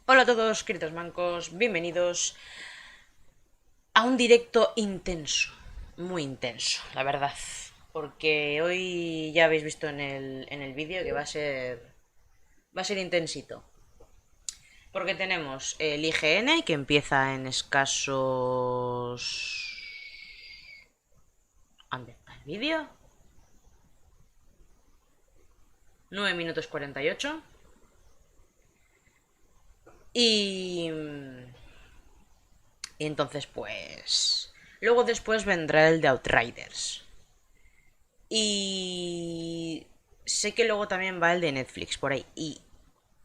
Hola a todos, queridos mancos, bienvenidos a un directo intenso, muy intenso, la verdad. Porque hoy ya habéis visto en el vídeo que va a ser intensito. Porque tenemos el IGN que empieza en escasos... ¿Dónde está el vídeo? 9 minutos 48. Y... Y entonces, pues... Luego después vendrá el de Outriders. Y... Sé que luego también va el de Netflix por ahí. Y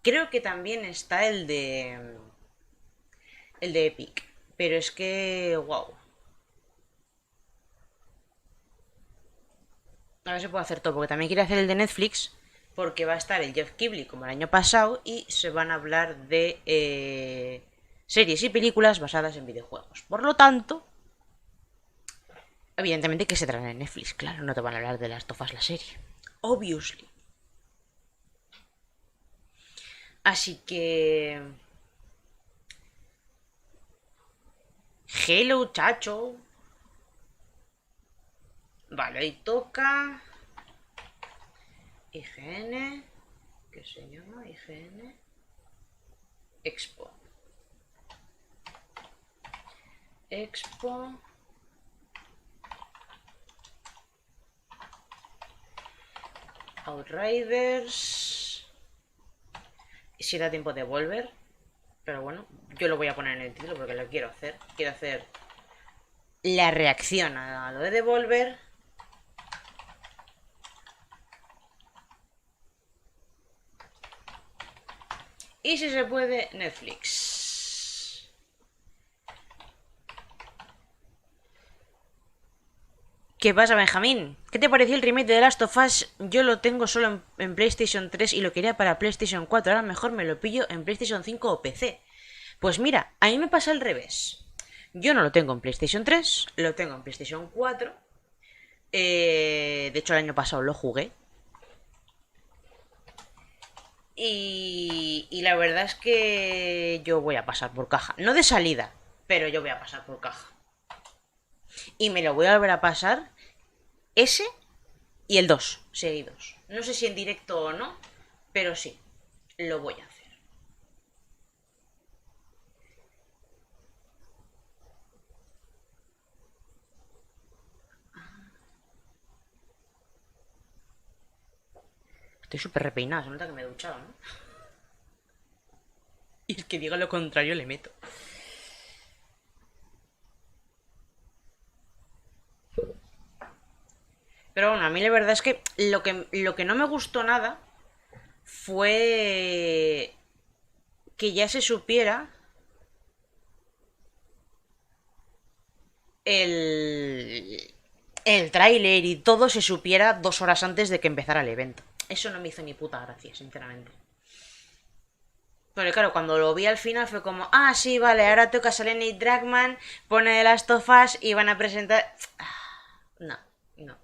creo que también está el de... El de Epic. Pero es que... Wow. A ver si puedo hacer todo. Porque también quiero hacer el de Netflix. Porque va a estar el Jeff Keighley como el año pasado. Y se van a hablar de... series y películas basadas en videojuegos. Por lo tanto... Evidentemente que se traen en Netflix, claro, no te van a hablar de las tofas la serie. Obviously. Así que... Hello, chacho. Vale, ahí toca... IGN... ¿Qué se llama? IGN... Expo. Expo... Outriders... Y si da tiempo de Devolver. Pero bueno, yo lo voy a poner en el título porque lo quiero hacer. Quiero hacer la reacción a lo de Devolver. Y si se puede, Netflix. ¿Qué pasa, Benjamín? ¿Qué te pareció el remake de The Last of Us? Yo lo tengo solo en PlayStation 3 y lo quería para PlayStation 4. Ahora mejor me lo pillo en PlayStation 5 o PC. Pues mira, a mí me pasa al revés. Yo no lo tengo en PlayStation 3, lo tengo en PlayStation 4. De hecho, el año pasado lo jugué. Y la verdad es que yo voy a pasar por caja. No de salida, pero yo voy a pasar por caja. Y me lo voy a volver a pasar ese y el 2 seguidos. No sé si en directo o no, pero sí, lo voy a hacer. Estoy súper repeinada, se nota que me he duchado, ¿no? Y el que diga lo contrario le meto. Pero bueno, a mí la verdad es que lo que no me gustó nada fue que ya se supiera el, el tráiler y todo se supiera 2 horas antes de que empezara el evento. Eso no me hizo ni puta gracia, sinceramente. Pero claro, cuando lo vi al final fue como, ah, sí, vale, ahora toca salir Nate Dragman, pone de las tofas y van a presentar... No, no.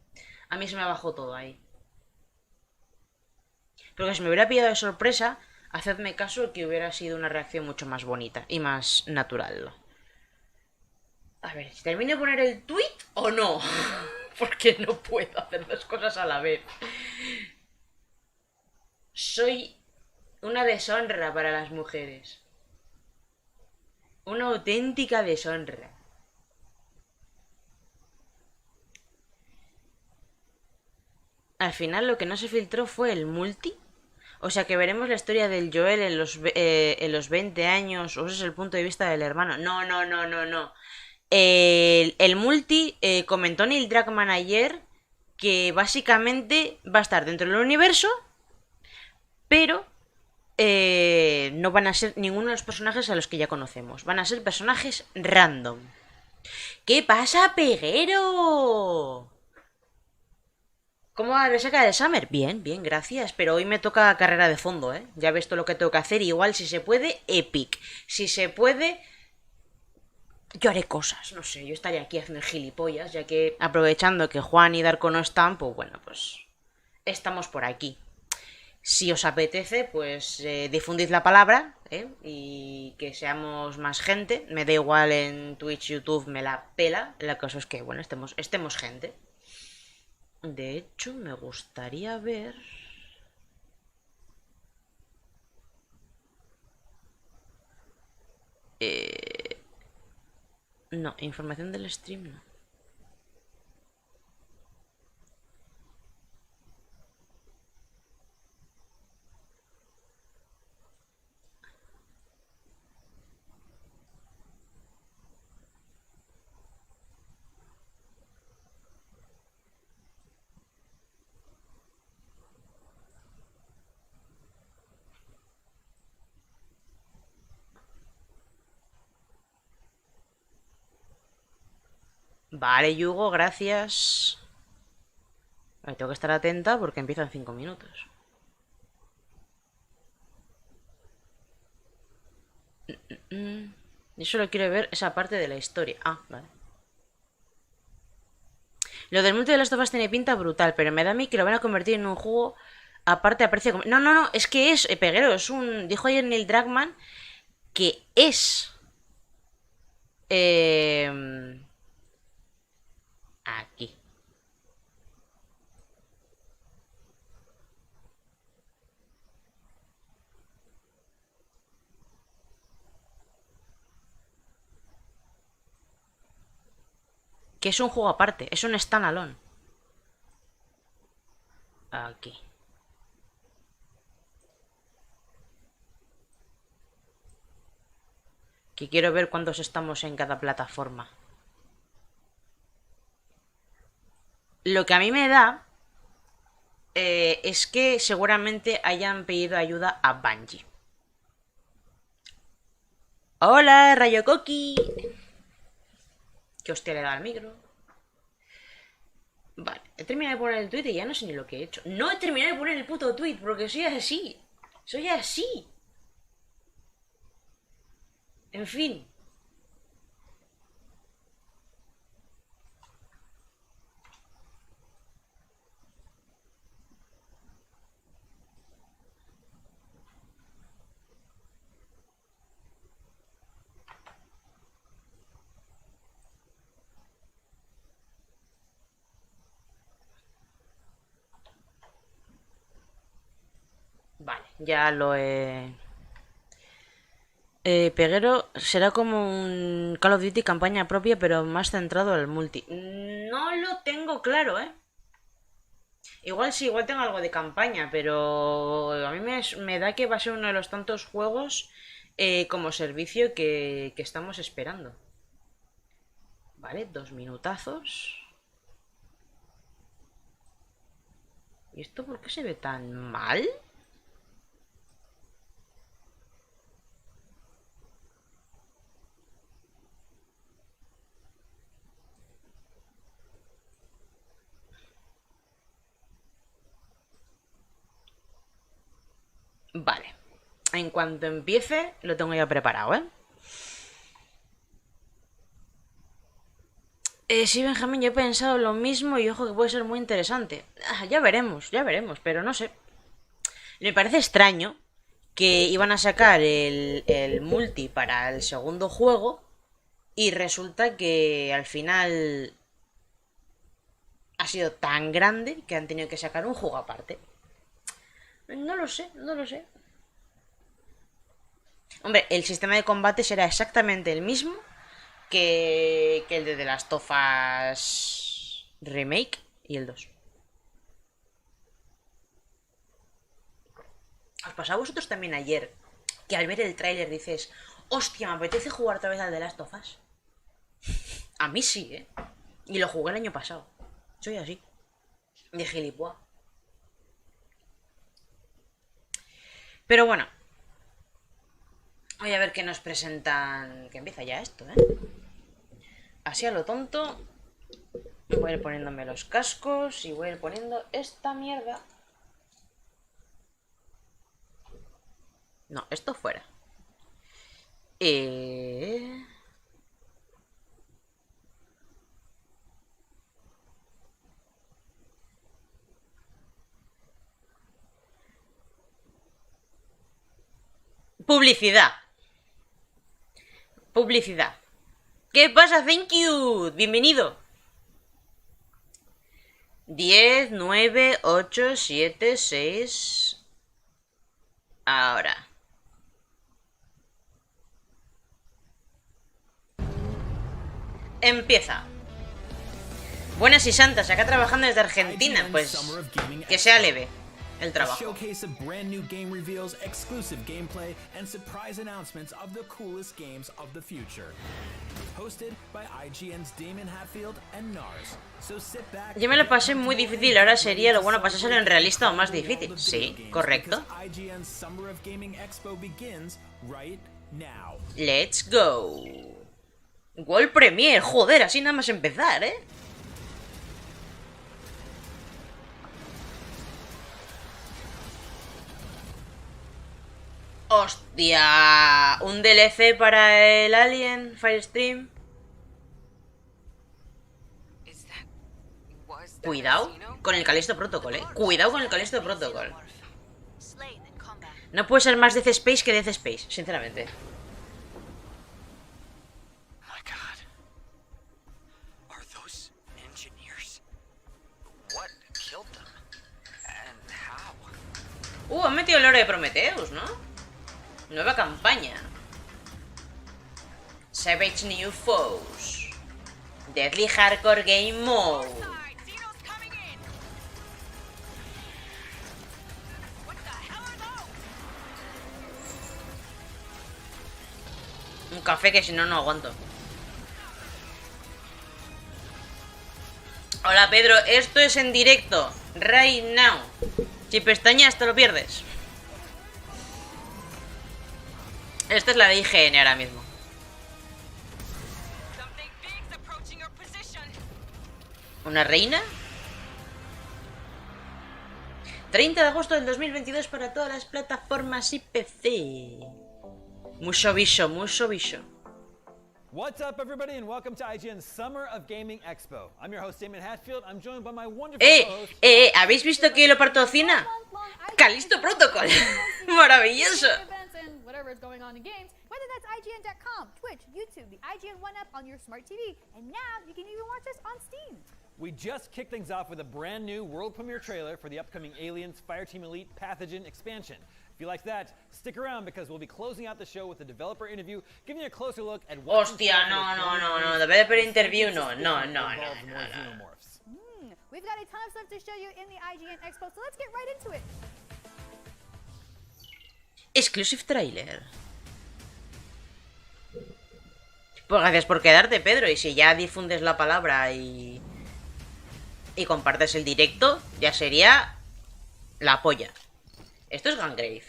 A mí se me bajó todo ahí. Porque si me hubiera pillado de sorpresa, hacedme caso que hubiera sido una reacción mucho más bonita y más natural. A ver, ¿termino de poner el tweet o no? Porque no puedo hacer dos cosas a la vez. Soy una deshonra para las mujeres. Una auténtica deshonra. Al final lo que no se filtró fue el multi. O sea que veremos la historia del Joel en los 20 años. O ese es el punto de vista del hermano. No, no, no, no, no. El multi comentó Neil Druckmann ayer que básicamente va a estar dentro del universo, pero no van a ser ninguno de los personajes a los que ya conocemos. Van a ser personajes random. ¿Qué pasa, peguero? ¿Cómo va la resaca del Summer? Bien, bien, gracias. Pero hoy me toca carrera de fondo, ¿eh? Ya ves todo lo que tengo que hacer. Igual, si se puede, Epic. Si se puede, yo haré cosas. No sé, yo estaré aquí haciendo gilipollas, ya que aprovechando que Juan y Darko no están, pues bueno, pues estamos por aquí. Si os apetece, pues difundid la palabra, y que seamos más gente. Me da igual en Twitch, YouTube, me la pela. La cosa es que, bueno, estemos gente. De hecho, me gustaría ver... No, información del stream no. Vale, Yugo, gracias. Vale, tengo que estar atenta porque empieza en 5 minutos. Yo solo quiero ver esa parte de la historia. Ah, vale. Lo del multi de las tofas tiene pinta brutal, pero me da a mí que lo van a convertir en un juego aparte a precio... No, no, no, es que es, Peguero, es un... Dijo ayer Neil Druckmann que es... Eh, aquí. Que es un juego aparte, es un standalone. Aquí. Que quiero ver cuántos estamos en cada plataforma. Lo que a mí me da es que seguramente hayan pedido ayuda a Bungie. Hola, Rayo Coqui. ¿Qué hostia le da al micro? Vale, he terminado de poner el tweet y ya no sé ni lo que he hecho. No he terminado de poner el puto tweet porque soy así. Soy así. En fin. Vale, ya lo he... Peguero será como un Call of Duty campaña propia, pero más centrado al multi. No lo tengo claro, ¿eh? Igual sí, igual tengo algo de campaña, pero a mí me da que va a ser uno de los tantos juegos como servicio que estamos esperando. Vale, 2 minutazos. ¿Y esto por qué se ve tan mal? Vale. En cuanto empiece, lo tengo ya preparado, ¿eh? Sí, Benjamín, yo he pensado lo mismo y ojo que puede ser muy interesante. Ya veremos, pero no sé. Me parece extraño que iban a sacar el multi para el segundo juego y resulta que al final ha sido tan grande que han tenido que sacar un juego aparte. No lo sé, no lo sé. Hombre, el sistema de combate será exactamente el mismo que el de The Last of Us Remake y el 2. ¿Os pasó a vosotros también ayer que al ver el tráiler dices, hostia, me apetece jugar otra vez al The Last of Us? A mí sí, ¿eh? Y lo jugué el año pasado. Soy así, de gilipollas. Pero bueno, voy a ver qué nos presentan. Que empieza ya esto, ¿eh? Así a lo tonto. Voy a ir poniéndome los cascos y voy a ir poniendo esta mierda. No, esto fuera. Eh... Publicidad. Publicidad. ¿Qué pasa? Thank you. Bienvenido. 10, 9, 8, 7, 6. Ahora. Empieza. Buenas y santas, acá trabajando desde Argentina, pues que sea leve el trabajo. Showcase of brand new game reveals, exclusive gameplay, and surprise announcements of the coolest games of the future. Hosted by IGN's Damon Hatfield and Nars. So sit back. Yo me lo pasé muy difícil, ahora sería lo bueno pasárselo en realista o más difícil. Sí, correcto. IGN's Summer of Gaming Expo begins right now. Let's go. World Premiere, joder, así nada más empezar, ¿eh? Hostia, un DLC para el Alien Firestream. Cuidado con el Callisto Protocol, Cuidado con el Callisto Protocol. No puede ser más Death Space que Death Space, sinceramente. Han metido el oro de Prometheus, ¿no? Nueva campaña. Savage New Foes. Deadly Hardcore Game Mode. Un café que si no, no aguanto. Hola Pedro, esto es en directo. Right now. Si pestañas te lo pierdes. Esta es la de IGN ahora mismo. ¿Una reina? 30 de agosto del 2022 para todas las plataformas y PC. Mucho bicho, mucho bicho. What's up, everybody, and welcome to IGN's Summer of Gaming Expo. I'm your host, Damon Hatfield. I'm joined by my wonderful co-host... ¿Habéis visto que lo partocina? Callisto Protocol. Maravilloso. Whatever is going on in games, whether that's IGN.com, Twitch, YouTube, the IGN One app on your smart TV, and now you can even watch us on Steam. We just kicked things off with a brand new world premiere trailer for the upcoming Aliens Fireteam Elite Pathogen expansion. If you like that, stick around because we'll be closing out the show with a developer interview, giving you a closer look at what... Hostia, no. Developer interview, no. We've got a ton of stuff to show you in the IGN Expo, so let's get right into it. Exclusive trailer. Pues gracias por quedarte, Pedro. Y si ya difundes la palabra y compartes el directo, ya sería la polla. Esto es Gangrave.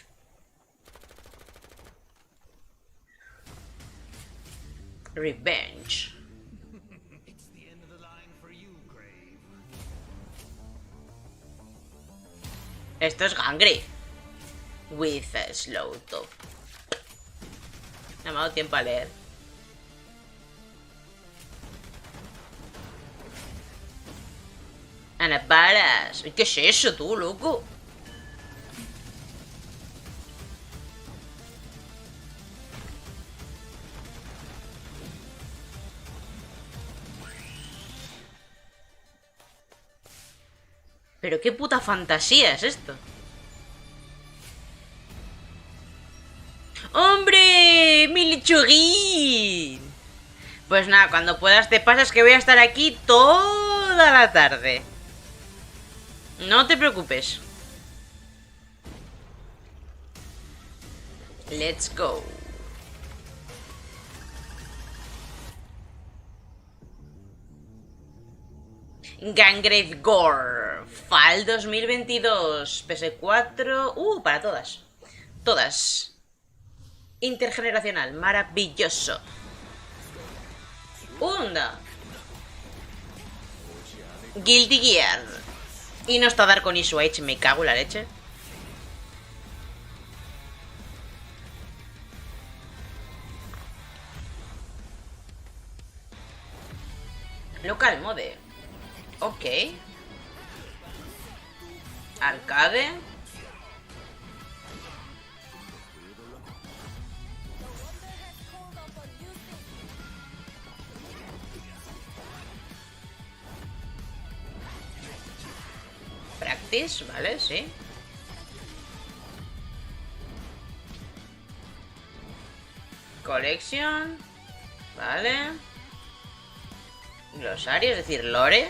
Revenge. Esto es Gangrave. With a slow top. No me ha dado tiempo a leer. Ana balas. ¿Qué es eso, tú, loco? Pero qué puta fantasía es esto. ¡Hombre! ¡Mi lechuguín! Pues nada, cuando puedas te pasas que voy a estar aquí toda la tarde. No te preocupes. Let's go. Gangrave Gore. Fall 2022. PS4. Para todas. Todas. Intergeneracional, maravilloso. Onda. Guilty Gear. Y no está dar con Switch, me cago en la leche. Local mode. Ok. Arcade. Practice, ¿vale? Sí. Collection. Vale. Glosario, es decir, lore.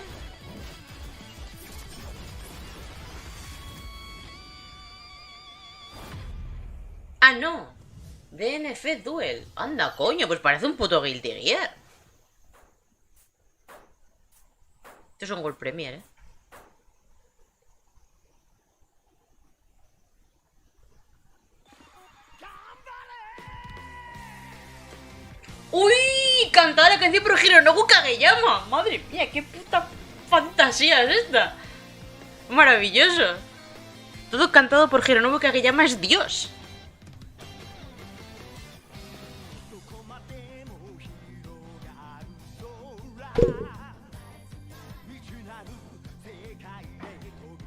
Ah, no. DNF Duel. Anda, coño, pues parece un puto Guilty Gear. Esto es un World Premier, ¿eh? ¡Uy! Cantada la canción por Hironobu Kageyama. Madre mía, qué puta fantasía es esta. Maravilloso. Todo cantado por Hironobu Kageyama es Dios.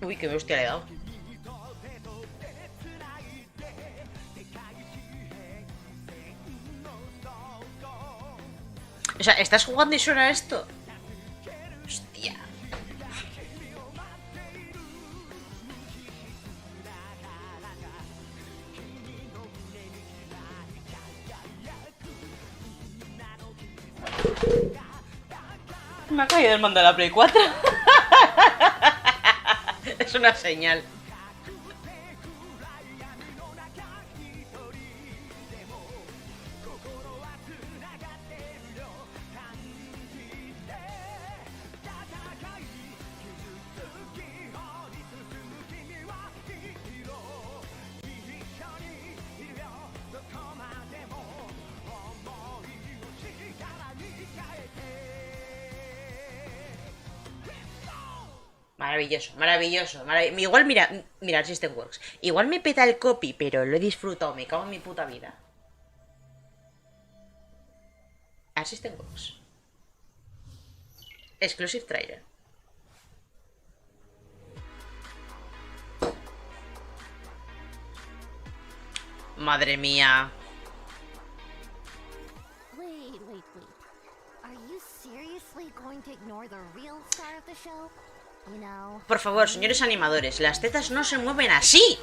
Uy, qué hostia le he dado. O sea, ¿estás jugando y suena esto? Hostia. Me ha caído el mando de la Play 4. Es una señal. Maravilloso, maravilloso, igual, mira el System Works. Igual me peta el copy, pero lo he disfrutado, me cago en mi puta vida. Al System Works. Exclusive trailer. Madre mía. Wait. Are you seriously going to ignore the real star of the show? Por favor, señores animadores, las tetas no se mueven así.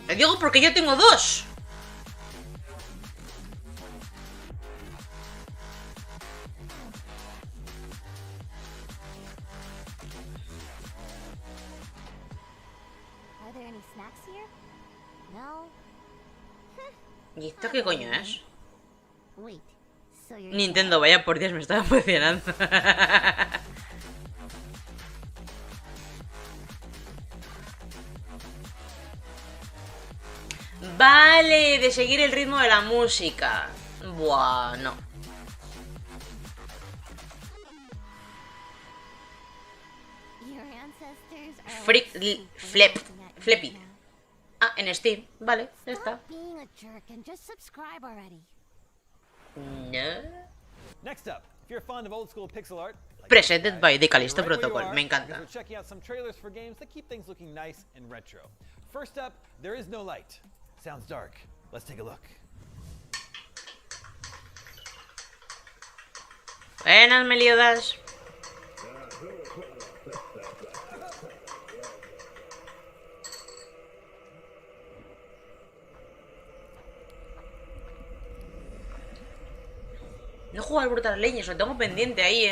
Lo digo porque yo tengo dos. ¿Y esto qué coño es? Nintendo, vaya por Dios, me estaba emocionando. Vale, de seguir el ritmo de la música. Buah, no. Flippy. Ah, en Steam. Vale, ya está. No. Next up, if you're fond of old school pixel art, Presented by The Callisto Protocol. Me encanta. we're checking out some trailers for games that keep things looking nice and retro. First up, There Is No Light. Sounds dark. Let's take a look. Buenas, Meliodas. No juego al Brutal Legends, lo tengo pendiente ahí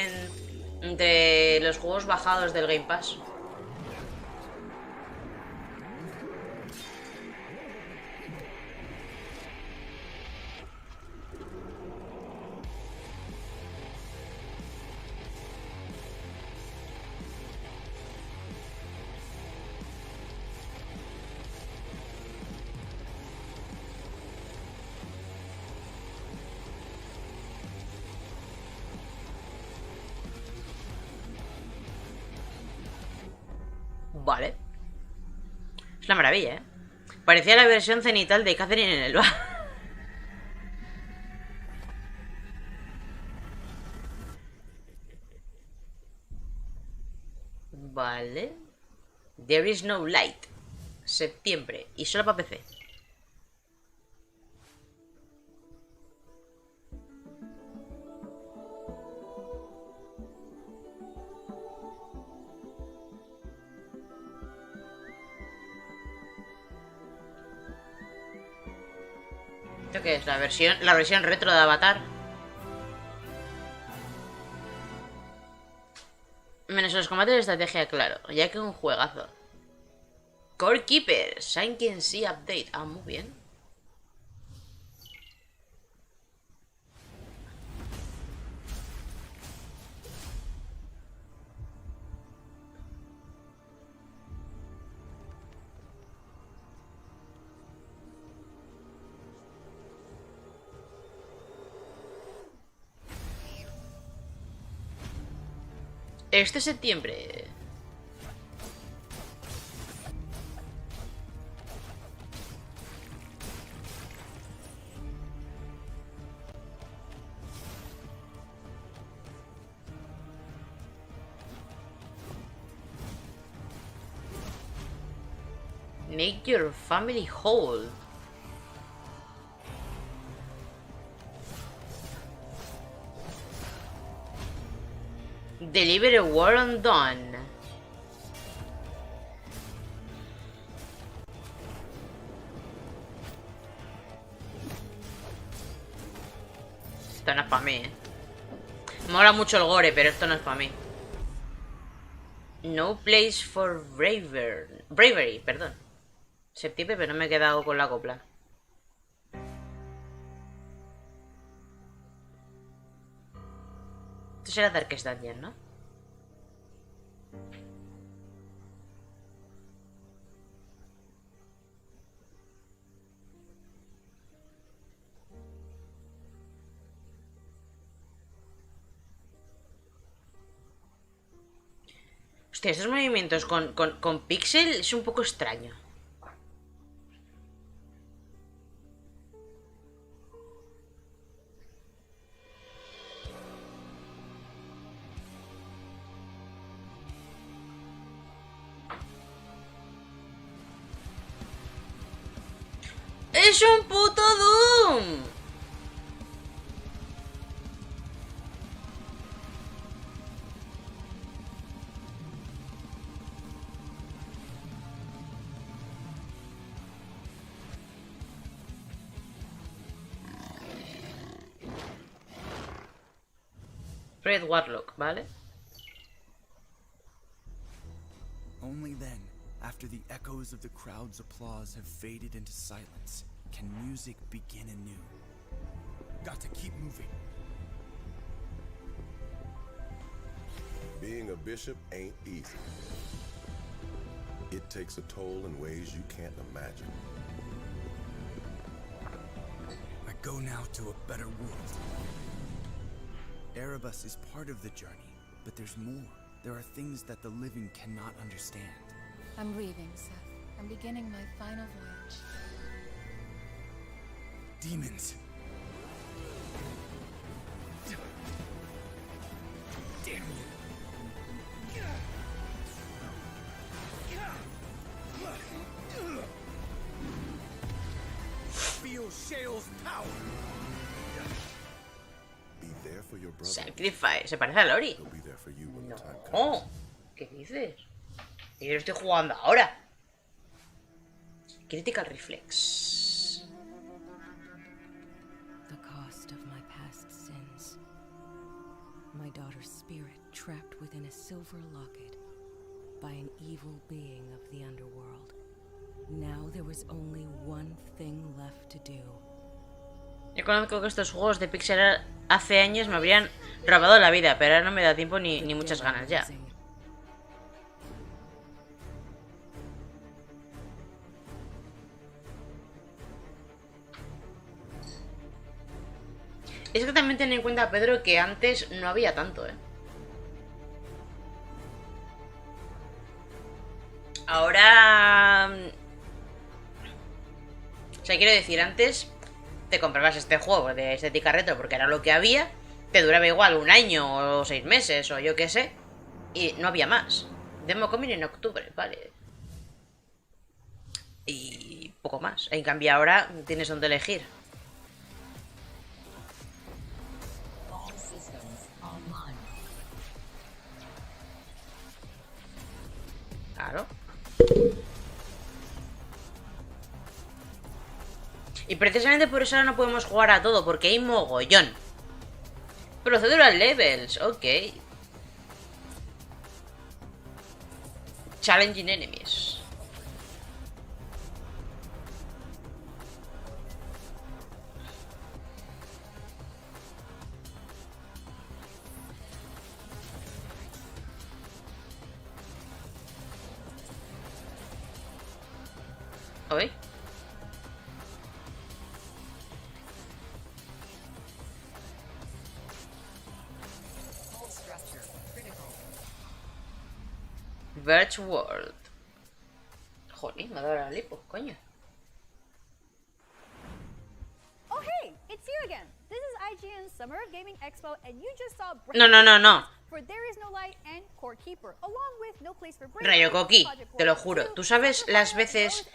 entre los juegos bajados del Game Pass. Vale. Es una maravilla, ¿eh? Parecía la versión cenital de Catherine en el bar. Vale. There is no light. Septiembre. Y solo para PC. ¿Esto qué es? La versión retro de Avatar. Menos los combates de estrategia, claro. Ya que un juegazo. Core Keeper, Shinken Sea Update. Ah, muy bien. Este septiembre. Make your family whole. Deliver a war on dawn. Esto no es para mí, Mola mucho el gore, pero esto no es para mí. No place for bravery, perdón. Septiembre, pero no me he quedado con la copla. Esto será Darkest Dungeon, ¿no? Hostia, estos movimientos con pixel es un poco extraño. ¡Es un puto Doom! Red Warlock, ¿vale? Only then, after the echoes of the crowd's applause have faded into silence, can music begin anew. Got to keep moving. Being a bishop ain't easy. It takes a toll in ways you can't imagine. I go now to a better world. Erebus is part of the journey, but there's more. There are things that the living cannot understand. I'm leaving, Seth. I'm beginning my final voyage. Demons. Damn you. Feel Shale's power. Be there for your brother. Sacrifice, se parece a Lori. He'll be there for you when the time comes. Oh, ¿qué dices? Yo lo estoy jugando ahora. Critical Reflex. The cost of my past sins. My daughter's spirit trapped within a silver locket by an evil being of the underworld. Now there was only one thing left to do. Yo conozco que estos juegos de pixel art hace años me habrían robado la vida, pero ahora no me da tiempo ni muchas ganas ya. Es que también ten en cuenta, Pedro, que antes no había tanto, Ahora... O sea, quiero decir, antes te comprabas este juego de estética retro porque era lo que había, te duraba igual un año o 6 meses o yo qué sé, y no había más. Demo coming en octubre, vale. Y poco más. En cambio ahora tienes donde elegir. Claro. Y precisamente por eso ahora no podemos jugar a todo, porque hay mogollón. Procedural levels, ok. Challenging enemies. ¿Oye? Verge World. Joder, me ha dado la lipo, coño. Oh hey, it's you again. This is IGN's Summer of Gaming Expo, and you just saw No. For There Is No Light and Core Keeper, along with No Place for Rayo Coqui, te lo juro. ¿Tú sabes las veces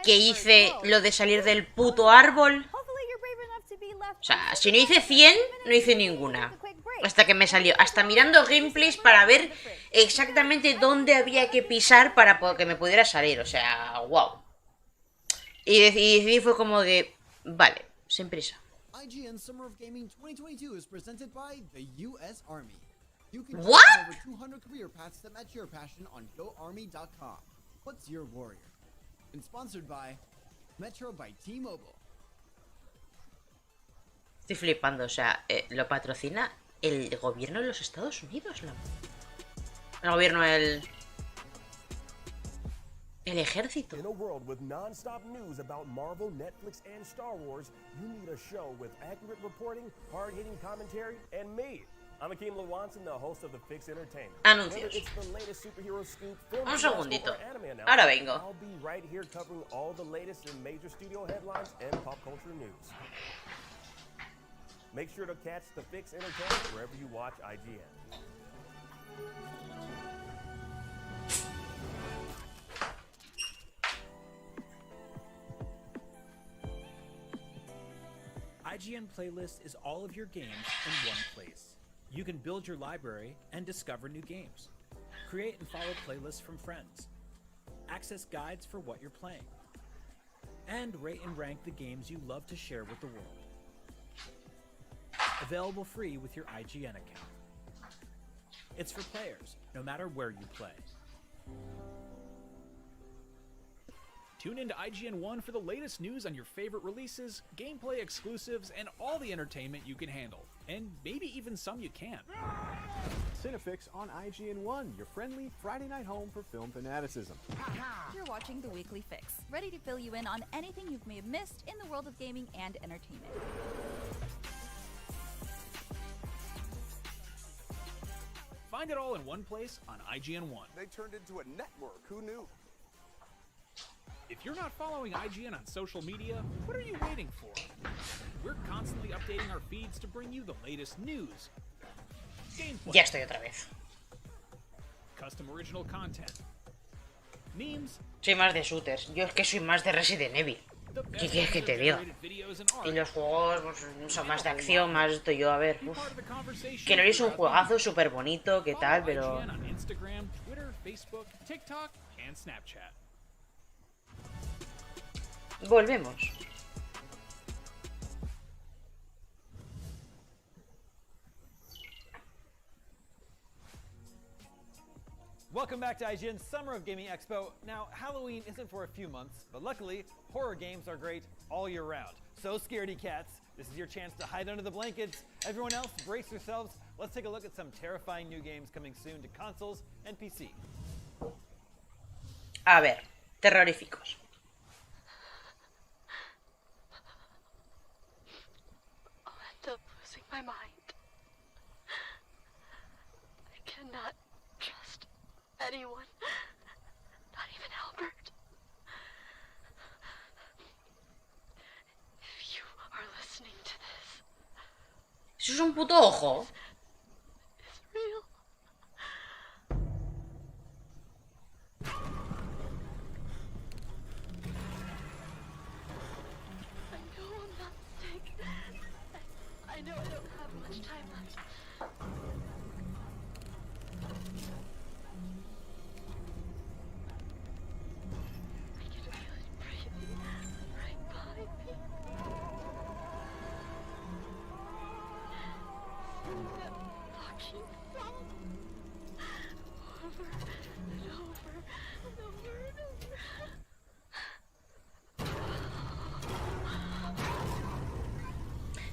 que hice lo de salir del puto árbol? O sea, si no hice 100, no hice ninguna. Hasta que me salió. Hasta mirando gameplays para ver exactamente dónde había que pisar para que me pudiera salir. O sea, wow. Y decidí fue como de... Vale, sin prisa. IGN Summer of Gaming 2022 is presented by the US Army. You can What? over 200 career paths that match your passion on GoArmy.com. What's your warrior? And sponsored by Metro by T-Mobile. Estoy flipando, o sea, lo patrocina el gobierno de los Estados Unidos, ¿no? El gobierno, el ejército. In a world with non-stop news about Marvel, Netflix, and Star Wars, you need a show with accurate reporting, hard-hitting commentary, and me. I'm Akeem Lewanson, the host of The Fix Entertainment. Anuncios. It's the latest superhero scoop, film Un segundito. or anime announcement. Ahora vengo. I'll be right here covering all the latest in major studio headlines and pop culture news. Make sure to catch The Fix Entertainment wherever you watch IGN. IGN Playlist is all of your games in one place. You can build your library and discover new games. Create and follow playlists from friends. Access guides for what you're playing. And rate and rank the games you love to share with the world. Available free with your IGN account. It's for players, no matter where you play. Tune into IGN 1 for the latest news on your favorite releases, gameplay exclusives, and all the entertainment you can handle. And maybe even some you can't. Cinefix on IGN 1, your friendly Friday night home for film fanaticism. You're watching The Weekly Fix, ready to fill you in on anything you may have missed in the world of gaming and entertainment. Find it all in one place on IGN 1. They turned into a network. Who knew? If you're not following IGN on social media, what are you waiting for? We're constantly updating our feeds to bring you the latest news, gameplay, Ya estoy otra vez. custom original content, memes. Soy más de shooters. Yo es que soy más de Resident Evil. ¿Qué quieres que te diga? Y los juegos pues, son más de acción, más esto yo, a ver. Uf. Que no es un juegazo súper bonito, ¿qué tal? Pero... IGN on Instagram, Twitter, Facebook, TikTok, and Snapchat. Volvemos. Welcome back to IGN's Summer of Gaming Expo. Now, Halloween isn't for a few months, but luckily, horror games are great all year round. So, scaredy cats, this is your chance to hide under the blankets. Everyone else, brace yourselves. Let's take a look at some terrifying new games coming soon to consoles and PC. A ver, terroríficos. I'll end up losing my mind. I cannot trust anyone, not even Albert. If you are listening to this, Eso es un puto ojo. it's real. I know I'm not sick. I know I don't have much time left. I can feel it breathing right by me.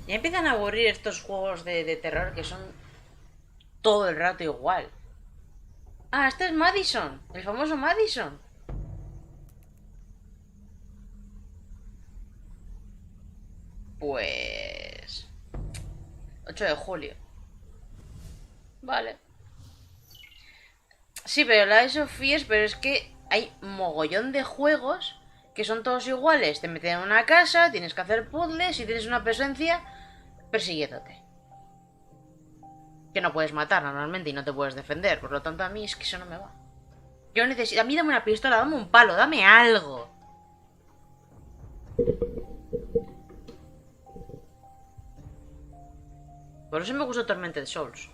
Ya empiezan a aburrir estos juegos de terror que son todo el rato igual. Ah, este es Madison, el famoso Madison. Pues... 8 de julio. Vale. Sí, pero la de Sofías, pero es que hay mogollón de juegos que son todos iguales. Te meten en una casa, tienes que hacer puzzles y tienes una presencia persiguiéndote. Que no puedes matar normalmente y no te puedes defender. Por lo tanto, a mí es que eso no me va. Yo necesito... A mí dame una pistola, dame un palo, dame algo. Por eso me gusta Tormented Souls.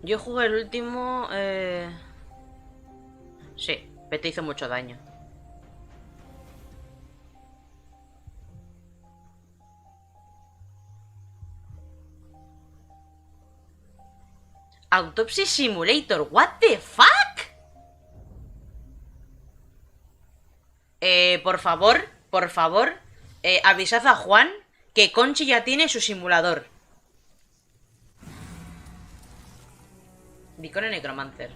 Yo jugué el último... Sí, pero te hizo mucho daño. Autopsy Simulator, what the fuck? Por favor, avisad a Juan que Conchi ya tiene su simulador. Vicone Necromancer.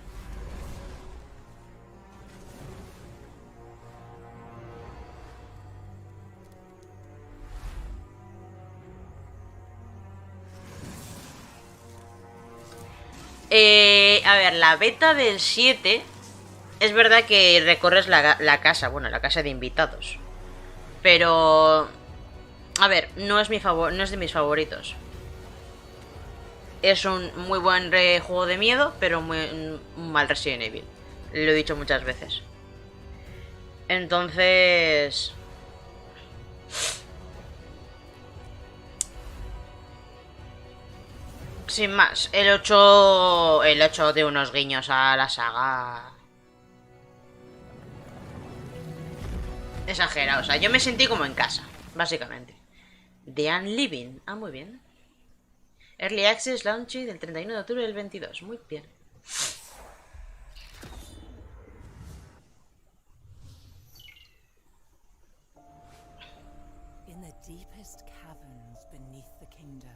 A ver, la beta del 7 es verdad que recorres la casa, bueno, la casa de invitados. Pero... A ver, no es de mis favoritos. Es un muy buen juego de miedo, pero un mal Resident Evil. Lo he dicho muchas veces. Entonces... Sin más, el 8 de unos guiños a la saga. Exagerado, o sea, yo me sentí como en casa, básicamente. The Unliving, ah, muy bien. Early Access Launching del 31 de octubre del 22, muy bien. In the deepest caverns beneath the kingdom,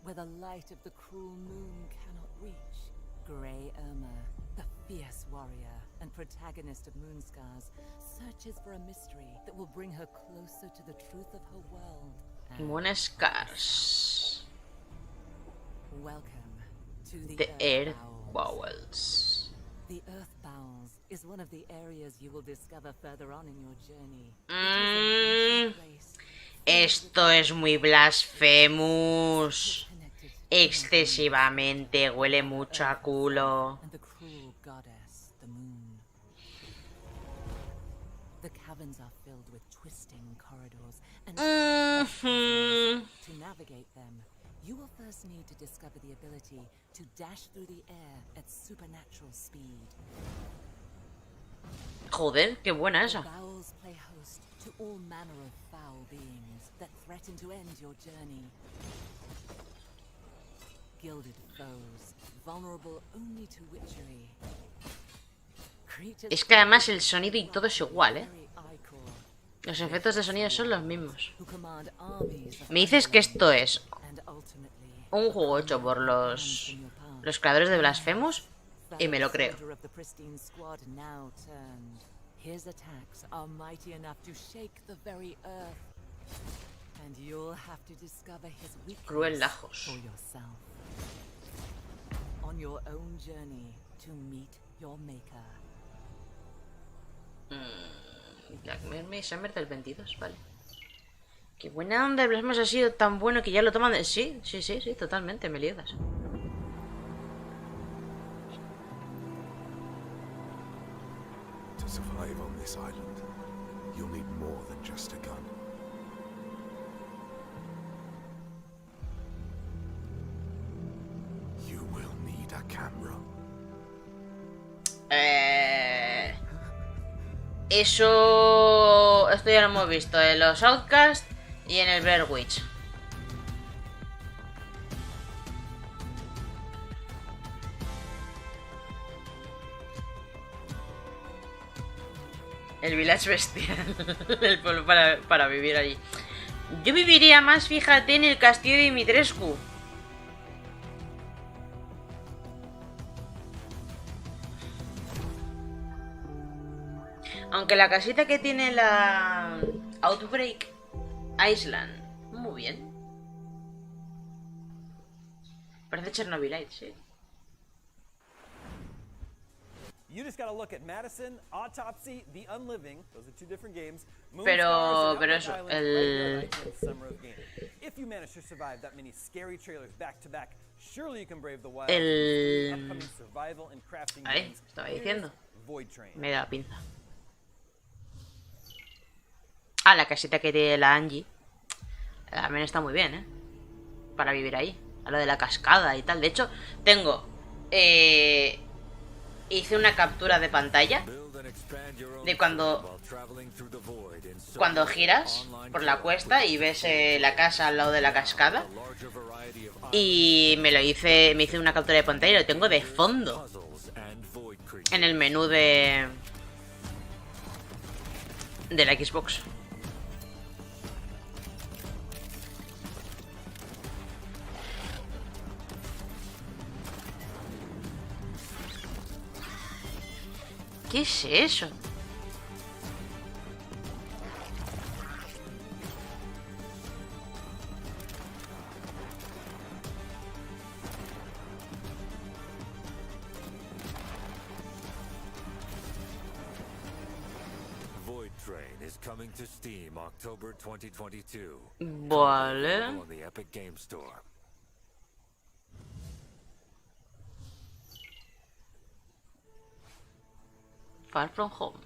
where the light of the cruel moon cannot reach, Grey Irma, the fierce warrior and protagonist of Moonscars, searches for a mystery that will bring her closer to the truth of her world. Moonscars. Welcome to the Earth Bowels. The Earth Bowels is one of the areas you will discover further on in your journey. Esto es muy blasphemous. Excesivamente, huele mucho a culo. The caverns are filled with twisting corridors and to navigate them, you will first need to discover the ability to dash through the air at supernatural speed. Joder, qué buena esa. Bowels play host to all manner of foul beings that threaten to end your journey. Gilded foes, vulnerable only to witchery. Es que además el sonido y todo es igual, ¿eh? Los efectos de sonido son los mismos. Me dices que esto es un juego hecho por los creadores de Blasphemous y me lo creo. Cruel Lajos. Black Summer del 22, vale. Qué buena onda, el Blasphemous ha sido tan bueno que ya lo toman de... Sí, totalmente, me liegas. To survive on this island, you'll need more than just a gun. You will need a camera. Esto ya lo hemos visto en los Outcast y en el Blair Witch. El village bestial. El pueblo para vivir allí. Yo viviría más, fíjate, en el castillo de Dimitrescu. Aunque la casita que tiene la Outbreak Island, muy bien. Parece Chernobylite, sí. You just gotta look at Madison, Autopsy, The Unliving. Those are two different games. Pero eso, If you manage to survive that many scary trailers back to back, surely you can brave the wild. Upcoming survival and crafting games. Estaba diciendo. Void Train. Me da la pinza. Ah, la casita que tiene la Angie. También está muy bien, ¿eh? Para vivir ahí. A lo de la cascada y tal. De hecho, tengo... hice una captura de pantalla de cuando giras por la cuesta y ves la casa al lado de la cascada. Y me hice una captura de pantalla y lo tengo de fondo en el menú de la Xbox. ¿Qué es eso? Void Train is coming to Steam October 2022. Vale. On the Epic Game Store. Far From Home.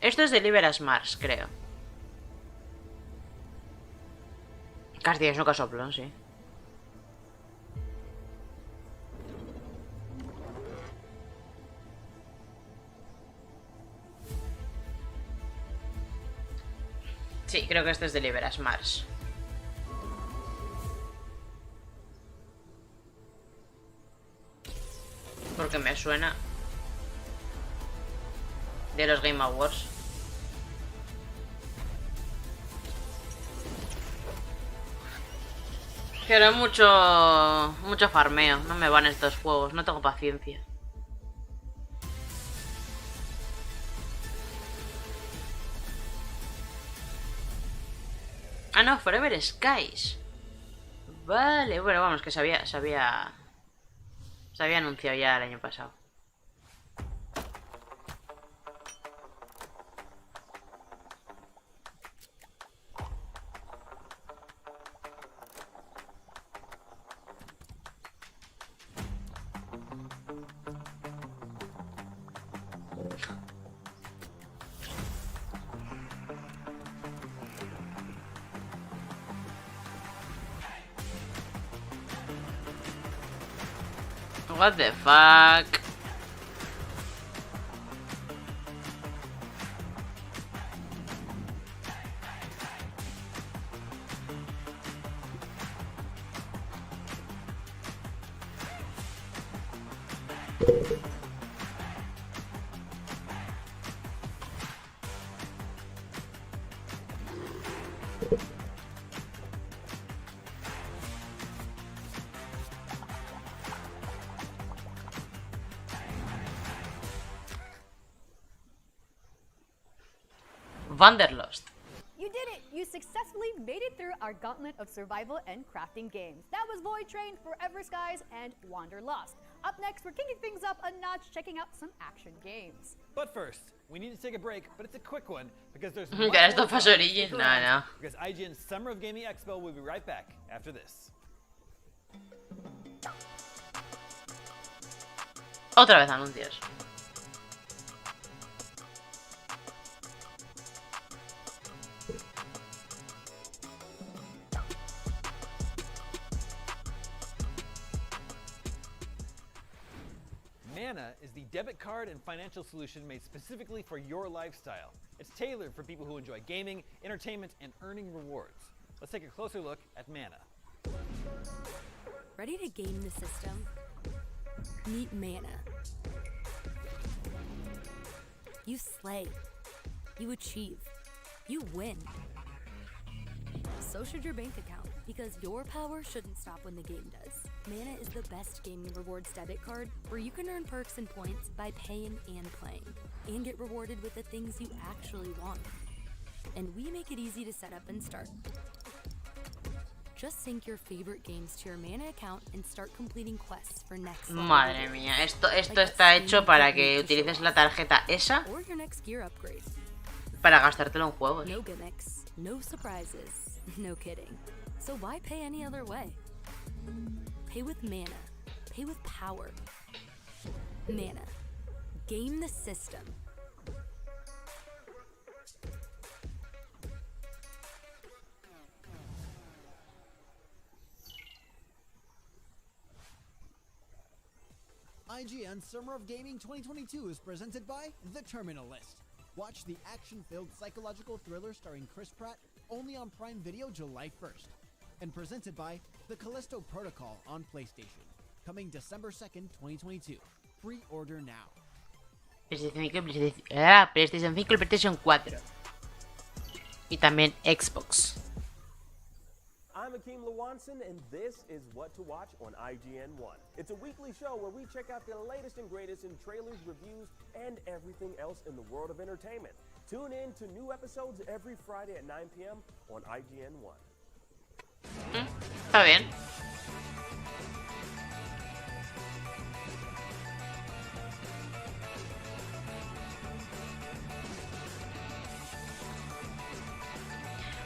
Esto es de Liberas Mars, creo. Casi es un casoplón, sí. Sí, creo que esto es de Liberas Mars. Porque me suena de los Game Awards. Pero mucho farmeo. No me van estos juegos, no tengo paciencia. Ah, no, Forever Skies. Vale, bueno, vamos, que se había anunciado ya el año pasado. What the fuck? Wanderlust. You did it! You successfully made it through our gauntlet of survival and crafting games. That was Void Train, Forever Skies, and Wanderlust. Up next, we're kicking things up a notch, checking out some action games. But first, we need to take a break, but it's a quick one because there's No. because IGN's Summer of Gaming Expo will be right back after this. Otra vez anuncios. Mana is the debit card and financial solution made specifically for your lifestyle. It's tailored for people who enjoy gaming, entertainment, and earning rewards. Let's take a closer look at Mana. Ready to game the system? Meet Mana. You slay. You achieve. You win. So should your bank account, because your power shouldn't stop when the game does. Mana is the best gaming rewards debit card where you can earn perks and points by paying and playing, and get rewarded with the things you actually want. And we make it easy to set up and start. Just sync your favorite games to your Mana account and start completing quests for next level. Madre mía, esto está hecho para que utilices la tarjeta esa Or your next gear upgrade. para gastártelo en juegos. No gimmicks, no surprises, no kidding. So why pay any other way? Pay with mana. Pay with power. Mana. Game the system. IGN Summer of Gaming 2022 is presented by The Terminalist. Watch the action-filled psychological thriller starring Chris Pratt only on Prime Video July 1st. And presented by The Callisto Protocol on PlayStation. Coming December 2nd, 2022. Pre-order now. PlayStation 5 y PlayStation 4. Y también Xbox. I'm Yakeru Lewanson, and this is What to Watch on IGN 1. It's a weekly show where we check out the latest and greatest in trailers, reviews, and everything else in the world of entertainment. Tune in to new episodes every Friday at 9 p.m. on IGN 1. Está bien.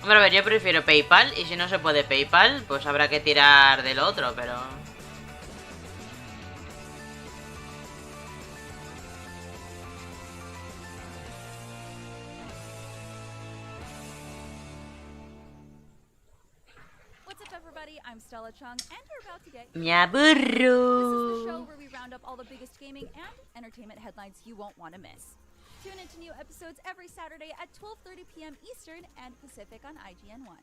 Hombre, a ver, yo prefiero PayPal y si no se puede PayPal, pues habrá que tirar del otro, pero... What's up, everybody? I'm Stella Chung, and you're about to get... Me aburro. This is the show where we round up all the biggest gaming and entertainment headlines you won't want to miss. Tune into new episodes every Saturday at 12:30 p.m. Eastern and Pacific on IGN 1.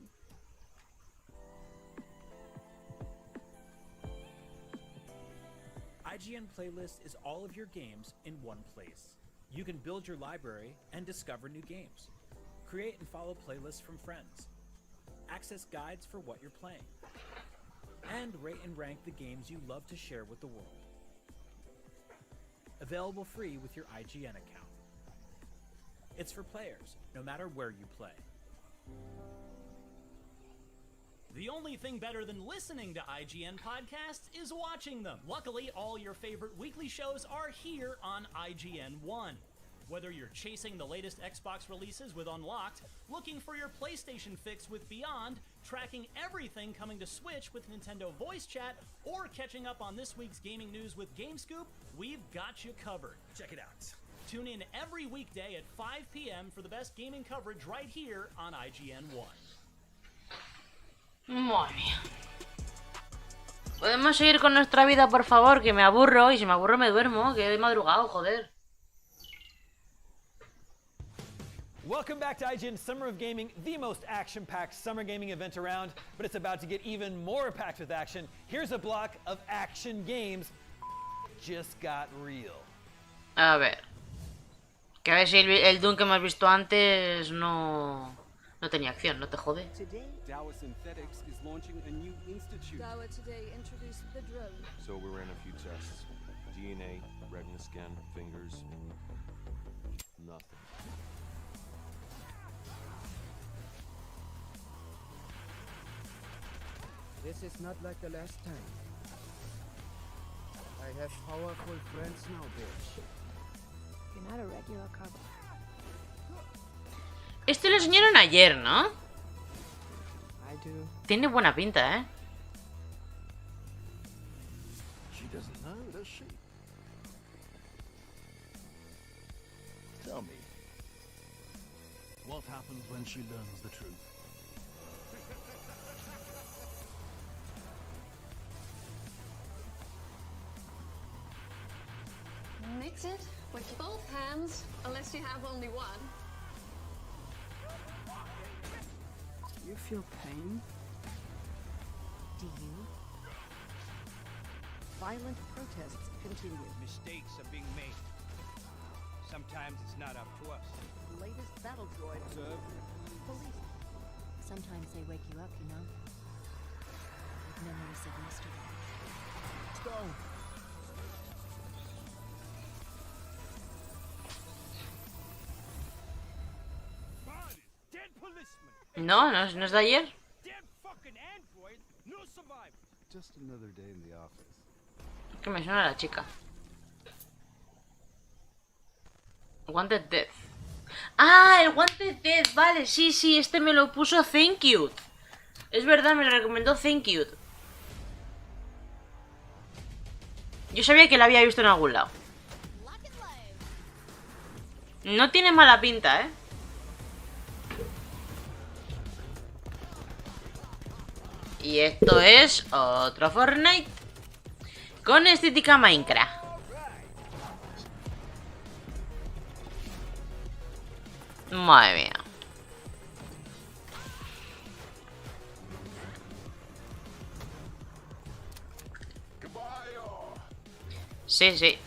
IGN Playlist is all of your games in one place. You can build your library and discover new games. Create and follow playlists from friends. Access guides for what you're playing. And rate and rank the games you love to share with the world. Available free with your IGN account. It's for players, no matter where you play. The only thing better than listening to IGN podcasts is watching them. Luckily, all your favorite weekly shows are here on IGN 1. Whether you're chasing the latest Xbox releases with Unlocked, looking for your PlayStation fix with Beyond, tracking everything coming to Switch with Nintendo Voice Chat, or catching up on this week's gaming news with GameScoop, we've got you covered. Check it out. Tune in every weekday at 5 p.m. for the best gaming coverage right here on IGN 1. Madre mía. ¿Podemos seguir con nuestra vida, por favor? Que me aburro, y si me aburro me duermo, que he madrugado, joder. Welcome back to IGN Summer of Gaming, the most action-packed summer gaming event around, but it's about to get even more packed with action. Here's a block of action games. Just got real. A ver. Que a ver si el Doom que hemos visto antes no tenía acción, no te jode. Today, Dow Synthetics is launching a new institute. Dow today introduced the drone. So we ran a few tests. DNA, retina scan, fingers, nothing. This is not like the last time. I have powerful friends now, bitch. You're not a regular couple. Esto lo enseñaron ayer, ¿no? I do. Tiene buena pinta, ¿eh? She doesn't know, does she? Tell me, what happens when she learns the truth? Mix it with both hands, unless you have only one. You feel pain? Do you? Violent protests continue. Mistakes are being made. Sometimes it's not up to us. Latest battle droid. Observe. Police. Sometimes they wake you up, you know? With memories of yesterday. Stone. Bodies. Dead policemen. No, no es de ayer. Dead fucking android. No survivors. Just another day in the office. Que me suena la chica. Wanted Death. Ah, el Wanted Death, vale, sí, sí, este me lo puso Thank You. Es verdad, me lo recomendó Thank You. Yo sabía que la había visto en algún lado. No tiene mala pinta, ¿eh? Y esto es otro Fortnite con estética Minecraft. Madre mía. Sí, sí.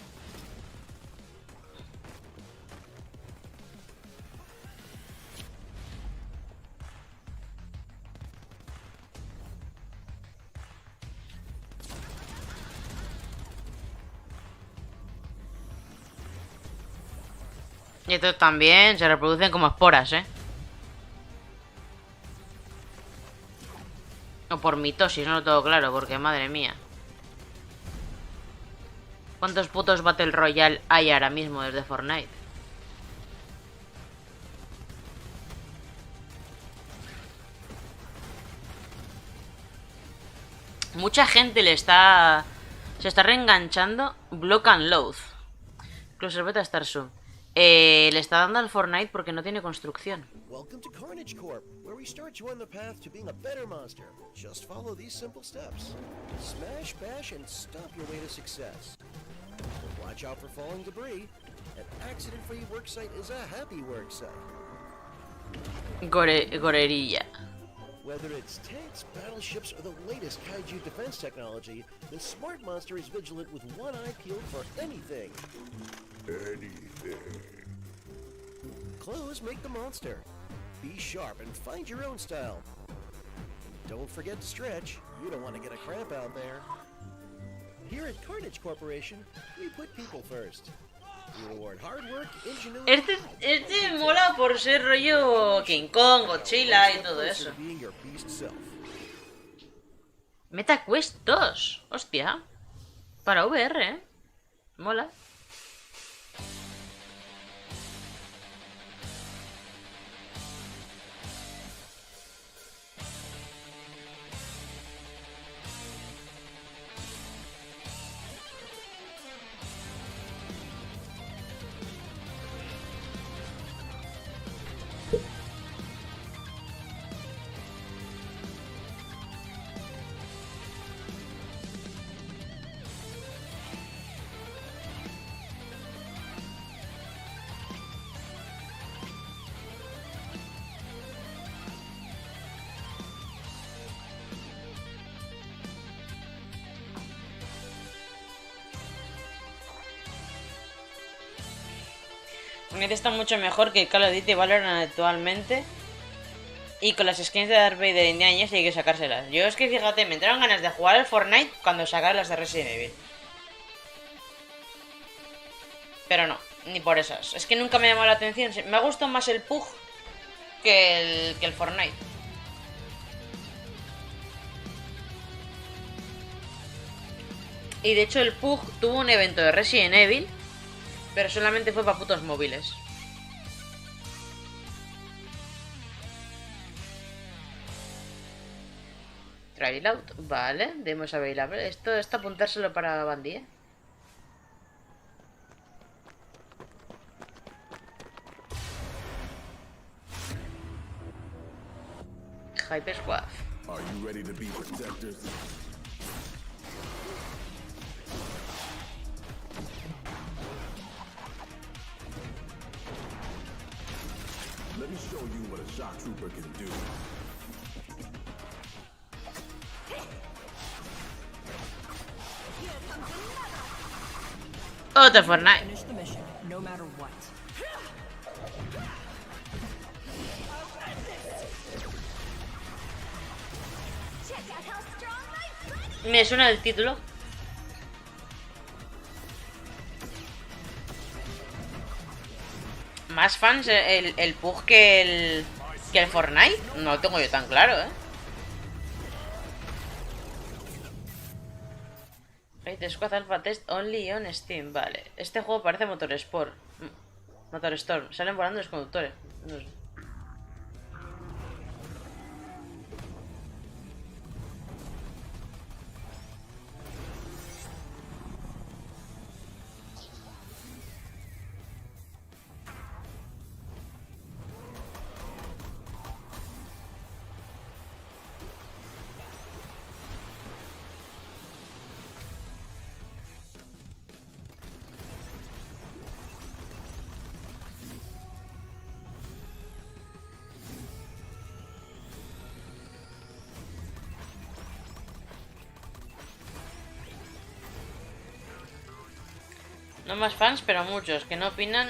Y estos también se reproducen como esporas, ¿eh? O por mitosis, no lo tengo claro, porque madre mía. ¿Cuántos putos Battle Royale hay ahora mismo desde Fortnite? Mucha gente se está reenganchando Block and Load. Closer Beta Star Zoom. Le está dando al Fortnite porque no tiene construcción. Welcome to Carnage Corp, where we start you on the path to being a better monster. Just follow these simple steps. Smash, bash, and stomp your way to success. Watch out for falling debris. An accident-free worksite is a happy worksite. Gorerilla. Whether it's tanks, battleships, or the latest kaiju defense technology, the smart monster is vigilant with one eye peeled for anything. Anything. Clothes make the monster. Be sharp and find your own style. Don't forget to stretch. You don't want to get a cramp out there. Here at Carnage Corporation, we put people first. We reward hard work, ingenuity. Este mola por ser rollo King Kong, Godzilla y todo eso. Meta Quest 2. Hostia. Para VR, ¿eh? Mola. Fortnite está mucho mejor que Call of Duty y Valorant actualmente. Y con las skins de Darth Vader de Indiana Jones hay que sacárselas. Yo es que fíjate, me entraron ganas de jugar al Fortnite cuando sacaron las de Resident Evil. Pero no, ni por esas. Es que nunca me llamó la atención. Me ha gustado más el PUG que el Fortnite. Y de hecho el PUG tuvo un evento de Resident Evil, pero solamente fue para putos móviles. Trial out, vale, demos available. Esto está apuntárselo para Bandy, ¿eh? Hyper Squad. Are you ready to be protectors? Let me show you what a shock trooper can do. Otro Fortnite. Finish the mission, no matter what. Me suena el título. Más fans el PUG que el Fortnite. No lo tengo yo tan claro, Hate Squad Alpha Test Only on Steam. Vale. Este juego parece Motorsport. Motorstorm. Salen volando los conductores. No sé. No más fans, pero muchos que no opinan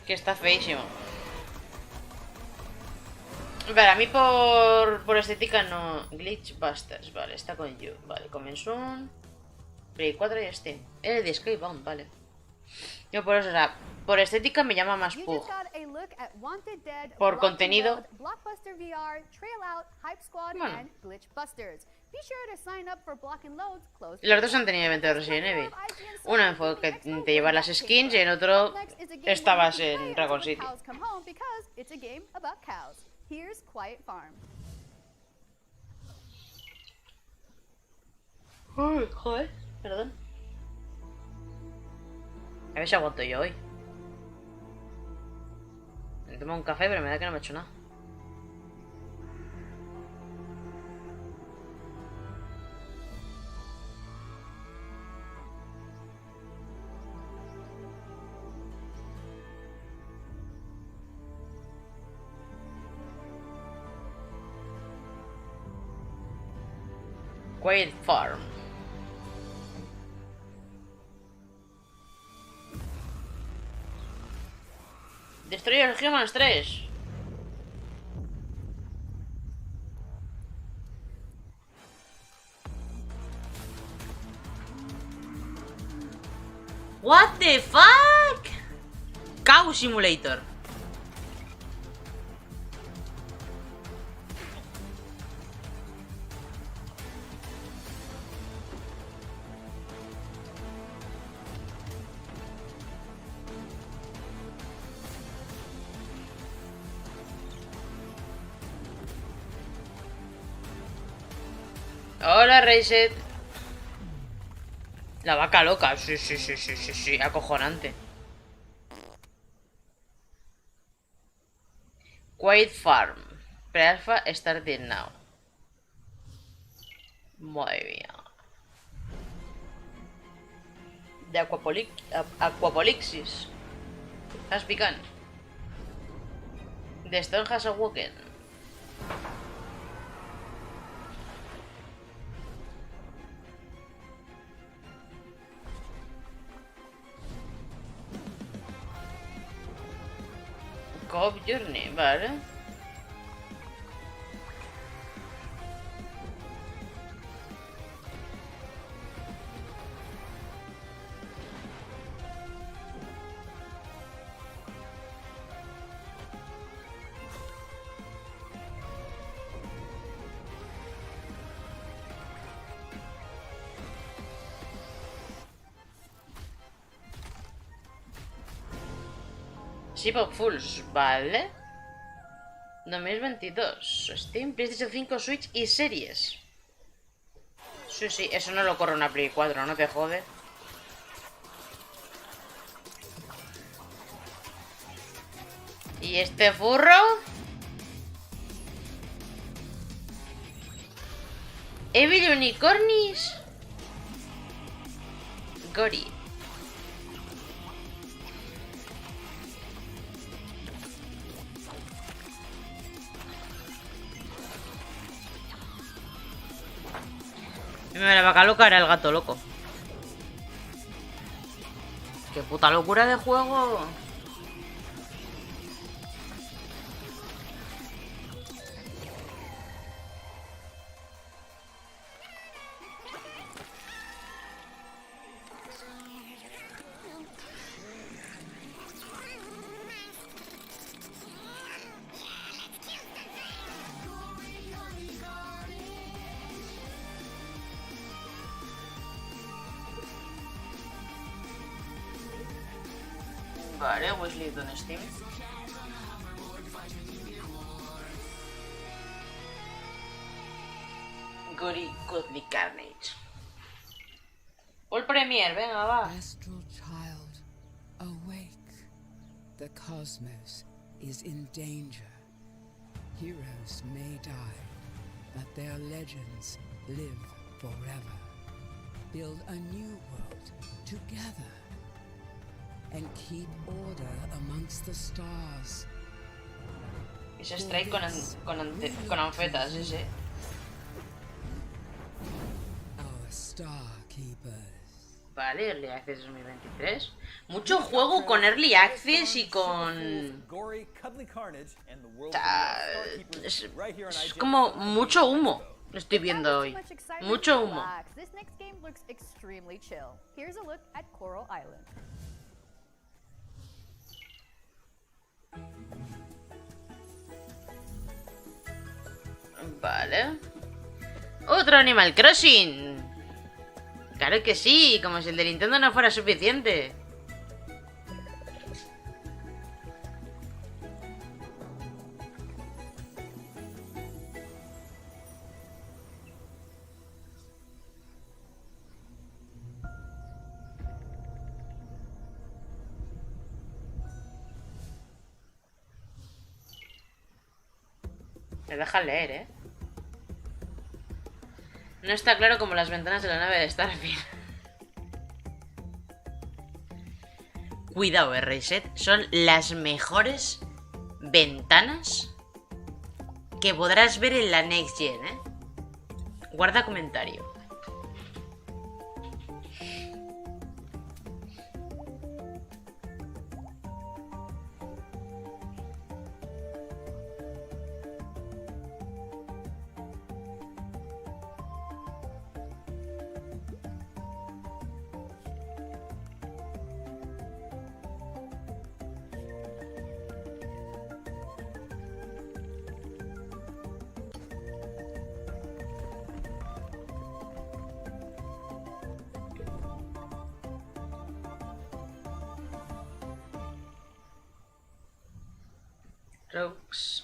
que está feísimo. Para mí por estética no. Glitchbusters, vale, está con You. Vale, comenzó Play 4 y Steam. De Skybound, vale. Yo por eso, o sea, por estética me llama más PUG. Por contenido. Bueno. Los dos han tenido evento de Resident Evil. Uno fue que te llevas las skins y en otro estabas en Dragon City. Uy, joder, perdón. A ver si aguanto yo hoy. Me tomo un café, pero me da que no me he hecho nada. Quiet Farm. Destruye los Humans 3. What the fuck? Cow Simulator. Hola, Reset. La vaca loca. Sí. Acojonante. Quiet Farm. Pre-alpha starting now. Madre mía. De Aquapolixis. Has begun. The Stone has awoken. Co-op Journey, vale. Ship of Fools, vale. 2022. Steam, PlayStation 5, Switch y series. Sí, eso no lo corre una Play 4, no te jode. ¿Y este furro? Evil Unicornis. Gori. La vaca loca era el gato loco. Qué puta locura de juego. Vale, wishlist on Steam. Gory Godly Carnage. All Premier, venga, va. Astral child, awake. The cosmos is in danger. Heroes may die, but their legends live forever. Build a new world together and keep order amongst the stars. Ese strike con anfetas, ese. Our star keepers. Vale, Early Access 2023. Mucho juego con Early Access y con... O sea, es como mucho humo. Lo estoy viendo hoy. Mucho humo. This next game looks extremely chill. Here's a look at Coral Island. Vale. Otro Animal Crossing. Claro que sí, como si el de Nintendo no fuera suficiente. Me dejan leer, ¿eh? No está claro como las ventanas de la nave de Starfield. Cuidado, Reset. Son las mejores ventanas que podrás ver en la Next Gen, ¿eh? Guarda comentario.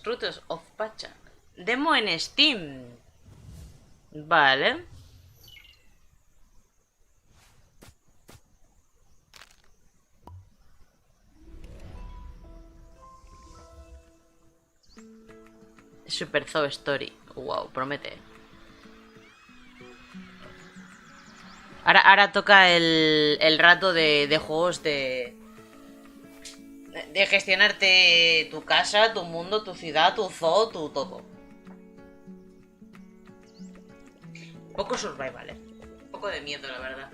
Routes of Pacha. Demo en Steam. Vale. Super Zoo Story. Wow, promete. Ahora toca el rato de juegos de gestionarte tu casa, tu mundo, tu ciudad, tu zoo, tu todo. Poco survival, Un poco de miedo, la verdad.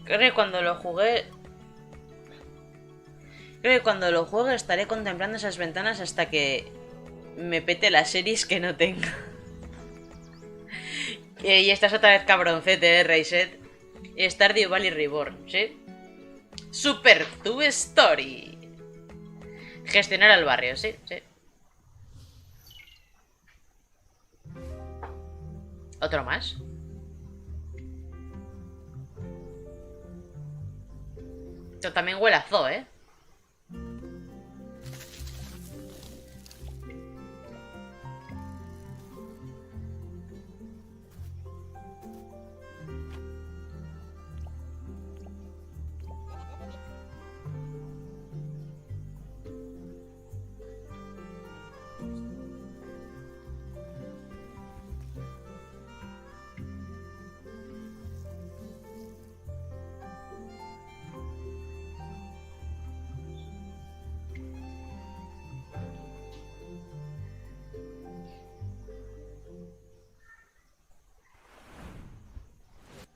Creo que cuando lo juegue estaré contemplando esas ventanas hasta que me pete las series que no tenga. Y estás otra vez cabroncete, Reset. Stardew Valley Reborn, ¿sí? Super Zoo Story. Gestionar al barrio, sí. ¿Otro más? Esto también huele a zoo, ¿eh?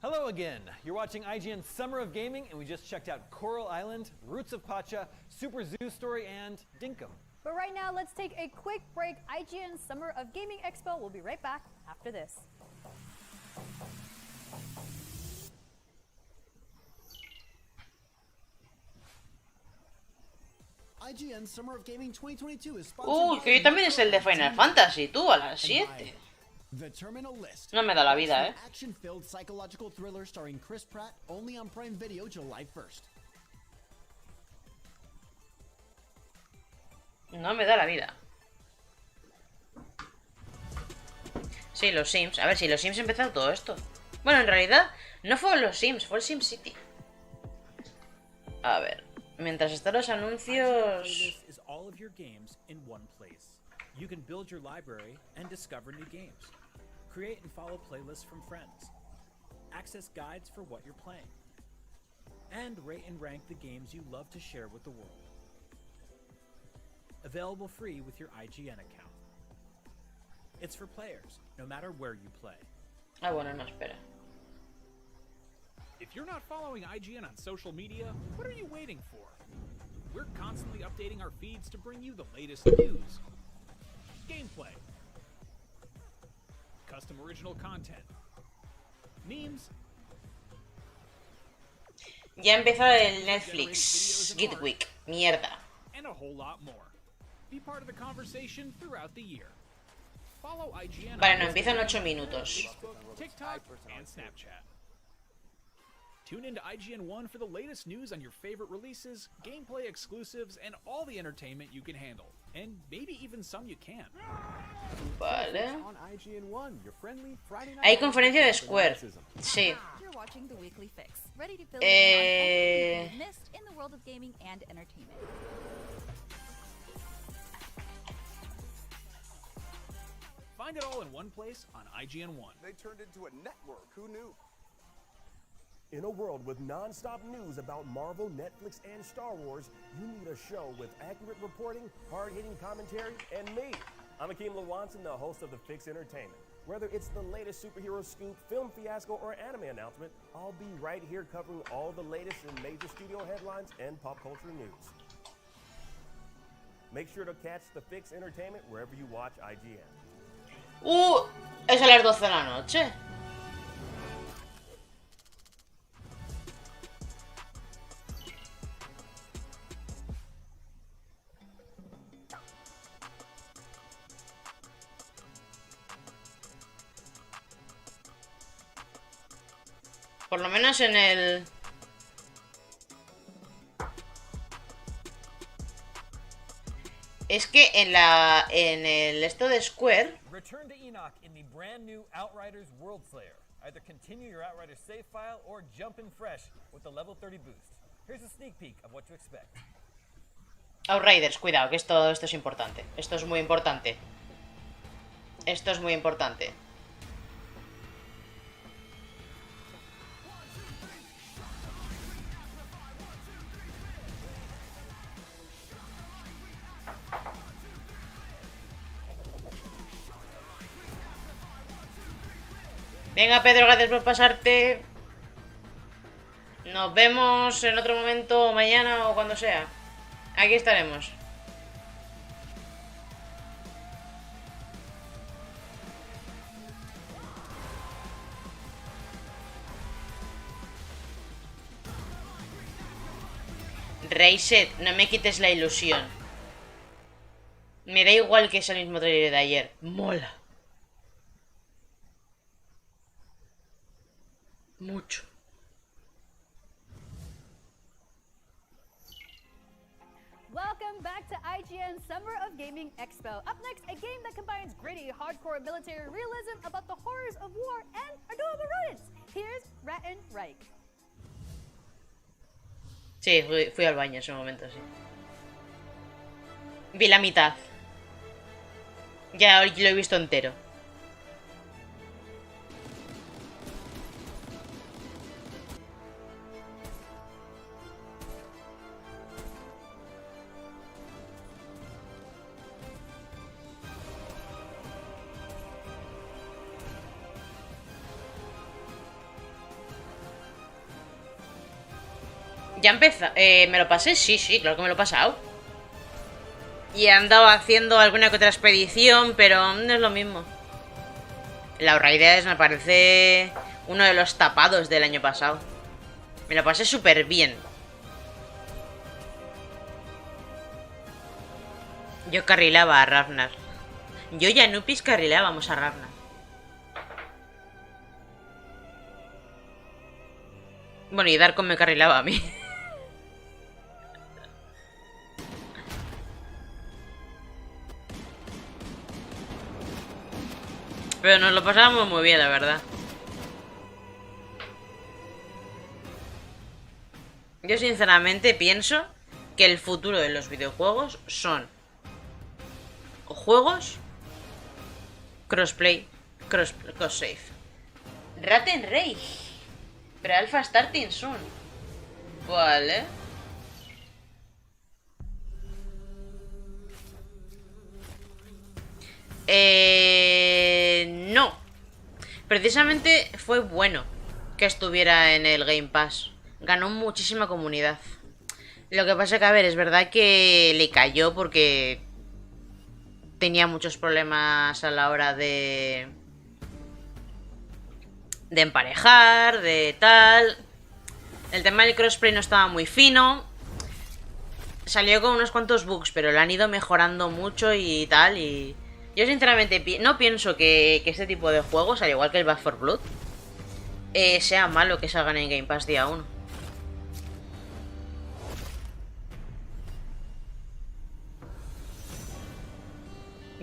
Hello again. You're watching IGN's Summer of Gaming, and we just checked out Coral Island, Roots of Pacha, Super Zoo Story, and Dinkum. But right now, let's take a quick break. IGN's Summer of Gaming Expo will be right back after this. IGN Summer of Gaming 2022 is Que hoy también es el de Final Fantasy, tú, a las 7. The Terminal List. No me da la vida, Action-filled psychological thriller starring Chris Pratt, only on Prime Video July 1st. No me da la vida. Sí, los Sims. A ver, si los Sims empezaron todo esto. Bueno, en realidad, no fueron los Sims, fue el SimCity. A ver, mientras están los anuncios... is all of your games in one place. You can build your library and discover new games. Create and follow playlists from friends. Access guides for what you're playing. And rate and rank the games you love to share with the world. Available free with your IGN account. It's for players, no matter where you play. Ah, bueno, no, espera. If you're not following IGN on social media, what are you waiting for? We're constantly updating our feeds to bring you the latest news, gameplay, custom original content, memes. Ya empezó el Netflix Geek Week. Mierda. And a whole lot more. Be part of the conversation throughout the year. Follow IGN. Vale, no, empieza en 8 minutos. Facebook, TikTok, and Snapchat. Tune into IGN 1 for the latest news on your favorite releases, gameplay exclusives, and all the entertainment you can handle. And maybe even some you can't. Vale. On IGN 1, your friendly Friday night Hay conferencia de Square. Sí. You're watching the Weekly Fix, ready to fill in on everything you missed in the world of gaming and entertainment. Find it all in one place on IGN 1. They turned into a network. Who knew? In a world with non-stop news about Marvel, Netflix, and Star Wars, you need a show with accurate reporting, hard-hitting commentary, and me. I'm Akeem Lawanson, the host of The Fix Entertainment. Whether it's the latest superhero scoop, film fiasco, or anime announcement, I'll be right here covering all the latest in major studio headlines and pop culture news. Make sure to catch The Fix Entertainment wherever you watch IGN. Es a las 12 de la noche. Por lo menos en el... Es que en el esto de Square... Return to Enoch in the brand new Outriders World Slayer. Either continue your Outriders save file or jump in fresh with the level 30 boost. Here's a sneak peek of what to expect. Outriders, cuidado, que esto es importante. Esto es muy importante. Esto es muy importante. Venga, Pedro, gracias por pasarte. Nos vemos en otro momento, mañana o cuando sea. Aquí estaremos. Reset, no me quites la ilusión. Me da igual que es el mismo trailer de ayer. Mola. Mucho. Welcome back to IGN Summer of Gaming Expo. Up next, a game that combines gritty, hardcore military realism about the horrors of war and adorable rodents. Here's Rat and Reich. Sí, fui al baño en ese momento, sí. Vi la mitad. Ya lo he visto entero. Ya empezó. ¿Me lo pasé? Sí, claro que me lo he pasado. Y he andado haciendo alguna que otra expedición, pero no es lo mismo. La Outriders me parece uno de los tapados del año pasado. Me lo pasé súper bien. Yo carrilaba a Ragnar. Yo y Anubis carrilábamos a Ragnar. Bueno, y Darko me carrilaba a mí. Pero nos lo pasábamos muy bien, la verdad. Yo sinceramente pienso que el futuro de los videojuegos son juegos crossplay, cross-save. Ratten Rage. Pre-alpha starting soon. Vale. No. Precisamente fue bueno que estuviera en el Game Pass. Ganó muchísima comunidad. Lo que pasa que, a ver, es verdad que le cayó porque tenía muchos problemas a la hora de emparejar, de tal. El tema del crossplay no estaba muy fino. Salió con unos cuantos bugs, pero lo han ido mejorando mucho y tal. Y yo sinceramente no pienso que este tipo de juegos, al igual que el Back 4 Blood, sea malo que salgan en Game Pass día 1.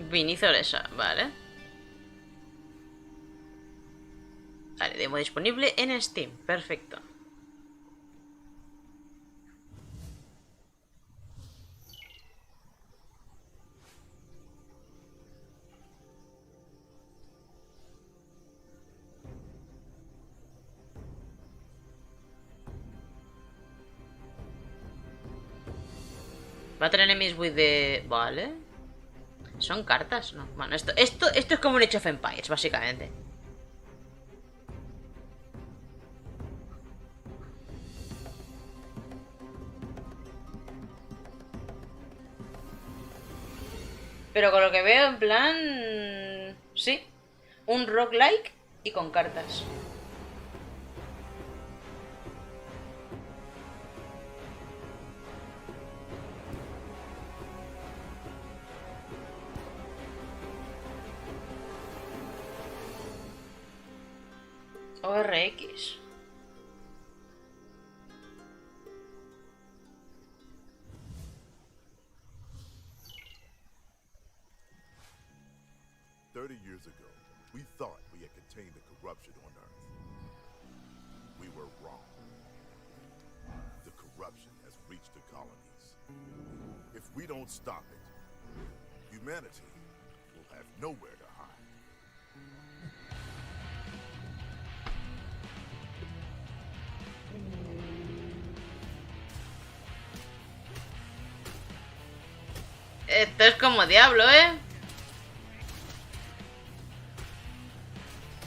Vinizoresa, vale. Vale, demo disponible en Steam, perfecto. Battle enemies with the... Vale. ¿Son cartas? No. Bueno, esto es como un Age of Empires, básicamente. Pero con lo que veo, en plan... Sí. Un roguelike y con cartas. ORX. Years ago, we thought we had contained the corruption on Earth. We were wrong. The corruption has reached the colonies. If we don't stop it, humanity will have nowhere to hide. Esto es como Diablo, ¿eh?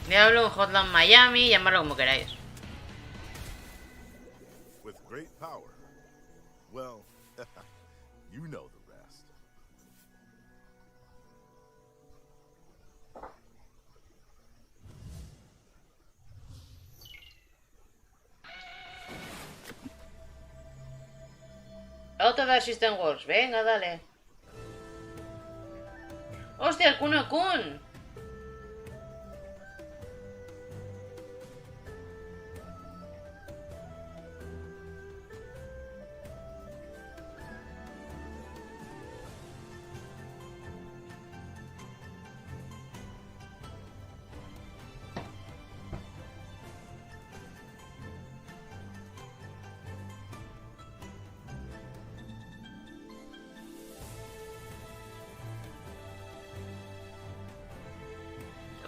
Diablo, un Hotline Miami, llamarlo como queráis. With great power, well, you know the rest. Outriders System Works, venga, dale. ¡Hostia, el Kuno Kun!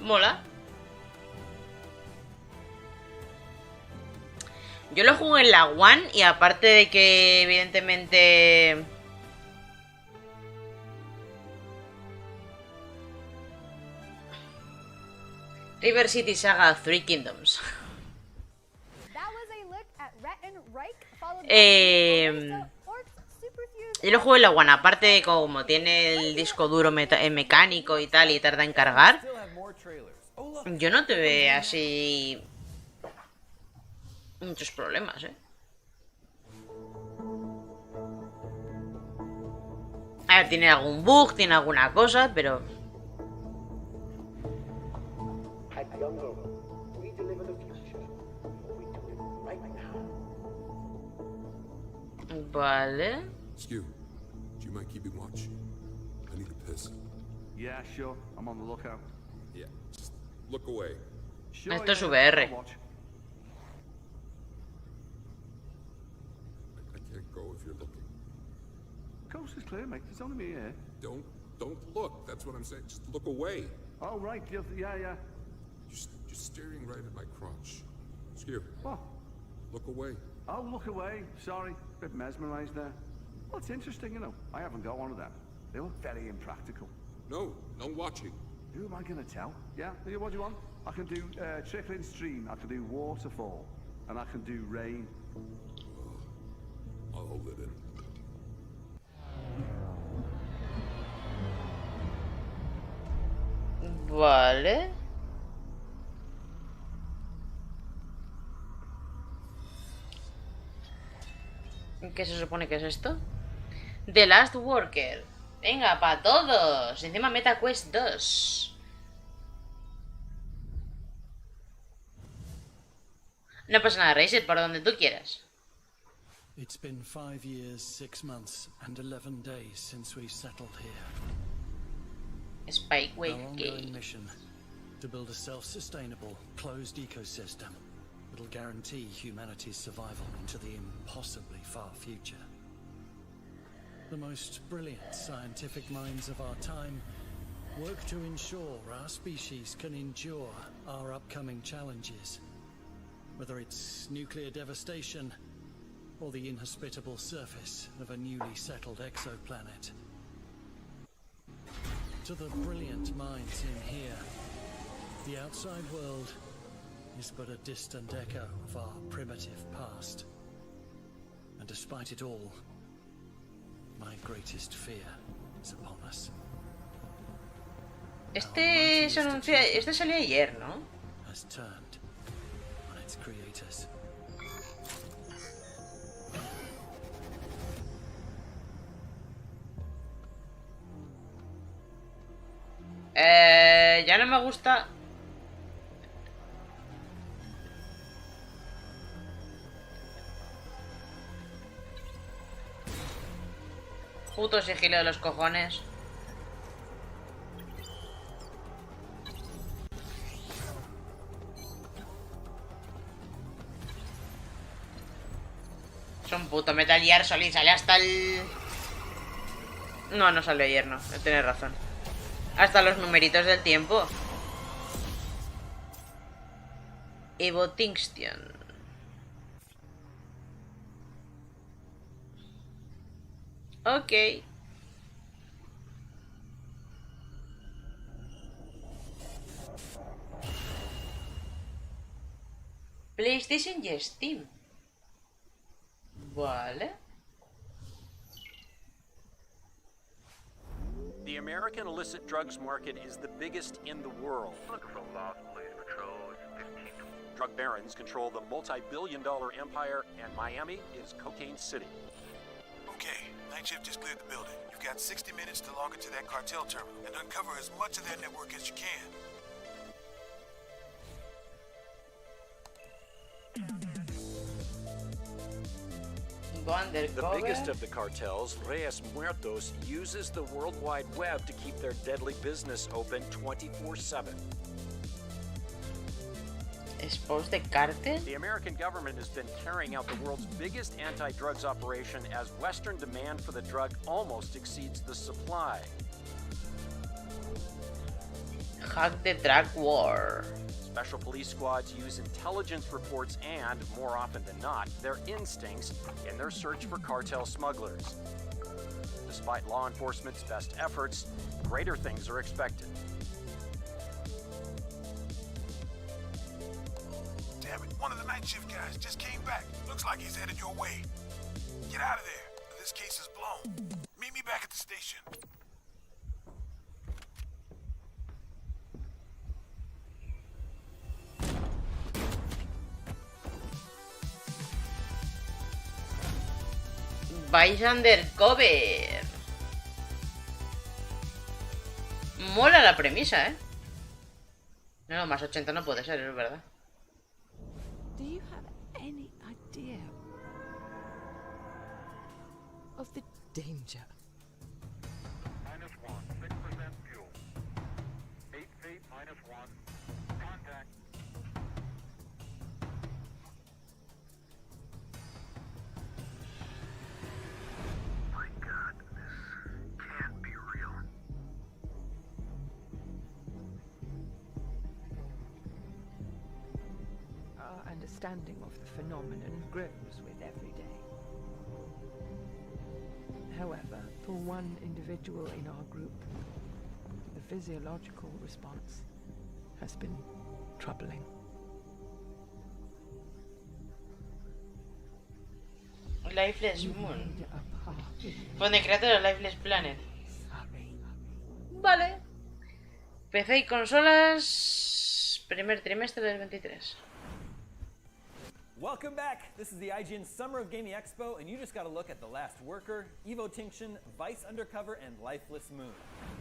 Mola. Yo lo jugué en la One y aparte de que evidentemente... River City Saga Three Kingdoms. Yo lo juego en la One, aparte de como tiene el disco duro mecánico y tal y tarda en cargar. Yo no te veo así muchos problemas, ¿eh? A ver, tiene algún bug, tiene alguna cosa, pero... At Yakeru, we deliver the future. We do it right now. Vale. Skew, do you mind keeping watch? I need a piss. Yeah, sure. I'm on the lookout. Yeah, just look away. Sure, Esto es yeah, VR. I'll watch. I can't go if you're looking. Coast is clear, mate. There's only me here. Don't look. That's what I'm saying. Just look away. Oh, right. Yeah. You're staring right at my crotch. Skew. What? Look away. Oh, look away. Sorry. Bit mesmerized there. Well, it's interesting, you know. I haven't got one of them. They look very impractical. No watching. Who am I going to tell? Yeah? What do you want? I can do trickling stream. I can do waterfall. And I can do rain. I'll hold it in. Vale. ¿Qué se supone que es esto? The Last Worker. Venga, para todos. Encima Meta Quest 2. No pasa nada, Razer, por donde tú quieras. It's been 5 years, 6 months, and 11 days since we settled here. Spike Our Wave ongoing Game. mission, to build a self-sustainable, closed ecosystem that'll guarantee humanity's survival into the impossibly far future. The most brilliant scientific minds of our time work to ensure our species can endure our upcoming challenges, whether it's nuclear devastation or the inhospitable surface of a newly settled exoplanet. To the brilliant minds in here, the outside world is but a distant echo of our primitive past. And despite it all, my greatest fear is upon us. Este se anunció, este salió ayer, ¿no? Has turned on its creators. Ya no me gusta. Puto sigilo de los cojones. Es un puto Metal Gear Solid, sale hasta el... No, no salió ayer, no. Tienes razón. Hasta los numeritos del tiempo. Evo Tinction. Ok. PlayStation y Steam. Vale. The American illicit drugs market is the biggest in the world. Drug barons control the multi-billion-dollar empire, and Miami is Cocaine City. Okay, night shift just cleared the building. You've got 60 minutes to log into that cartel terminal and uncover as much of their network as you can. The biggest of the cartels, Reyes Muertos, uses the World Wide Web to keep their deadly business open 24/7. ¿Esposos de cártel? The American government has been carrying out the world's biggest anti-drugs operation as Western demand for the drug almost exceeds the supply. Hack the Drug War. Special police squads use intelligence reports and, more often than not, their instincts in their search for cartel smugglers. Despite law enforcement's best efforts, greater things are expected. Damn it, one of the night shift guys just came back. Looks like he's headed your way. Get out of there. This case is blown. Meet me back at the station. Vais undercover. Mola la premisa, ¿eh? No, más 80 no puede ser, es verdad. Do you have any idea of the danger? -1, 6% fuel. 8 feet, -1. Contact. My God, this can't be real. Our understanding of the phenomenon grows with every day. However, for one individual in our group, the physiological response has been troubling. Lifeless Moon. Pone creador de Lifeless Planet. Vale. PC y consolas. Primer trimestre del 23. Welcome back! This is the IGN Summer of Gaming Expo, and you just got a look at The Last Worker, Evo Tinction, Vice Undercover, and Lifeless Moon.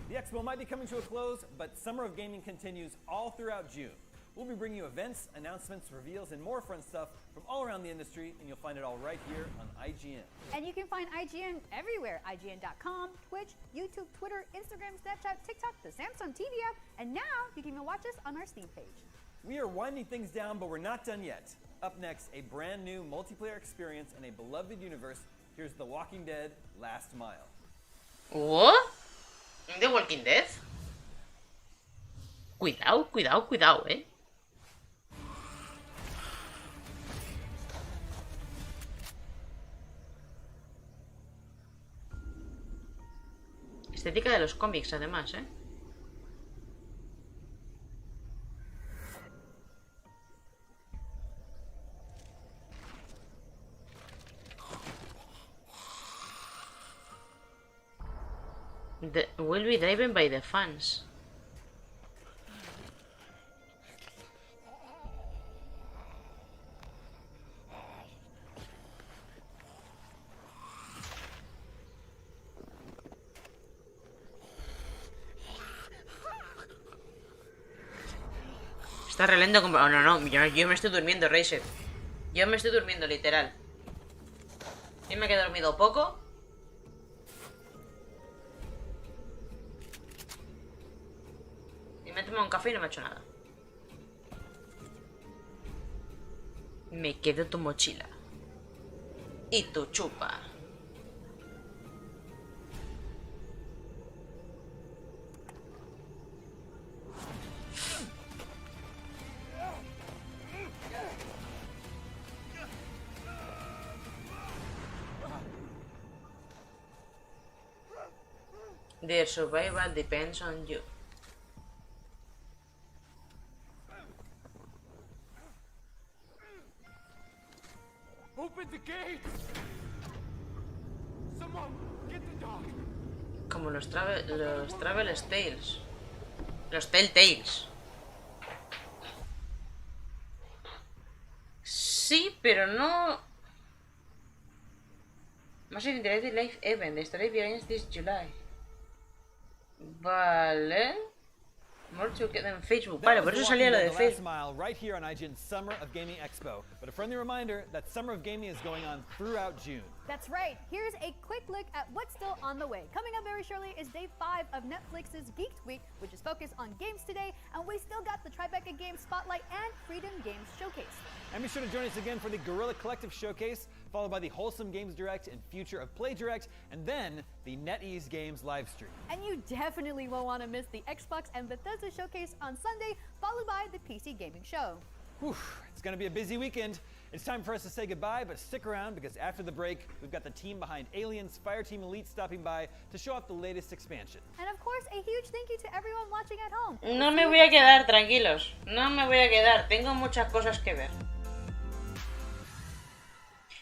The expo might be coming to a close, but Summer of Gaming continues all throughout June. We'll be bringing you events, announcements, reveals, and more fun stuff from all around the industry, and you'll find it all right here on IGN. And you can find IGN everywhere. IGN.com, Twitch, YouTube, Twitter, Instagram, Snapchat, TikTok, the Samsung TV app, and now you can even watch us on our Steam page. We are winding things down, but we're not done yet. Up next, a brand new multiplayer experience in a beloved universe. Here's The Walking Dead: Last Mile. What? The Walking Dead? Cuidado, cuidado, cuidado, eh. Estética de los cómics, además, eh. Will be driven by the fans. Está relento como... Oh, no, yo me estoy durmiendo, Razer. Yo me estoy durmiendo, literal. Dime que he dormido poco. Me he tomado un café y no me ha hecho nada. Me quedo tu mochila. Y tu chupa. Their survival depends on you. Open the gates! Someone, get the dog! Como los Travel Tales. Los Telltales. Sí, pero no... Massive Interactive Live Event. The story begins this July. Vale. More to get en Facebook. Vale, por eso salía lo de Facebook. Right here on IGN's Summer of Gaming Expo. But a friendly reminder that Summer of Gaming is going on throughout June. That's right. Here's a quick look at what's still on the way. Coming up very shortly is day 5 of Netflix's Geeked Week, which is focused on games today, and we still got the Tribeca Games Spotlight and Freedom Games Showcase. And be sure to join us again for the Guerrilla Collective Showcase, followed by the Wholesome Games Direct and Future of Play Direct, and then the NetEase Games livestream. And you definitely won't want to miss the Xbox and Bethesda Showcase on Sunday, followed by the PC Gaming Show. Whew, it's going to be a busy weekend. It's time for us to say goodbye, but stick around because after the break, we've got the team behind Aliens Fireteam Elite stopping by to show off the latest expansion. And of course, a huge thank you to everyone watching at home. No me voy a quedar, tranquilos. No me voy a quedar. Tengo muchas cosas que ver.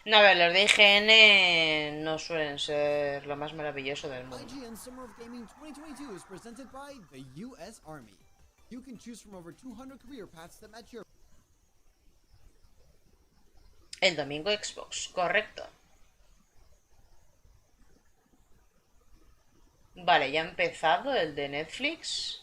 No, a ver, los de IGN no suelen ser lo más maravilloso del mundo. IGN Summer of Gaming 2022 is presented by the US Army. You can choose from over 200 career paths that match your... El domingo Xbox, correcto. Vale, ya ha empezado el de Netflix.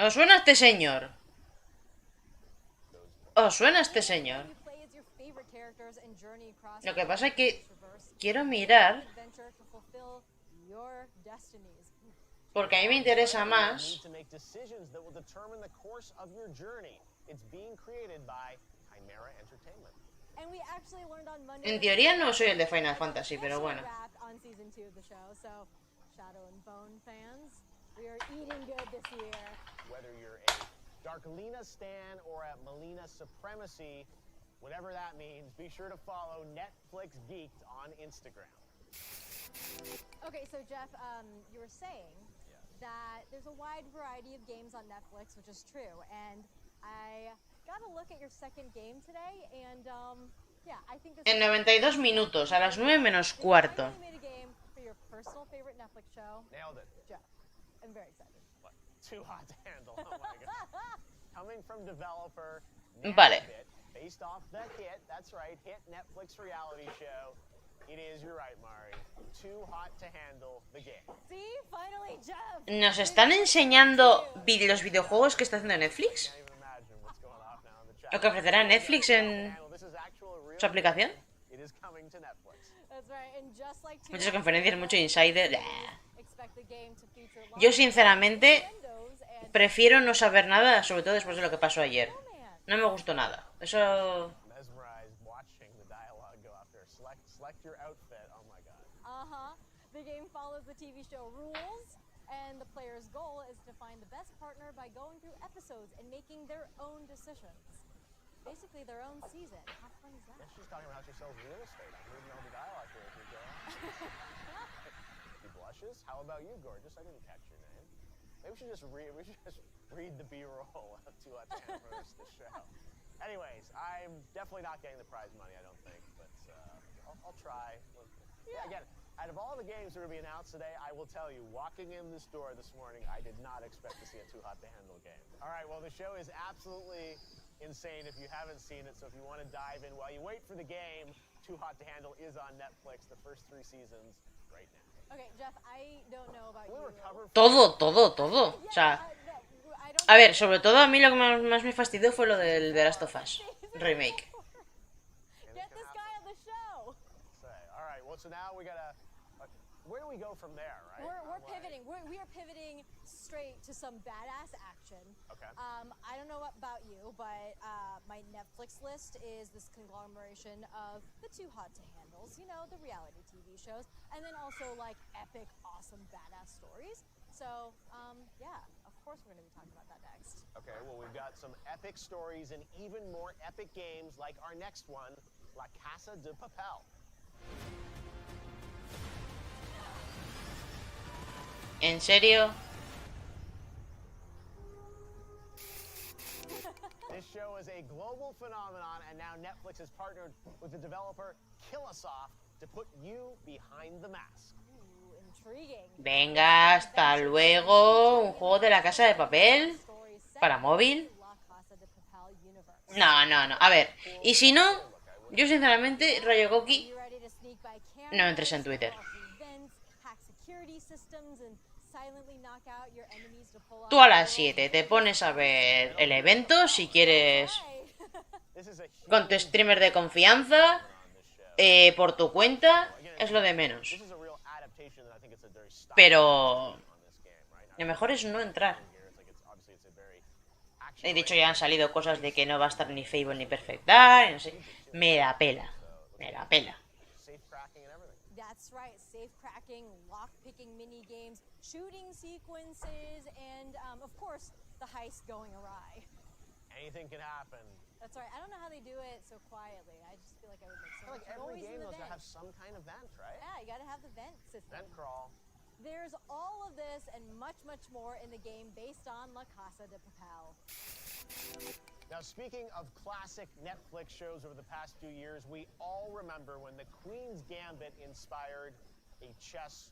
¿Os suena este señor? ¿Os suena este señor? Lo que pasa es que quiero mirar porque a mí me interesa más. En teoría no soy el de Final Fantasy, pero bueno. Whether you're a Darklina stan or a Melina Supremacy, whatever that means, be sure to follow Netflix Geeked on Instagram. Okay, so Jeff, you were saying that there's a wide variety of games on Netflix, which is true, and I got a look at your second game today, and yeah, I think this En 92 minutos, a las 9 menos cuarto. made a game for your personal favorite Netflix show. Nailed it. Jeff, I'm very excited. What? Too hot to handle. Oh my god. Coming from developer Vale. based off the hit, that's right, hit Netflix reality show. It is, you're right, Mari. Too hot to handle the game. See, finally, Jeff. ¿Nos están enseñando los videojuegos que está haciendo Netflix? ¿Lo que ofrecerá Netflix en su aplicación? It is coming to Netflix. That's right, and just like Muchas conferencias, mucho insider. Yo sinceramente prefiero no saber nada, sobre todo después de lo que pasó ayer. No me gustó nada. Eso... Select your outfit. Oh my god. The game follows the TV show rules, and the player's goal is to find the best partner by going through episodes and making their own decisions. Basically their own season. How fun is that? Yeah, she's talking about how she sells real estate. I'm reading all the dialogue here as we go. She blushes. How about you, gorgeous? I didn't catch your name. Maybe we should just read the B-roll of Too Hot to Handle the show. Anyways, I'm definitely not getting the prize money, I don't think, but I'll try. Yeah, again, out of all the games that are being announced today, I will tell you, walking in this door this morning, I did not expect to see a Too Hot to Handle game. All right, well, the show is absolutely insane if you haven't seen it, so if you want to dive in while you wait for the game, Too Hot to Handle is on Netflix, the first 3 seasons right now. Okay, Jeff, I don't know about you. Todo. O sea... A ver, sobre todo a mí lo que más me fastidió fue lo del The Last of Us remake. Get this guy on the show. All right, well, so now we gotta. Where do we go from there, right? We're pivoting. We are pivoting straight to some badass action. Okay. I don't know about you, but my Netflix list is this conglomeration of the Too Hot to Handles, you know, the reality TV shows, and then also like epic, awesome, badass stories. So, yeah, of course we're going to be talking about that next. Okay, well, we've got some epic stories and even more epic games like our next one, La Casa de Papel. ¿En serio? This show is a global phenomenon, and now Netflix has partnered with the developer Killisoft to put you behind the mask. Venga, hasta luego. ¿Un juego de La Casa de Papel? ¿Para móvil? No. A ver, y si no, yo sinceramente, rollo Goki, no entres en Twitter. Tú a las 7 te pones a ver el evento, si quieres, con tu streamer de confianza, por tu cuenta, es lo de menos. Pero lo mejor es no entrar. De hecho ya han salido cosas de que no va a estar ni Fable ni Perfect Dark, no sé. Me la pela. That's right, safe cracking, lock picking mini games, shooting sequences, and of course the heist going awry. Anything can happen. That's right. I don't know how they do it so quietly. I just feel like I would make so much Like every noise in game the has to vent. have some kind of vent, right? Yeah, you gotta have the vent system. Vent crawl. There's all of this and much, much more in the game based on La Casa de Papel. Now, speaking of classic Netflix shows over the past few years, we all remember when the Queen's Gambit inspired a chess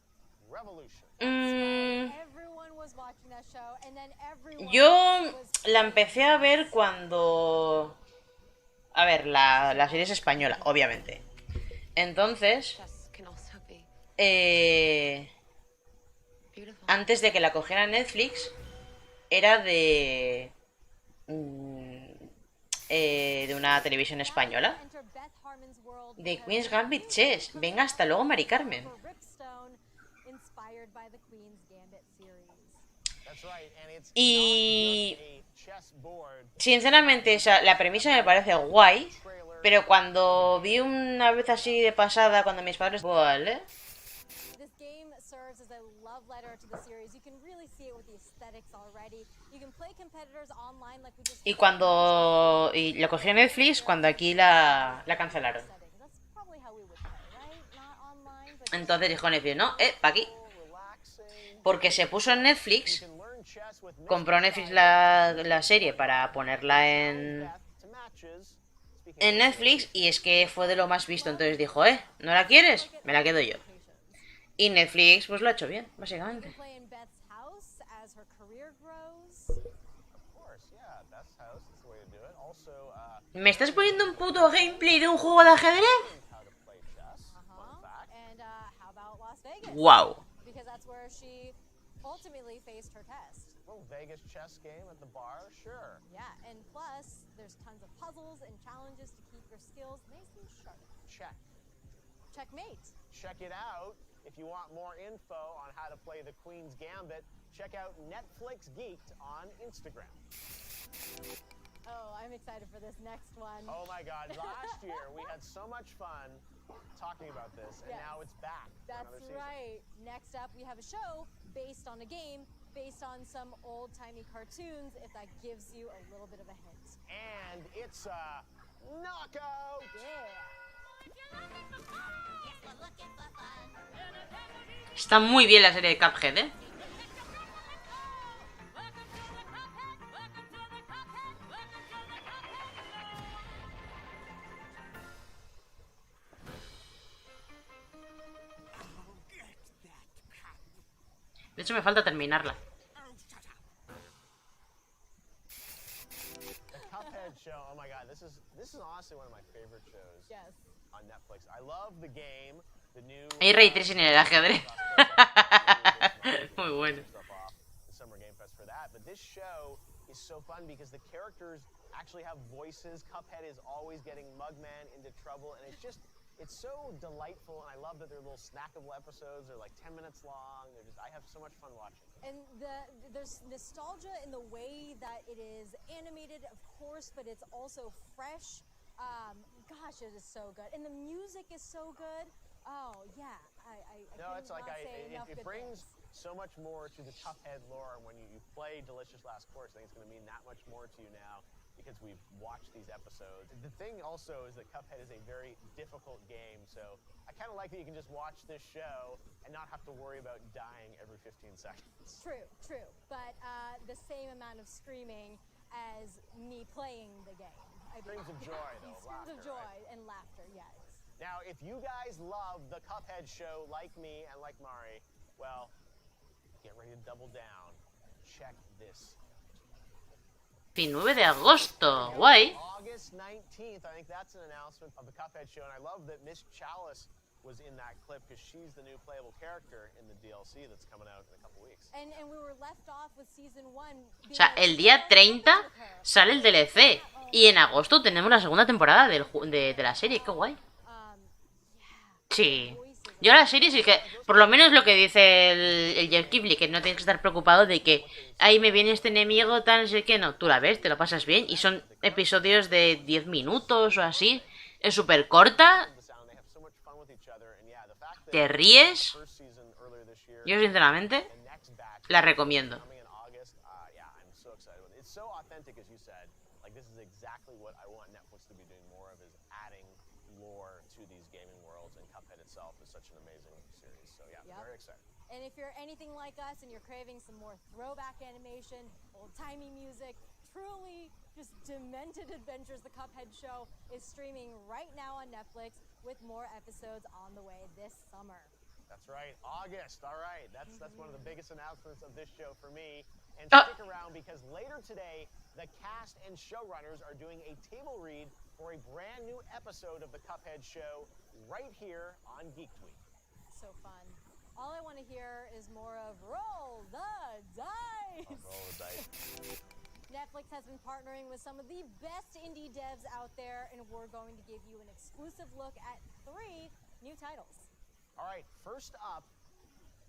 revolution. Everyone was watching that show, and then everyone Yo was la empecé a ver cuando... A ver, la serie es española, obviamente. Entonces, antes de que la cogiera Netflix, era de una televisión española. De Queen's Gambit Chess. Venga, hasta luego, Mari Carmen. Y sinceramente, la premisa me parece guay, pero cuando vi una vez así de pasada, cuando mis padres... ¿Vale? Y cuando... Y lo cogí en Netflix cuando aquí la cancelaron. Entonces dijo Netflix, no, pa' aquí. Porque se puso en Netflix, compró Netflix la serie para ponerla en Netflix, y es que fue de lo más visto. Entonces dijo, ¿no la quieres? Me la quedo yo. Y Netflix pues lo ha hecho bien, básicamente. ¿Me estás poniendo un puto gameplay de un juego de ajedrez? Wow. Ultimately faced her test. Little Vegas chess game at the bar, sure. Yeah, and plus, there's tons of puzzles and challenges to keep your skills nice and sharp. Check. Checkmate. Check it out. If you want more info on how to play the Queen's Gambit, check out Netflix Geeked on Instagram. Oh, I'm excited for this next one. Oh my God, last year we had so much fun talking about this, and now it's back. That's right. Next up, we have a show based on a game, based on some old-timey cartoons, if that gives you a little bit of a hint. And it's a knockout! Está muy bien la serie de Cuphead, ¿eh? De hecho, me falta terminarla. The Cuphead show, oh my God, this is honestly one of my favorite shows on Netflix. I love the game, the new... Hay ray tracing en el ajedrez. Muy bueno. Summer Game Fest for that, but this show is so fun because the characters actually have voices. Cuphead is always getting Mugman into trouble, and it's so delightful, and I love that they're little snackable episodes. They're like 10 minutes long. I have so much fun watching. And there's nostalgia in the way that it is animated, of course, but it's also fresh. Gosh, it is so good, and the music is so good. Oh yeah, I it's like it brings so much more to the Cuphead lore. When you play Delicious Last Course, I think it's going to mean that much more to you now, because we've watched these episodes. The thing also is that Cuphead is a very difficult game, so I kind of like that you can just watch this show and not have to worry about dying every 15 seconds. True, but the same amount of screaming as me playing the game. Screams of joy, though. Screams of joy right? and laughter, yes. Now, if you guys love the Cuphead show like me and like Mari, well, get ready to double down. Check this. 19 de agosto, guay. August 19th, I think that's an announcement of the Cuphead show, and I love that Miss Chalice was in that clip because she's the new playable character in the DLC that's coming out in a couple weeks. And we were left off with season 1. O sea, el día 30 sale el DLC y en agosto tenemos la segunda temporada de la serie, qué guay. Sí. Yo la serie sí que, por lo menos lo que dice el Jeff Keighley, que no tienes que estar preocupado de que ahí me viene este enemigo, tal, no sé qué, no, tú la ves, te lo pasas bien, y son episodios de 10 minutos o así, es súper corta, te ríes, yo sinceramente la recomiendo. To these gaming worlds, and Cuphead itself is such an amazing series. So yeah, very excited. And if you're anything like us and you're craving some more throwback animation, old-timey music, truly just demented adventures, the Cuphead show is streaming right now on Netflix with more episodes on the way this summer. That's right, August. All right, that's one of the biggest announcements of this show for me. And stick around because later today, the cast and showrunners are doing a table read for a brand new episode of the Cuphead show right here on Geek Tweet. So fun. All I want to hear is more of roll the dice. Roll the dice. Netflix has been partnering with some of the best indie devs out there, and we're going to give you an exclusive look at 3 new titles. All right, first up,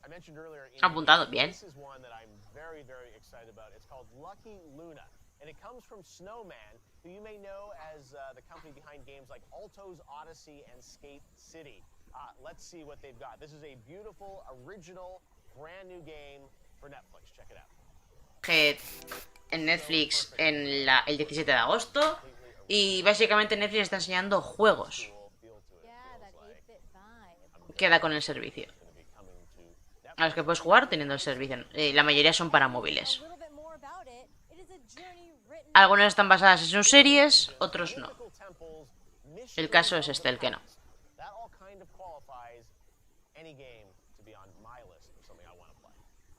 I mentioned earlier, Apuntado, bien. This is one that I'm very, very excited about. It's called Lucky Luna, and it comes from Snowman, who you may know as the company behind games like Alto's Odyssey and Skate City. Let's see what they've got. This is a beautiful, original, brand new game for Netflix. Check it out. En Netflix el 17 de agosto. Y básicamente Netflix está enseñando juegos. Queda con el servicio. A los que puedes jugar teniendo el servicio. La mayoría son para móviles. Algunas están basadas en sus series, otros no. El caso es este, el que no.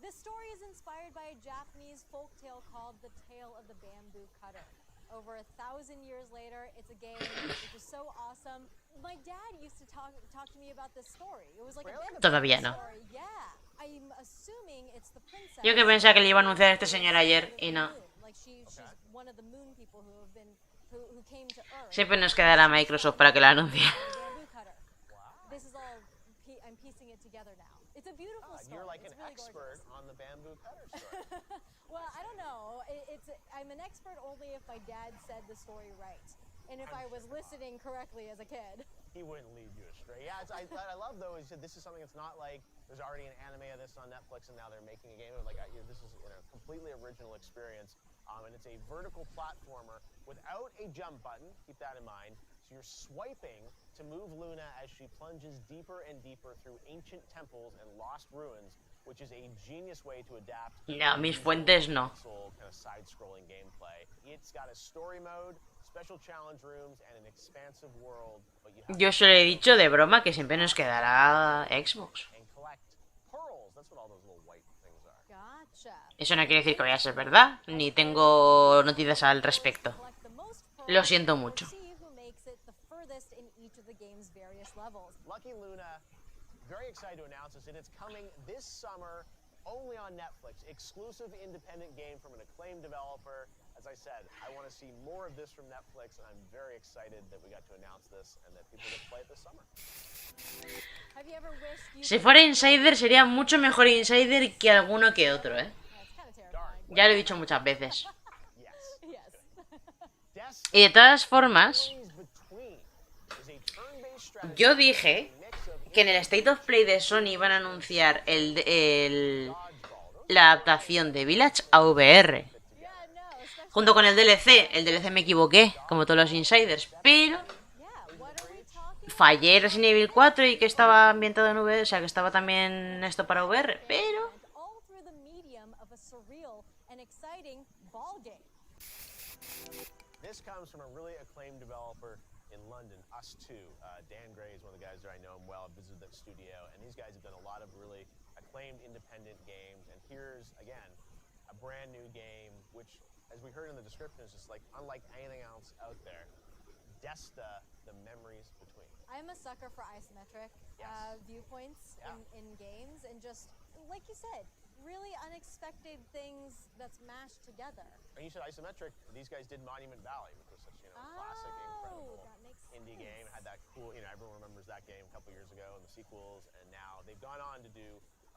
The story is inspired by a Japanese folktale called The Tale of the Bamboo Cutter. Over 1,000 years later, it's a game which is so awesome. My dad used to talk to me about this story. It was like a Todavía no. story. Yeah, I'm assuming it's the princess. Yo que pensaba que le iba a anunciar a este señor ayer y no. Like she's one of the moon people who came to Earth. Siempre nos quedará Microsoft para que la anuncie. This is all I'm piecing it together now. It's a beautiful story. You're like it's an really expert gorgeous. on the bamboo cutter story. Well, I don't know. I'm an expert only if my dad said the story right, and if I was listening correctly as a kid. He wouldn't lead you astray. Yeah, I love though. He said this is something that's not like there's already an anime of this on Netflix and now they're making a game of it. Like this is a completely original experience, and it's a vertical platformer without a jump button. Keep that in mind. So you're swiping to move Luna as she plunges deeper and deeper through ancient temples and lost ruins, which is a genius way to adapt. No, mis fuentes no. Kind of side-scrolling gameplay. It's got a story mode, special challenge rooms, and an expansive world. But you have Yo solo he dicho de broma que siempre nos quedará Xbox. and collect pearls. That's what all those little white things are. Gotcha. Eso no quiere decir que vaya a ser verdad, ni tengo noticias al respecto. Lo siento mucho. Lucky Luna, very excited to announce this, and it's coming this summer only on Netflix. Exclusive independent game from an acclaimed developer. As I said, I want to see more of this from Netflix, and I'm very excited that we got to announce this and that people get to play it this summer. Si fuera Insider sería mucho mejor Insider que alguno que otro, ¿eh? Ya lo he dicho muchas veces. Y de todas formas, yo dije que en el State of Play de Sony iban a anunciar la adaptación de Village a VR. Junto con el DLC. El DLC me equivoqué, como todos los Insiders. Pero fallé Resident Evil 4 y que estaba ambientado en VR. O sea, que estaba también esto para VR. Pero This comes from a really acclaimed developer in London, Us2. Dan Gray is one of the guys there. I know him well. I've visited that studio. And these guys have done a lot of really acclaimed independent games. And here's, again, a brand new game, which, as we heard in the description, is just like unlike anything else out there. Desta, the memories between. I'm a sucker for isometric viewpoints in games. And just, like you said, really unexpected things that's mashed together. And you said isometric. These guys did Monument Valley, which was such classic, incredible indie game. It had that cool, everyone remembers that game a couple years ago and the sequels. And now they've gone on to do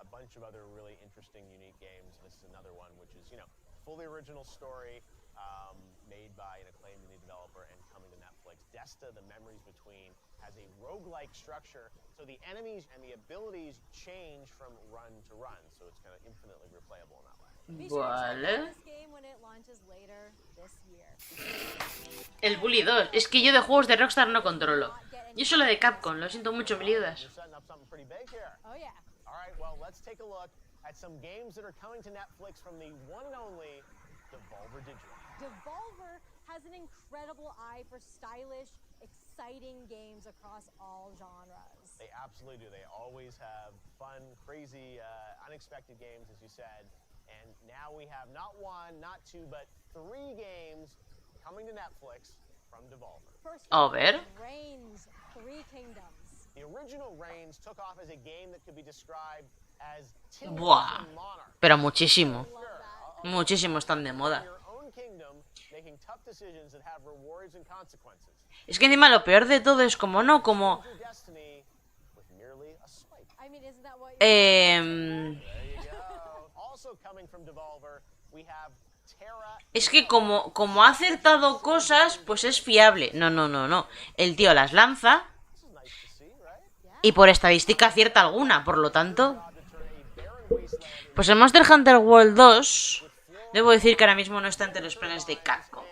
a bunch of other really interesting, unique games. And this is another one, which is, fully original story, made by an acclaimed indie developer and coming to Netflix. Desta, the memories between, has a roguelike structure, so the enemies and the abilities change from run to run, so it's kind of infinitely replayable in that way. Vale. This game when it launches later this year. El Bully 2. Es que yo de juegos de Rockstar no controlo. Yo solo de Capcom. Lo siento mucho, Meliodas. Oh yeah. All right, well, let's take a look at some games that are coming to Netflix from the one and only Devolver Digital. Devolver has an incredible eye for stylish, exciting games across all genres. They absolutely do. They always have fun, crazy, unexpected games, as you said. And now we have not one, not two, but 3 games coming to Netflix from Devolver. First A up, ver. Reigns, Three Kingdoms. The original Reigns took off as a game that could be described as Buah. Pero muchísimo. Muchísimo están de moda. Es que encima lo peor de todo es como no, como... Es que como ha acertado cosas, pues es fiable. No, no, no, no. El tío las lanza y por estadística acierta alguna, por lo tanto... Pues el Monster Hunter World 2, debo decir que ahora mismo no está entre los planes de Capcom.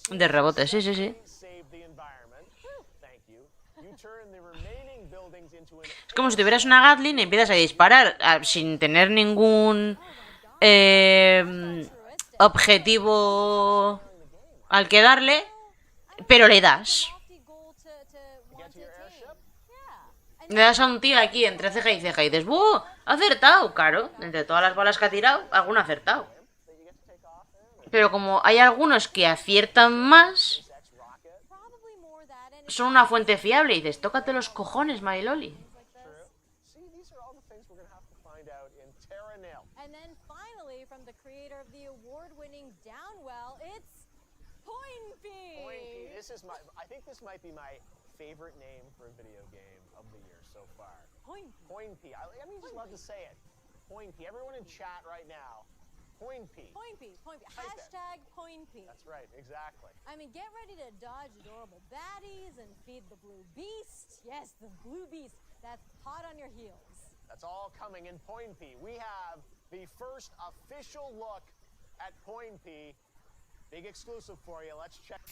De rebote, sí, sí, sí. Es como si tuvieras una Gatling y empiezas a disparar sin tener ningún objetivo al que darle, pero le das. Le das a un tío aquí entre ceja y ceja y dices, ¡buh! Ha acertado, claro. Entre todas las balas que ha tirado, alguno ha acertado. Pero como hay algunos que aciertan más, son una fuente fiable y dices, tócate los cojones, Mariloli. I think this might be my favorite name for a video game of the year so far. Point P. I mean, just love to say it. Point P. Everyone in chat right now. Point P. Point P. Point P. Hashtag Point P. That's right, exactly. I mean, get ready to dodge adorable baddies and feed the blue beast. Yes, the blue beast that's hot on your heels. That's all coming in Point P. We have the first official look at Point P. Big exclusive for you. Let's check.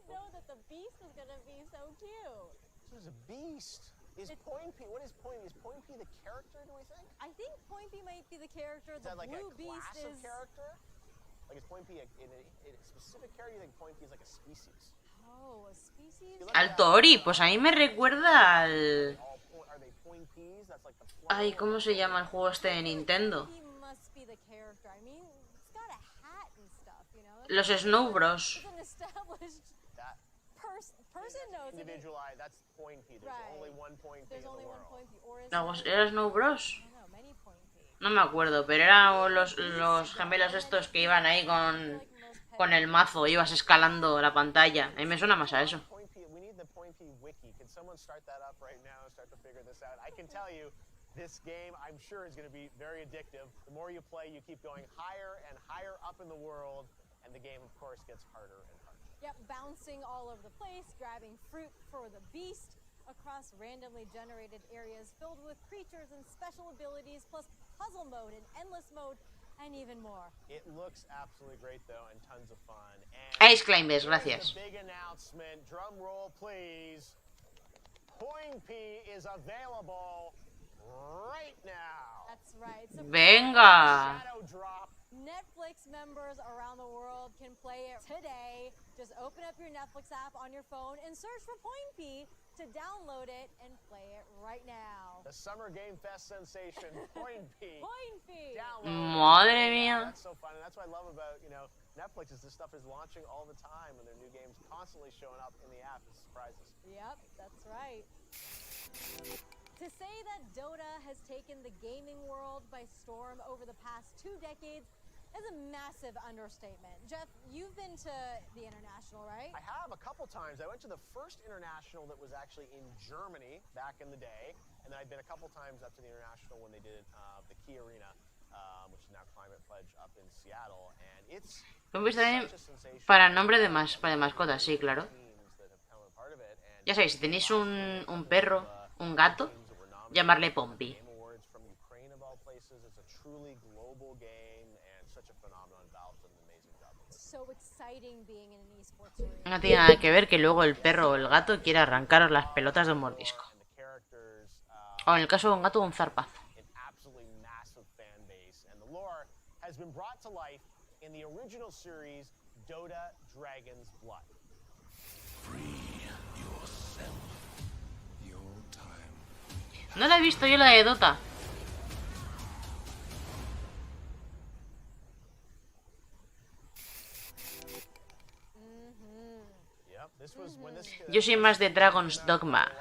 Know that the beast is gonna be so cute. This is a beast. Is Point P? What is Point P? Is Point P the character? Do we think? I think Point P might be the character. Is that like blue a beast class is of character? Like is Point P a specific character? You think Point P is like a species? Oh, a species. Al Tori, pues a mí me recuerda al... Are they Point Ps? That's like the. Ay, ¿cómo se llama el juego este de Nintendo? He must be the character. I mean, it's got a hat and stuff, you know. Los Snow Bros. It's an established person knows it. Individualized. That's Point P. There's only one Point P in the world. ¿Era Snow Bros? No me acuerdo, pero eran los gemelos estos que iban ahí con el mazo, ibas escalando la pantalla. A mí me suena más a eso. We need the Point P wiki. Can someone start that up right now and start to figure this out? I can tell you, this game, I'm sure, is going to be very addictive. The more you play, you keep going higher and higher up in the world, and the game, of course, gets harder and harder. Yep, bouncing all over the place, grabbing fruit for the beast across randomly generated areas filled with creatures and special abilities, plus puzzle mode and endless mode, and even more. It looks absolutely great, though, and tons of fun. And Ice Climbers, gracias. The big announcement. Drum roll, please. Point P is available right now. That's right. So Venga. Shadow drop. Netflix members around the world can play it today. Just open up your Netflix app on your phone and search for Point P to download it and play it right now. The Summer Game Fest sensation, Point P. Point P. Madre mía. That's so fun, and that's what I love about, Netflix is this stuff is launching all the time, and their new games constantly showing up in the app as surprises. Yep, that's right. To say that Dota has taken the gaming world by storm over the past 2 decades is a massive understatement. Jeff, you've been to the International, right? I have a couple times. I went to the first International that was actually in Germany back in the day, and then I've been a couple times up to the International when they did the Key Arena, which is now Climate Pledge up in Seattle, and it's para nombre de mascotas, sí, claro. Ya sabéis, si tenéis un perro, un gato, llamarle Pompi. Game Awards from Ukraine of all places. It's a truly global game and such a phenomenon. Valve's done an amazing job with it. So exciting being in an esports arena. No tiene nada que ver que luego el perro o el gato quiera arrancaros las pelotas de un mordisco. O en el caso de un gato, un zarpazo. An absolutely massive fan base, and the lore has been brought to life in the original series Dota Dragon's Blood. No la he visto yo, la de Dota. Yo soy más de Dragon's Dogma.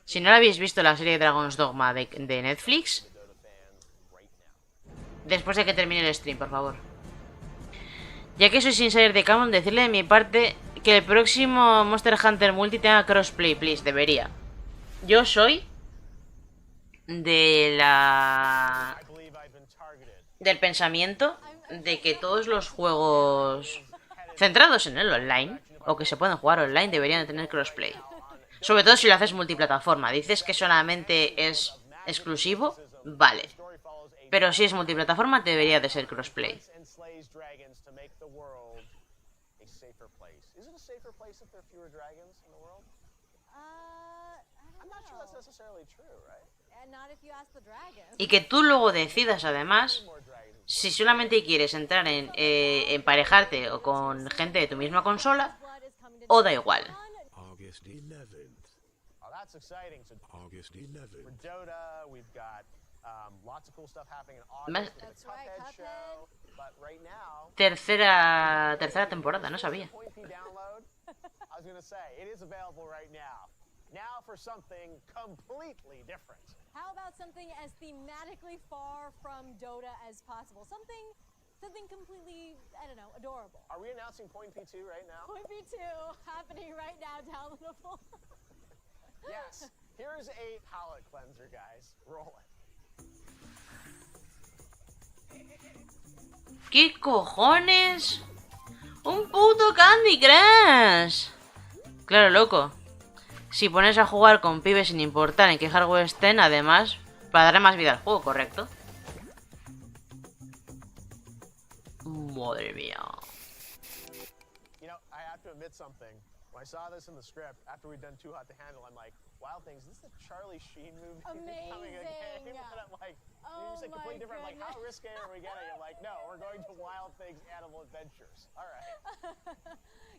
Si no la habéis visto la serie de Dragon's Dogma de Netflix, después de que termine el stream, por favor. Ya que soy insider de Canon, decirle de mi parte que el próximo Monster Hunter Multi tenga crossplay, please, debería. Yo soy de del pensamiento de que todos los juegos centrados en el online, o que se pueden jugar online, deberían de tener crossplay. Sobre todo si lo haces multiplataforma. Dices que solamente es exclusivo, vale. Pero si es multiplataforma, debería de ser crossplay. Y que tú luego decidas, además, si solamente quieres entrar en emparejarte o con gente de tu misma consola, o da igual. August 11th. Oh, that's exciting. So August 11th. For Dota, we've got lots of cool stuff happening in August. That's right, Cuphead. But right now, Tercera temporada, no sabía. I was gonna say, it is available right now. Now for something completely different. How about something as thematically far from Dota as possible? Something completely, I don't know, adorable. Are we announcing Point P2 right now? Point P2 happening right now, downloadable. Yes. Here's a palate cleanser, guys. Roll it. ¿Qué cojones? ¡Un puto Candy Crush! Claro, loco. Si pones a jugar con pibes sin importar en qué hardware estén, además, para darle más vida al juego, ¿correcto? Madre mía. You know, I have to admit something. When I saw this in the script, after we'd done Too Hot to Handle, I'm like, Wild Things, is this the Charlie Sheen movie becoming a game? And I'm like, you said completely different. I'm like, how risque are we getting? I'm like, no, we're going to Wild Things Animal Adventures. All right.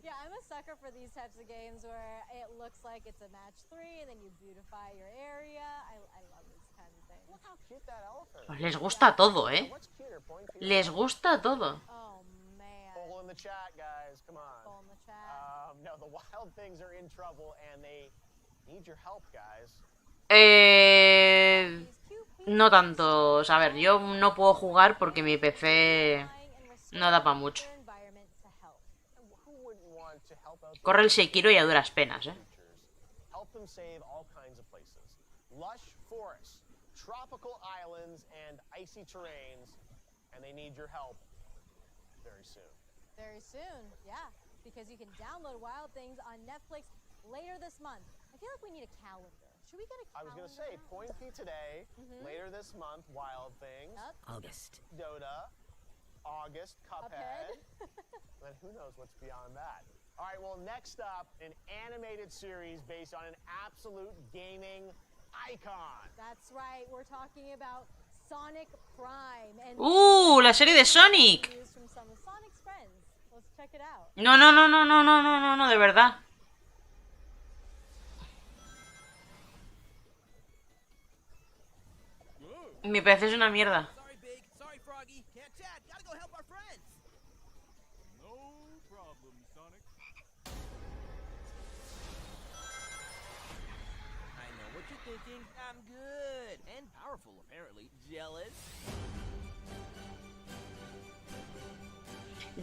Yeah, I'm a sucker for these types of games where it looks like it's a match 3 and then you beautify your area. I love these kinds of things. Look how cute that elephant. Pues les gusta todo, ¿eh? Les gusta todo. Oh, man. Poll in the chat, guys. Come on. Poll in the chat. No, the Wild Things are in trouble and they need your help, guys. No tanto. A ver, yo no puedo jugar porque mi PC no da para mucho. Corre el Yakeru y a duras penas, ¿eh? Help them save all kinds of places. Lush forests, tropical islands, and icy terrains, and they need your help very soon. Very soon, yeah, because you can download Wild Things on Netflix later this month. I feel like we need a calendar. Should we get a calendar? I was going to say, Point P today, later this month, Wild Things. August. Dota. August, Cuphead. Then who knows what's beyond that. All right, well, next up, an animated series based on an absolute gaming icon. That's right, we're talking about Sonic Prime. And la serie de Sonic. From some of Sonic's friends. Let's check it out. No, de verdad. Mi PC es una mierda. Sorry, Big. Sorry, Froggy. Can't chat. Gotta go help our friends. No problem, Sonic. I know what you're thinking. I'm good. And powerful, apparently. Jealous?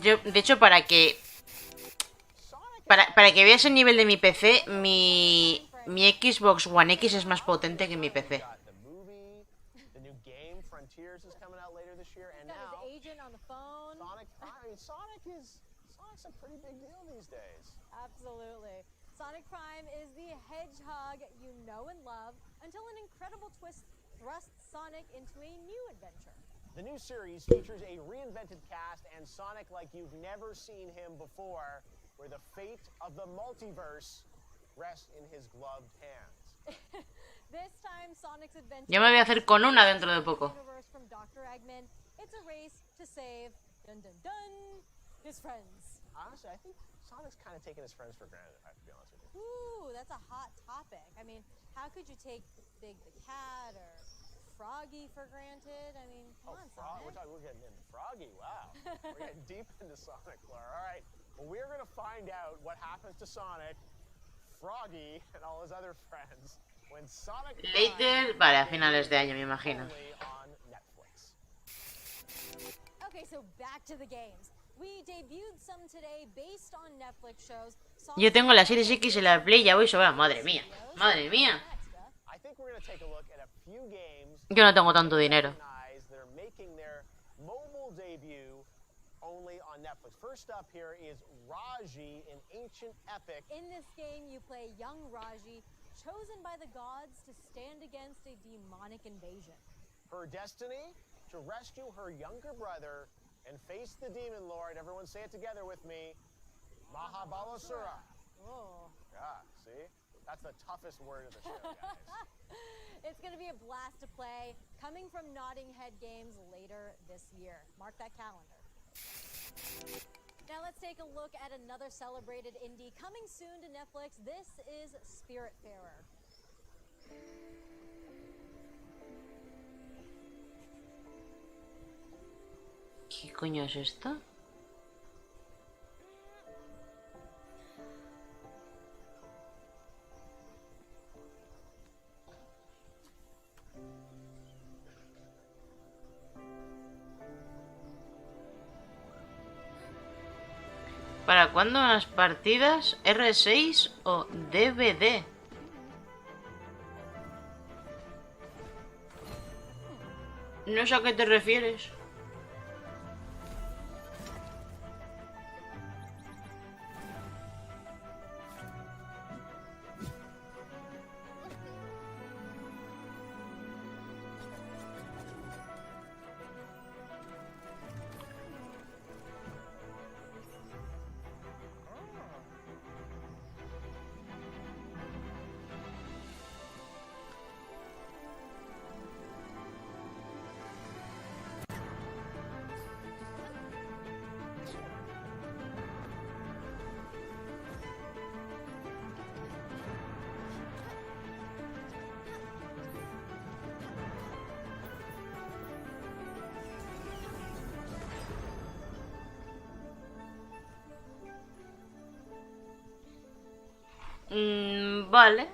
Yo, de hecho, para que veas el nivel de mi PC, mi Xbox One X es más potente que mi PC. Sonic's a pretty big deal these days. Absolutely. Sonic Prime is the hedgehog you know and love until an incredible twist thrusts Sonic into a new adventure. The new series features a reinvented cast and Sonic like you've never seen him before, where the fate of the multiverse rests in his gloved hands. This time, Sonic's adventure Yo me voy a hacer con una dentro de poco. from Dr. Eggman. It's a race to save dun dun dun his friends. Honestly, I think Sonic's kind of taking his friends for granted, I have to be honest with you. Ooh, that's a hot topic. I mean, how could you take Big the Cat or Froggy for granted? I mean, come on, Sonic. We're getting into Froggy, wow. We're getting deep into Sonic lore. All right, well, we're going to find out what happens to Sonic, Froggy, and all his other friends when Sonic Later, vale, a finales de año, me imagino. on Netflix. Okay, so back to the games. We debuted some today based on Netflix shows. Yo tengo la Series X y la Play, ya voy sobrada. Madre mía, madre mía. I think we're going to take a look at a few games Yo no tengo tanto dinero. that are making their mobile debut only on Netflix. First up here is Raji, an ancient epic. In this game, you play young Raji, chosen by the gods to stand against a demonic invasion. Her destiny? To rescue her younger brother and face the demon lord. Everyone say it together with me. Mahabalasura. Oh. Yeah, see? That's the toughest word of the show, guys. It's going to be a blast to play, coming from Notting Head Games later this year. Mark that calendar. Now let's take a look at another celebrated indie coming soon to Netflix. This is Spiritfarer. ¿Qué coño es esto? ¿Para cuándo unas partidas? ¿R6 o DVD? No sé a qué te refieres. Vale.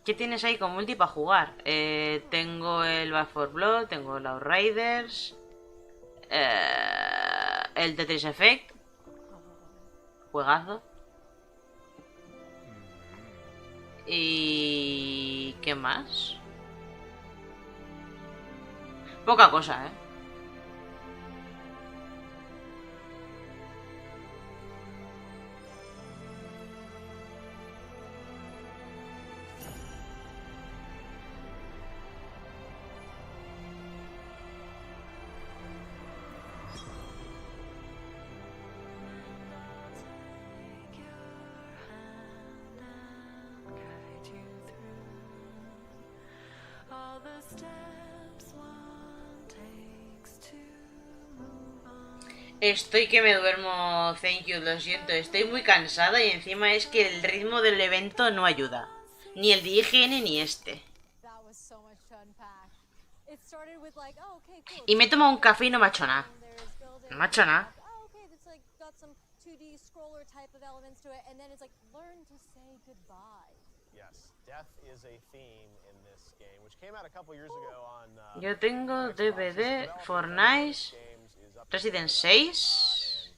¿Qué tienes ahí con multi para jugar? Tengo el Back 4 Blood, tengo el Outriders, el Tetris Effect, juegazo. ¿Y qué más? Poca cosa, ¿eh? Estoy que me duermo, thank you, lo siento, estoy muy cansada y encima es que el ritmo del evento no ayuda. Ni el de IGN ni este. Y me he tomado un café y no me ha hecho nada. No me ha hecho nada. Yo tengo DVD, Fortnite, Resident 6.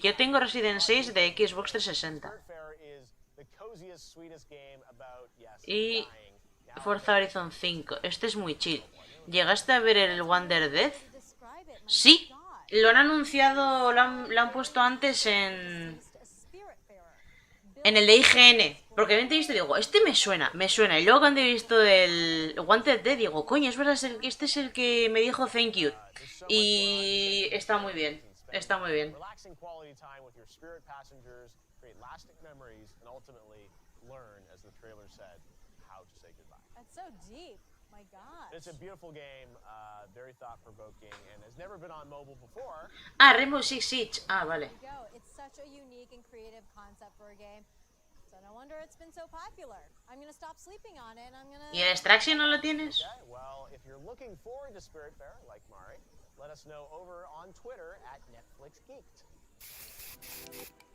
Yo tengo Resident 6 de Xbox 360. Y Forza Horizon 5. Este es muy chill. ¿Llegaste a ver el Wonder Death? Sí. Lo han anunciado, lo han puesto antes en el de IGN. Porque obviamente he visto y digo, este me suena. Y luego cuando he visto el Wanted Dead, digo, coño, es verdad, este es el que me dijo thank you. Y está muy bien. Está muy bien. Relaxing quality time with your spirit passengers, create lasting memories, and ultimately learn, as the trailer said, how to say goodbye. That's so deep. My God. It's a beautiful game, very thought-provoking, and has never been on mobile before. Ah, Rainbow Six Siege. Ah, vale. There you go. It's such a unique and creative concept for a game. So no wonder it's been so popular. I'm gonna stop sleeping on it and I'm gonna... ¿Y el Extraction no lo tienes? Okay, well, if you're looking forward to Spiritfarer, like Mari, let us know over on Twitter at Netflix Geeked.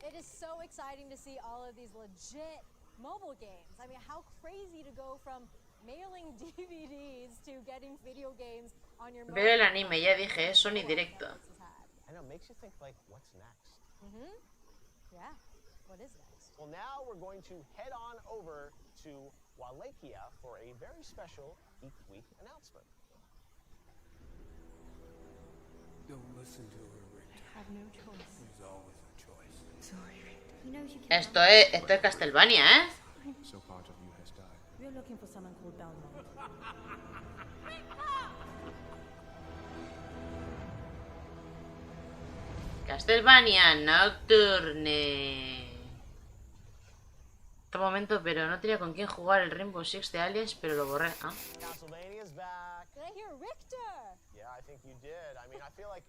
It is so exciting to see all of these legit mobile games. I mean, how crazy to go from mailing DVDs to getting video games on your mobile. Veo el anime, ya dije, es Sony directo. I know, makes you think, like, what's next? Yeah, what is next? Well, now we're going to head on over to Wallachia for a very special Geek Week announcement. Don't listen to her, Richter. I have no choice. There's always a choice. Sorry, Richter. You know you can't... Esto es Castlevania, ¿eh? So part of you has died. We're looking for someone called Belmont. Castlevania Nocturne. Un momento, pero no tenía con quién jugar el Rainbow Six de Aliens, pero lo borré. Ah. Castlevania's back. Did I hear Richter? Yeah, I think you did. I mean, I feel like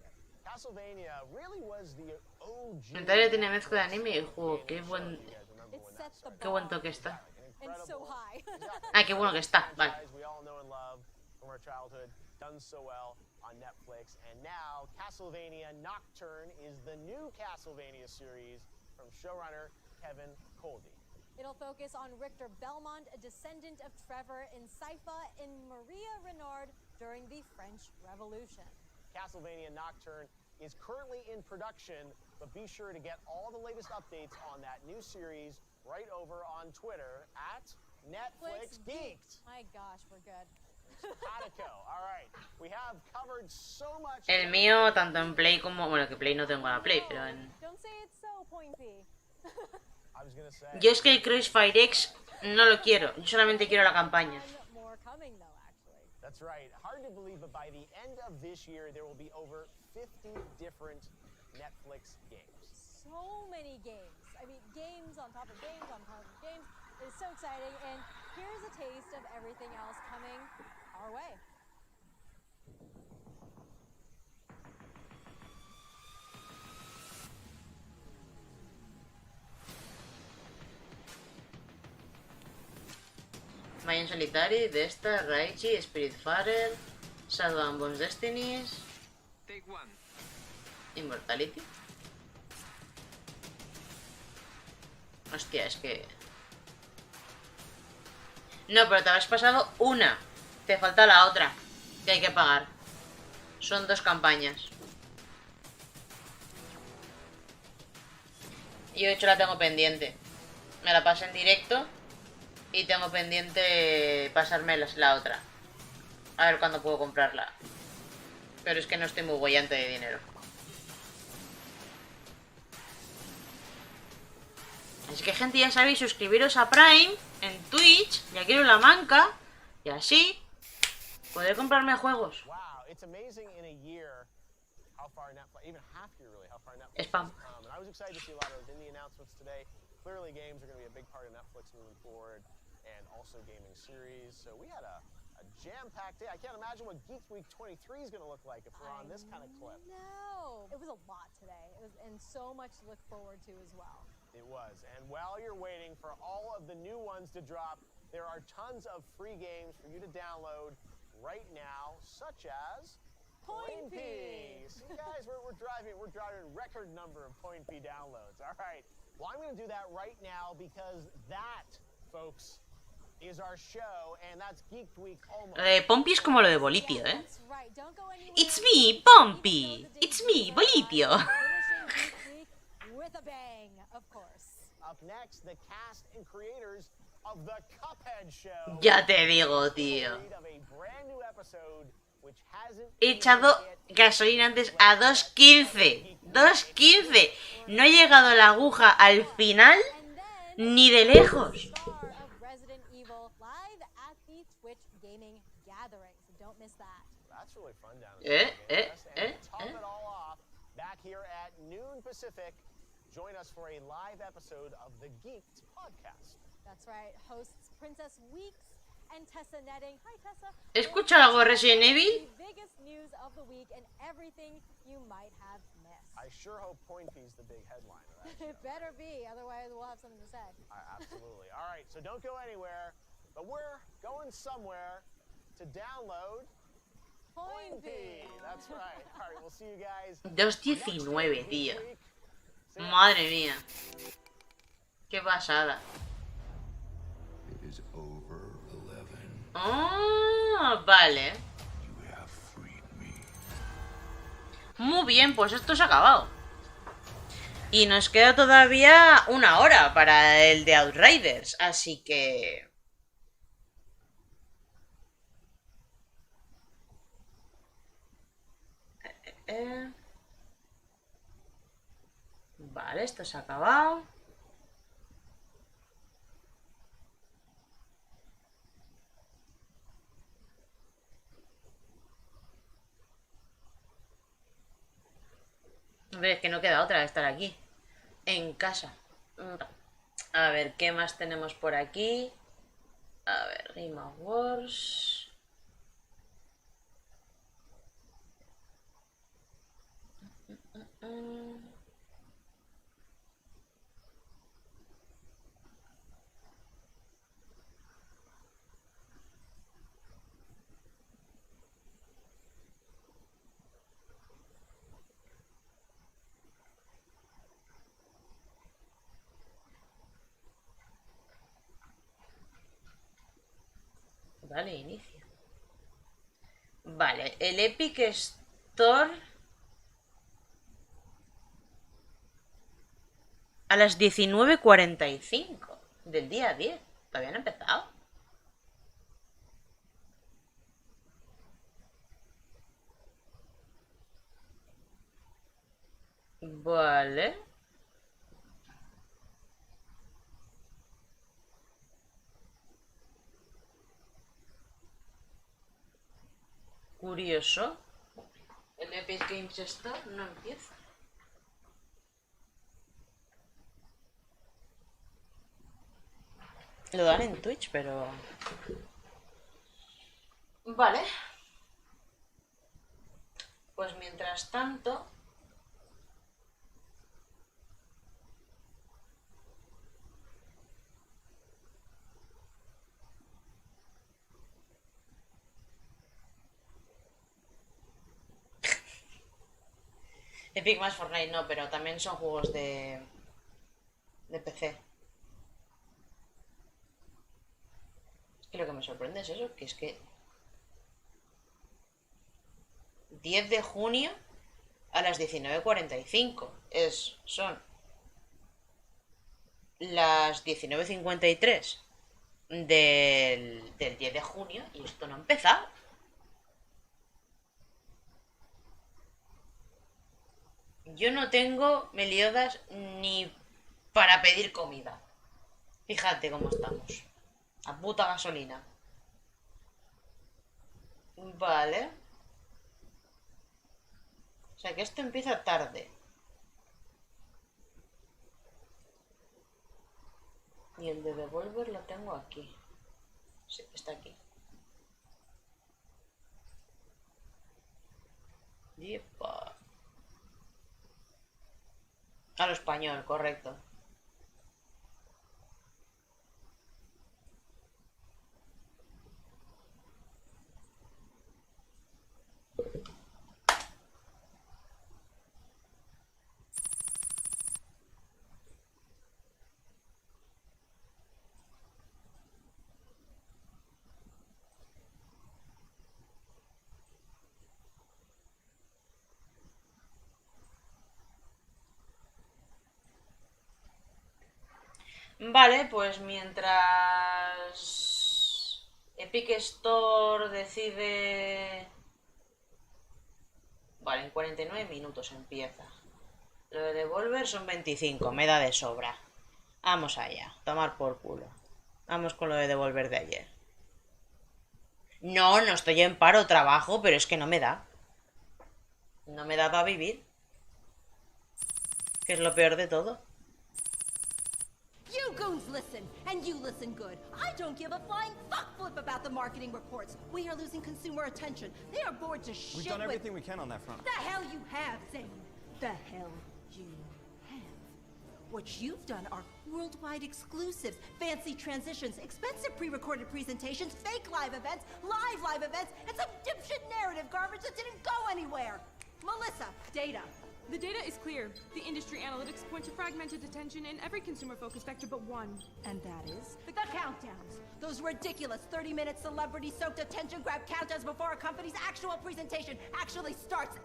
Castlevania really was the OG. En Italia tiene mezcla de anime y juego. Qué buen toque está. And so high. Ah, qué bueno que está. Vale. We all know and love from our childhood, done so well on Netflix, and now Castlevania Nocturne is the new Castlevania series from showrunner Kevin Coldy. It'll focus on Richter Belmont, a descendant of Trevor in Sypha and Maria Renard during the French Revolution. Castlevania Nocturne is currently in production, but be sure to get all the latest updates on that new series right over on Twitter at Netflix Geeked. My gosh, we're good. Simpatico. All right, we have covered so much. El mío, tanto en Play como... Bueno, que Play no tengo la Play, pero en... Don't say it's so pointy. I was gonna say. Yo es que el Crossfire X no lo quiero. Yo solamente quiero la campaña. More coming though, actually. That's right. Hard to believe, but by the end of this year, there will be over 50 different Netflix games. So many games. I mean, games on top of games on top of games. It's so exciting, and here's a taste of everything else coming our way. Mayan Solitary, Desta, Raichi, Spiritfarer, Shadow and Bones Destinies, Immortality. Hostia, es que... No, pero te habéis pasado una. Te falta la otra que hay que pagar. Son 2 campañas. Yo de hecho la tengo pendiente. Me la pasé en directo y tengo pendiente pasarme la otra. A ver cuándo puedo comprarla. Pero es que no estoy muy boyante de dinero. Así que gente, ya sabéis, suscribiros a Prime en Twitch, Yakeru la manca, y así poder comprarme juegos. Wow, it's amazing in a year how far Netflix, even half year really, how far Netflix. Spam. And I was excited to see a lot of those indie announcements today. Clearly, games are going to be a big part of Netflix moving forward, and also gaming series. So we had a jam-packed day. I can't imagine what Geek Week 23 is going to look like if we're on this kind of clip. No, it was a lot today. It was, and so much to look forward to as well. It was. And while you're waiting for all of the new ones to drop, there are tons of free games for you to download right now, such as Point P. See, guys, we're driving record number of Point P downloads. All right. Well, I'm going to do that right now because that, folks, is our show, and that's Geek Week almost. Pompey es como lo de Bolipio, ¿eh? It's me, Pompey. It's me, Bolipio. With a bang, of course. Up next, the cast and creators of the Cuphead show. Ya te digo, tío. Of a brand new episode He echado gasolina antes a 2.15. 2.15. No he llegado a la aguja al final ni de lejos. That's really fun down in top it all off, back here at noon Pacific, join us for a live episode of the Geeked podcast. That's right. Hosts Princess Weeks and Tessa Netting. Hi, Tessa. ¿Escucha algo Resident Evil? The biggest news of the week and everything you might have missed. I sure hope Point P's the big headline of that show. It better be, otherwise we'll have something to say. Absolutely. All right, so don't go anywhere, but we're going somewhere to download Point P. That's right. All right, we'll see you guys. 2.19, tío. Madre mía. Qué pasada. It is over 11. Ah, vale. Muy bien, pues esto se ha acabado. Y nos queda todavía 1 hora para el de Outriders, así que... Vale, esto se ha acabado. Hombre, es que no queda otra de estar aquí, en casa. A ver, ¿qué más tenemos por aquí? A ver, Game Awards. Vale, inicio. Vale, el Epic Store a las 19:45 del día 10. Todavía no ha empezado. Vale. Curioso. El Epic Games Store no empieza. Lo dan en Twitch, pero... Vale. Pues mientras tanto... Epic más Fortnite no, pero también son juegos de PC. Y lo que me sorprende es eso, que es que 10 de junio a las 19:45 son las 19:53 del 10 de junio y esto no ha empezado. Yo no tengo Meliodas ni para pedir comida. Fíjate cómo estamos. A puta gasolina. Vale. O sea que esto empieza tarde. Y el de Devolver lo tengo aquí. Sí, está aquí. Yepa. A lo español, correcto. Vale, pues mientras Epic Store decide Vale, en 49 minutos empieza. Lo de Devolver son 25, me da de sobra. Vamos allá, tomar por culo. Vamos con lo de Devolver de ayer. No, no estoy en paro, trabajo, pero es que no me da. No me da para vivir. Que es lo peor de todo. You goons listen, and you listen good. I don't give a flying fuck flip about the marketing reports. We are losing consumer attention. They are bored to shit. We've done everything we can on that front. The hell you have, Zane. The hell you have. What you've done are worldwide exclusives, fancy transitions, expensive pre-recorded presentations, fake live events, live events, and some dipshit narrative garbage that didn't go anywhere. Melissa, data. The data is clear. The industry analytics point to fragmented attention in every consumer-focused vector but one. And that is? The countdowns. Those ridiculous 30-minute celebrity-soaked attention-grab countdowns before a company's actual presentation actually starts,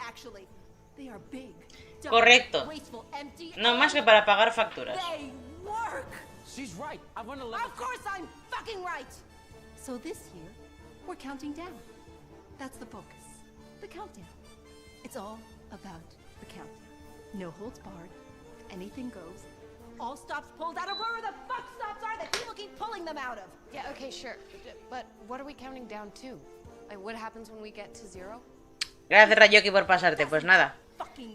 They are big, dumb, Correcto. wasteful, empty, No más que para pagar facturas. They work! She's right. I want to Of course I'm fucking right! So this year, we're counting down. That's the focus. The countdown. It's all about the countdown. No holds barred. Anything goes. All stops pulled out of wherever the fuck stops are that people keep pulling them out of. Yeah, okay, sure. But what are we counting down to? Like, what happens when we get to 0? Gracias, Rayoki, por pasarte. Pues nada.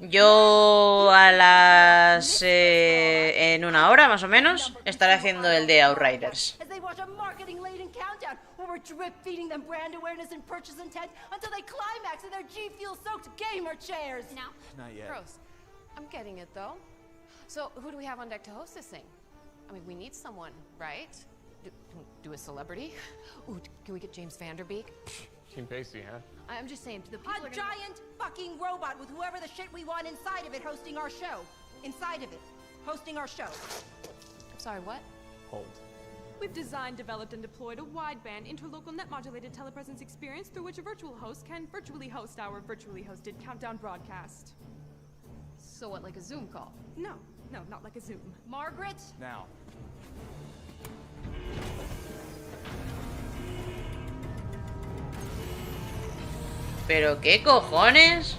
Yo a las... en una hora, más o menos, estaré haciendo el de Outriders. As they watch a marketing-laden countdown where we're drip-feeding them brand awareness and purchase intent until they climax in their G-Fuel-soaked gamer chairs. No. Not yet. Gross. I'm getting it, though. So, who do we have on deck to host this thing? I mean, we need someone, right? Do a celebrity? Ooh, can we get James Vanderbeek? Team Pacey, huh? I'm just saying, the people A giant fucking robot with whoever the shit we want inside of it hosting our show. Inside of it. Hosting our show. I'm sorry, what? Hold. We've designed, developed, and deployed a wideband interlocal net-modulated telepresence experience through which a virtual host can virtually host our virtually hosted countdown broadcast. So what, like a Zoom call? No, not like a Zoom. Margaret? Now. ¿Pero qué cojones?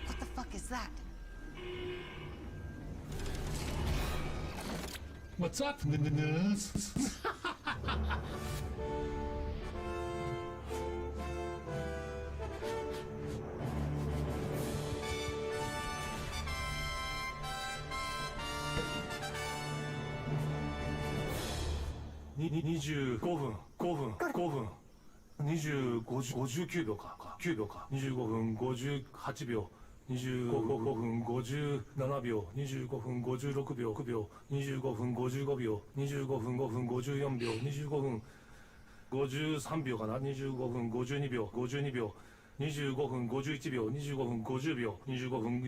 What the fuck is that? What's up, n-n-n-nurse?25分59秒か9秒か25分58秒25分57秒25分56秒9秒25分55秒25分5分54秒25分53秒かな25分52秒25分51秒25分50秒25分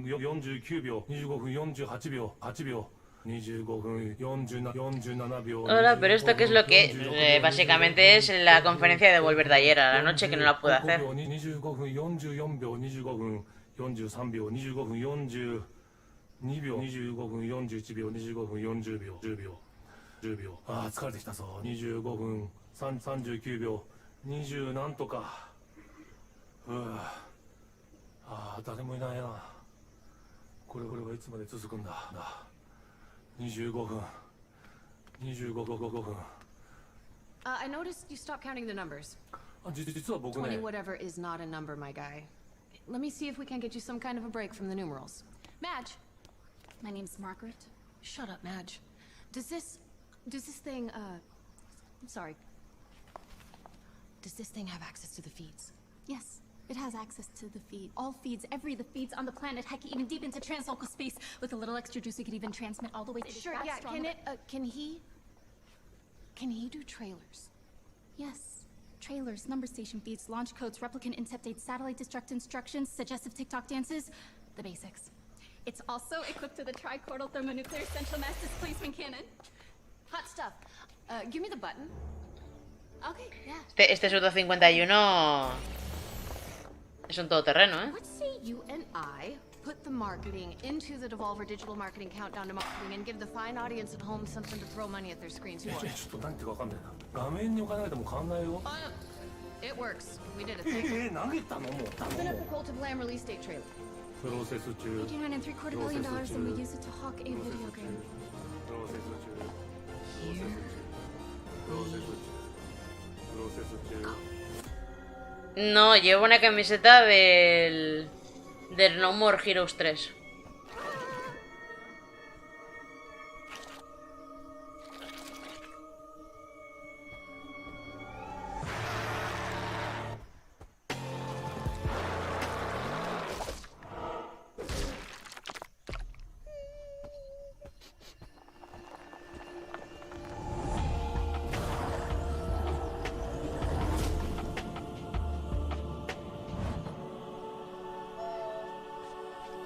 49秒25分48秒8秒Hola, pero esto qué es lo que básicamente es la conferencia de Devolver de ayer a la noche que no la pude hacer. 25分44秒25分43秒25分42秒25分41秒25分40秒10秒ああ疲れてきたぞ25分39秒20なんとかああ誰もいないなこれはいつまで続くんだ25分I noticed you stopped counting the numbers. 実は僕ね 20 whatever is not a number, my guy. Let me see if we can get you some kind of a break from the numerals. Madge. My name's Margaret. Shut up, Madge. Does this thing, I'm sorry. Does this thing have access to the feeds? Yes, it has access to the feed. All feeds, the feeds on the planet. Heck, even deep into translocal space. With a little extra juice, we could even transmit all the way to Sure, yeah, can he do trailers? Yes. Trailers, number station feeds, launch codes, replicant incept dates, satellite destruct instructions, suggestive TikTok dances. The basics. It's also equipped with a tricortal thermonuclear central mass displacement cannon. Hot stuff. Give me the button. Okay, yeah. Este Sudo 51 es un todoterreno, ¿eh? Let's say you and I put the marketing into the Devolver Digital Marketing Countdown to Marketing and give the fine audience at home something to throw money at their screens for. ちょっと何言ってるか分かんないな。画面に置かないともう変わんないよ。It works. We did a thing. 投げたのもう。 Spin up the Cult of Lamb release date trailer. プロセス中。$89.75 billion and we use it to hawk a video game. プロセス中。プロセス中。プロセス中。 No, llevo una camiseta del No More Heroes 3.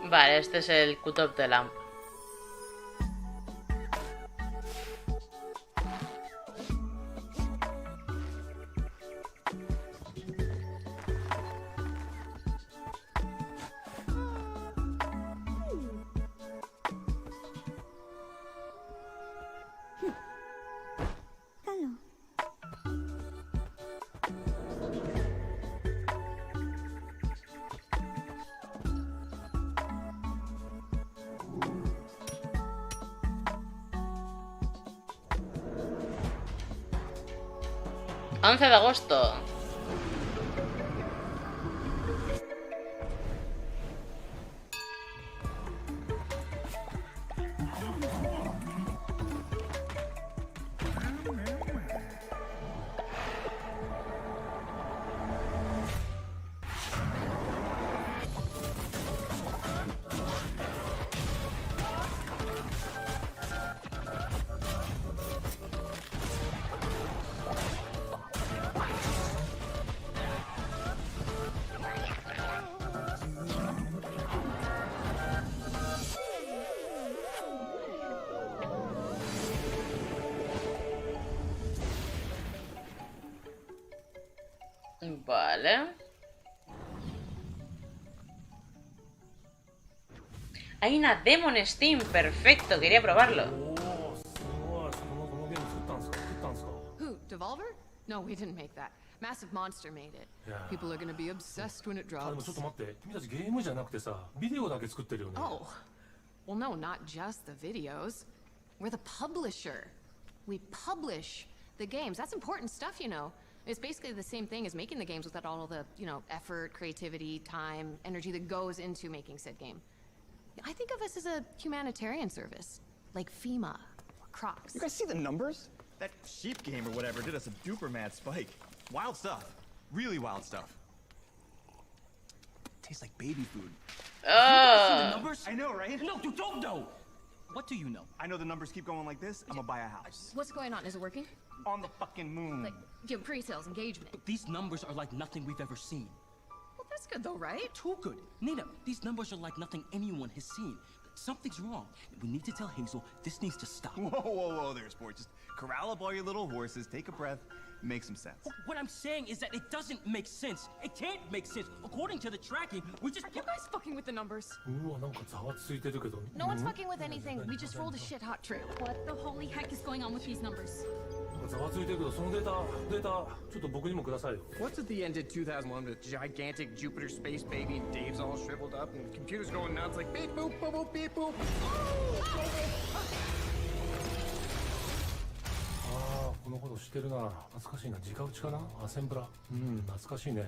Vale, este es el Cult of the Lamb. ¡11 de agosto! Vale. Hay una demo en Steam, perfecto, quería probarlo. Who, Devolver? No, we didn't make that. Massive Monster made it. People are gonna be obsessed when it でも drops. ちょっと待って、君たちゲームじゃなくてさ、ビデオだけ作ってるよね。 Oh, well, no, not just the videos. We're the publisher. We publish the games. That's important stuff, you know. It's basically the same thing as making the games without all the, you know, effort, creativity, time, energy that goes into making said game. I think of us as a humanitarian service, like FEMA or Crocs. You guys see the numbers? That sheep game or whatever did us a duper mad spike. Wild stuff. Really wild stuff. Tastes like baby food. Oh. You see the numbers? I know, right? No, you don't know. What do you know? I know the numbers keep going like this. I'm gonna buy a house. What's going on? Is it working? On the fucking moon. Like, you know, pre-sales, engagement. But these numbers are like nothing we've ever seen. Well, that's good though, right? Too good. Nina, these numbers are like nothing anyone has seen. Something's wrong. We need to tell Hazel this needs to stop. Whoa, whoa, whoa there, sport. Just corral up all your little horses, take a breath, make some sense. What I'm saying is that it doesn't make sense. It can't make sense. According to the tracking, we just... Are you guys fucking with the numbers? うわ、なんかざわついてるけど。 No one's fucking with anything. We just rolled a shit hot trip. What the holy heck is going on with these numbers? ざわついてるけど、そのデータ、ちょっと僕にもくださいよ。 What's at the end of 2001 with gigantic Jupiter space baby and Dave's all shriveled up and the computer's going nuts like beep boop boop boop beep boop. ああ、このこと知ってるな。懐かしいな。直打ちかな。アセンブラ。うん、懐かしいね。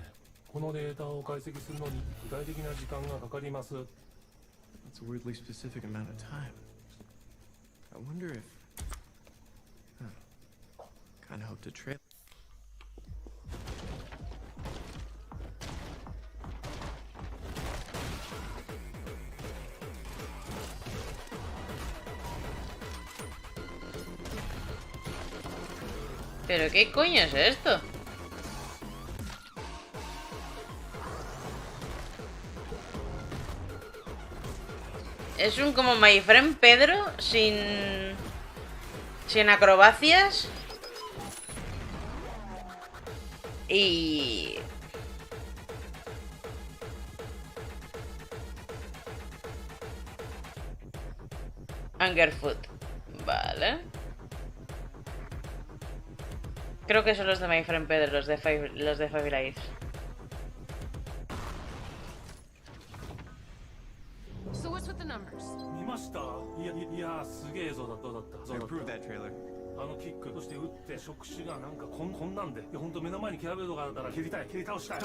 このデータを解析するのに具体的な時間がかかります。 That's a weirdly specific amount of time. I wonder if... Kinda hope to trail. ¿Pero qué coño es esto? Es un como My Friend Pedro sin acrobacias y Angerfoot. Vale. Creo que son los de My Friend Pedro, los de Five Lives. So what's with the numbers? 見ました。いやすげえ映像だった。Improve that trailer. あのキックとして打って触手がなんかこんなんで、いや本当目の前にキャラベルドがあったら蹴り倒したい。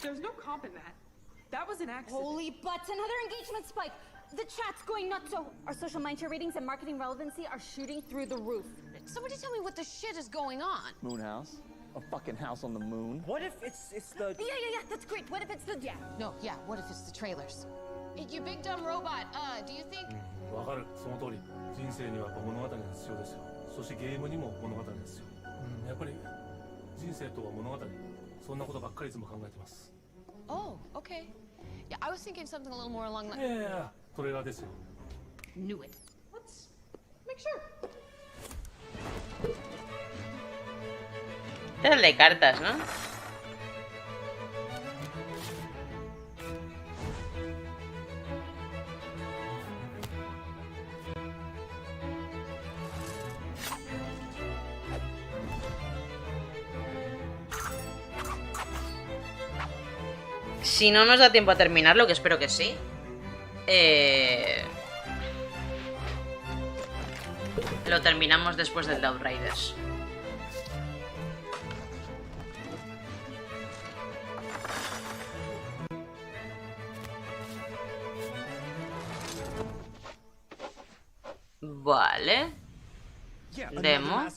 There's no comp in that. That was an accident. Holy butts, another engagement spike! The chat's going nuts, so our social mindshare ratings and marketing relevancy are shooting through the roof. Somebody tell me what the shit is going on. Moon house? A fucking house on the moon? What if it's the... Yeah, that's great. What if it's the... Yeah. No, what if it's the trailers? Hey, you big dumb robot, do you think... わかる、その通り。人生にはやっぱ物語が必要ですよ。そしてゲームにも物語ですよ。やっぱり人生とは物語。そんなことばっかりいつも考えてます。Oh, okay. Yeah, I was thinking something a little more along the... Yeah, トレーラーですよ。Knew it. Let's make sure. Este es el de cartas, ¿no? Si no nos da tiempo a terminarlo, que espero que sí. Lo terminamos después del de Outriders. Vale. Demo.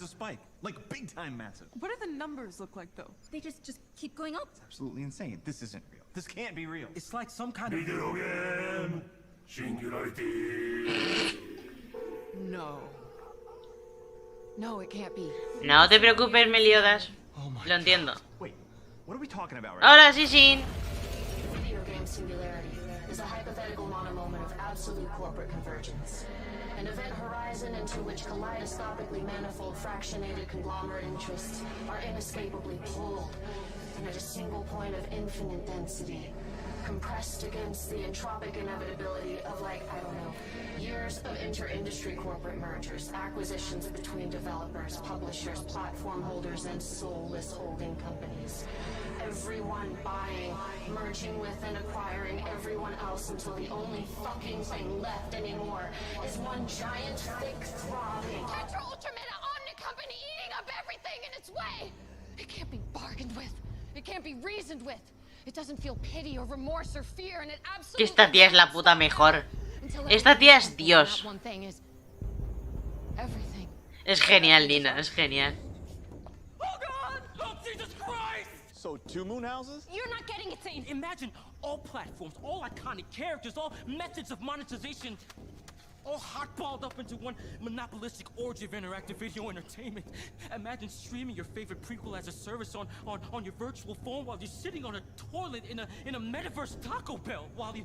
Like big time massive. What do the numbers look like though? They just keep going up. It's absolutely insane. This isn't real. This can't be real. It's like some kind of video game. Singularity. No, it can't be. No te preocupes, Meliodas. Lo entiendo. Wait, what are we talking about right Ahora sí, Shin. Video game singularity is a hypothetical monomoment of absolute corporate convergence. An event horizon into which kaleidoscopically manifold fractionated conglomerate interests are inescapably pulled, and at a single point of infinite density, compressed against the entropic inevitability of, like, I don't know, years of inter-industry corporate mergers, acquisitions between developers, publishers, platform holders, and soulless holding companies. Everyone buying, merging with and acquiring everyone else until the only fucking thing left anymore is one giant, thick, throbbing... Tetra Ultrameta Omni Company eating up everything in its way! It can't be bargained with. It can't be reasoned with. It doesn't feel pity or remorse or fear, and it absolutely... Esta tía es la puta mejor. Esta tía es Dios. Es genial, Nina, es genial. Oh God! Oh Jesus Christ! So 2 moon houses? You're not getting it, Zane. Imagine all platforms, all iconic characters, all methods of monetization, all hotballed up into one monopolistic orgy of interactive video entertainment. Imagine streaming your favorite prequel as a service on your virtual phone while you're sitting on a toilet in a metaverse Taco Bell while you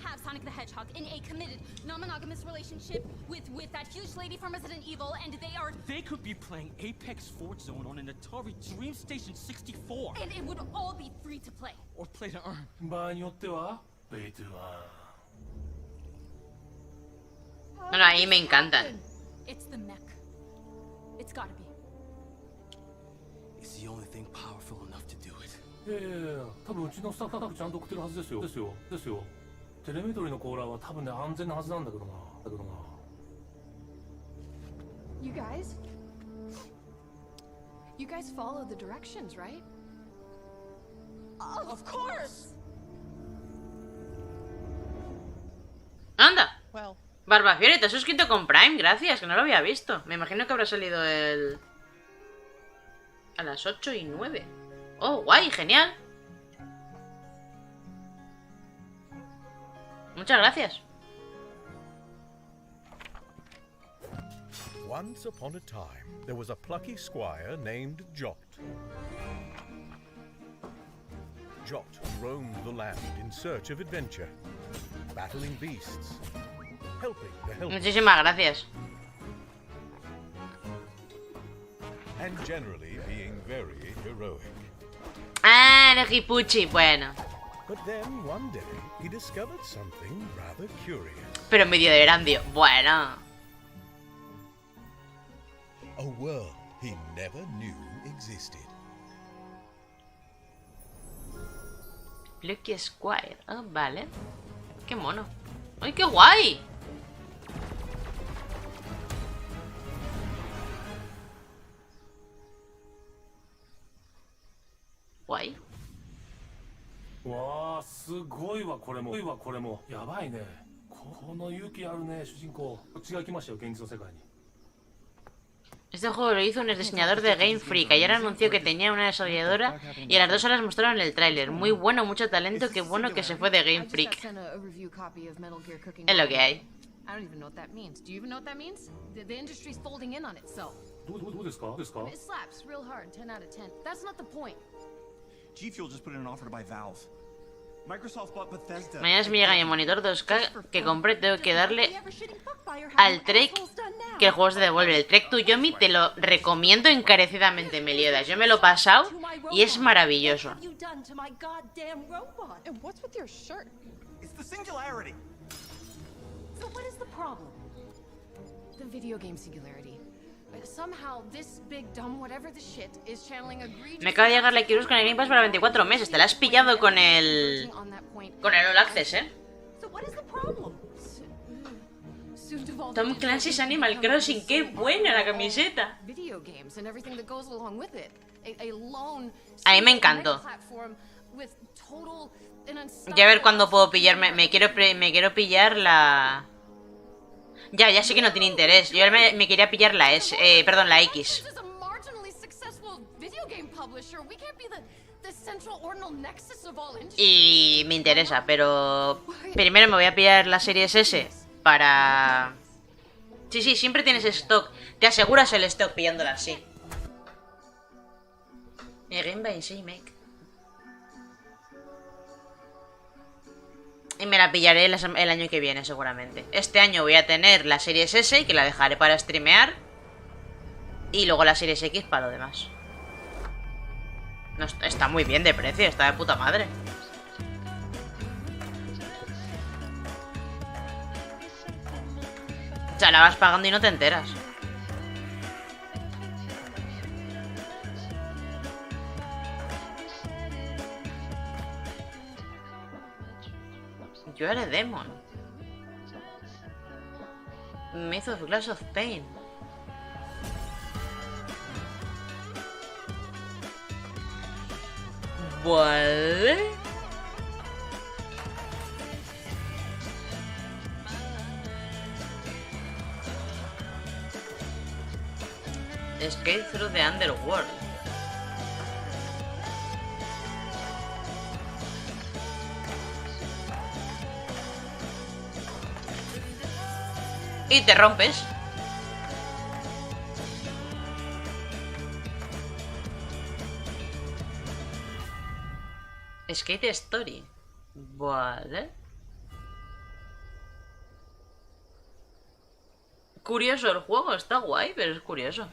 have Sonic the Hedgehog in a committed, non-monogamous relationship with that huge lady from Resident Evil, and they could be playing Apex Fort Zone on an Atari Dream Station 64. And it would all be free to play. Or play to earn. 場合によっては Pay to earn. No, a mí me encantan. It's the mech. It's gotta be. It's the only thing powerful enough to do it. 多分うちのスタッフちゃんと送ってるはずですよ。テレメトリのコーラーは多分ね安全なはずなんだけどな。You guys follow the directions, right? Of course. Anda. Well. Barbafiore, te has suscrito con Prime, gracias, que no lo había visto. Me imagino que habrá salido a las 8:09. Oh, guay, genial. Muchas gracias. Once upon a time, there was a plucky squire named Jot. Jot roamed the land in search of adventure, battling beasts, helping the helpless. Muchísimas gracias. And generally being very heroic. Ah, el Hipuchi, bueno. But then one day he discovered something rather curious. Pero medio de Erandio, bueno. A world he never knew existed. Lucky Squire, ah, vale. Qué mono. ¡Ay, qué guay! Guay. わあすごいわこれもやばいねこの勇気あるね主人公こっちが来ましたよ現実の世界に Este juego lo hizo un diseñador de Game Freak. Ayer anunció que tenía una desarrolladora y a las 2 horas mostraron el tráiler. Muy bueno, mucho talento, qué bueno que se fue de Game Freak. Es lo que hay. I don't even know what that means. Do you even know what that means? The industry's folding in on itself. どうですか It slaps real hard, 10 out of 10. That's not the point. G Fuel just put in an offer to buy Valve. Microsoft bought Bethesda. Mañana me llega mi monitor 2K que compré. Tengo que darle al Trek que el juego es de Devolver. El Trek to Yomi te lo recomiendo encarecidamente, Meliodas. Yo me lo he pasado y es maravilloso. And what's with your shirt? It's the singularity. So what is the problem? The video game singularity. Somehow this big dumb whatever the shit is channeling egregious. Me acaba de llegar la Yakeru con el Game Pass para 24 meses. Te la has pillado con el All Access, ¿eh? So what is the problem? Tom Clancy's Animal Crossing, qué buena la camiseta. Video games and everything that goes along with it. A lone A mí me encantó. platform with total and Ya a ver cuándo puedo pillarme. Me quiero pillar la. Ya sé que no tiene interés. Yo me quería pillar la S, perdón, la X. Y me interesa, pero primero me voy a pillar la Series S para... Sí, siempre tienes stock. Te aseguras el stock pillándola así. Game by Make. Y me la pillaré el año que viene, seguramente. Este año voy a tener la Series S, que la dejaré para streamear. Y luego la Series X para lo demás. No, está muy bien de precio, está de puta madre. O sea, la vas pagando y no te enteras. You are a demon. Myth of Glass of Pain. Vale. Escape through the Underworld. Y te rompes. Skate Story. Vale. Curioso el juego, está guay, pero es curioso.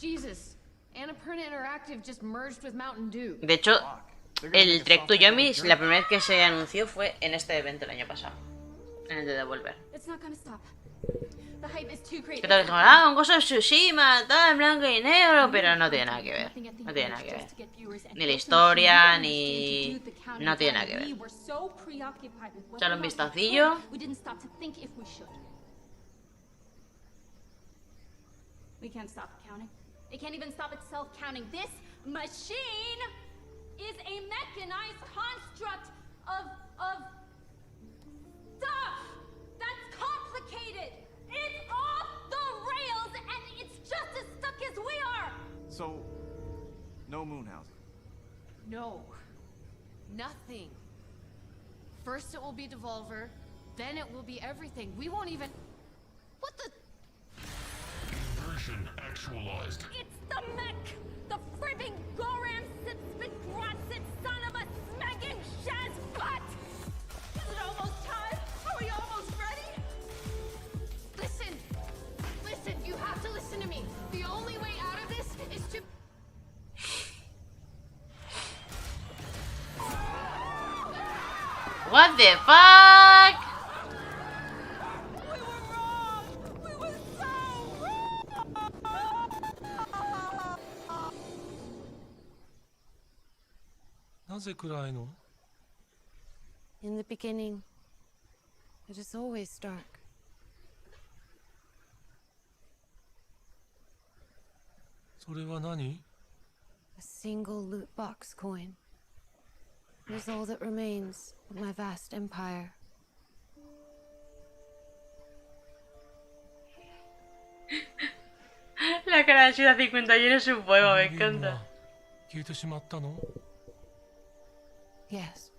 Jesus, Annapurna Interactive just merged with Mountain Dew. De hecho, el Trek to Yomi, la primera vez que se anunció fue en este evento el año pasado. En el de Devolver. Que todos dijimos, un Ghost of Tsushima, tal, en blanco y negro, pero no tiene nada que ver. No tiene nada que ver. Ni la historia, ni... No tiene nada que ver. Echale un vistacillo. We can't stop it counting. It can't even stop itself counting. This machine is a mechanized construct of stuff that's complicated. It's off the rails and it's just as stuck as we are. So, no Moonhouse. No. Nothing. First it will be Devolver, then it will be everything. We won't even... What the... Version actualized. It's the mech! The fribbing Goram Sipspit Grotsit son of a smacking Shaz butt! Is it almost time? Are we almost ready? What the fuck? In the beginning, it is always dark. A single loot box coin. It is all that remains of my vast empire. La cara de Ciudad 51 es un poema, me encanta. Yes.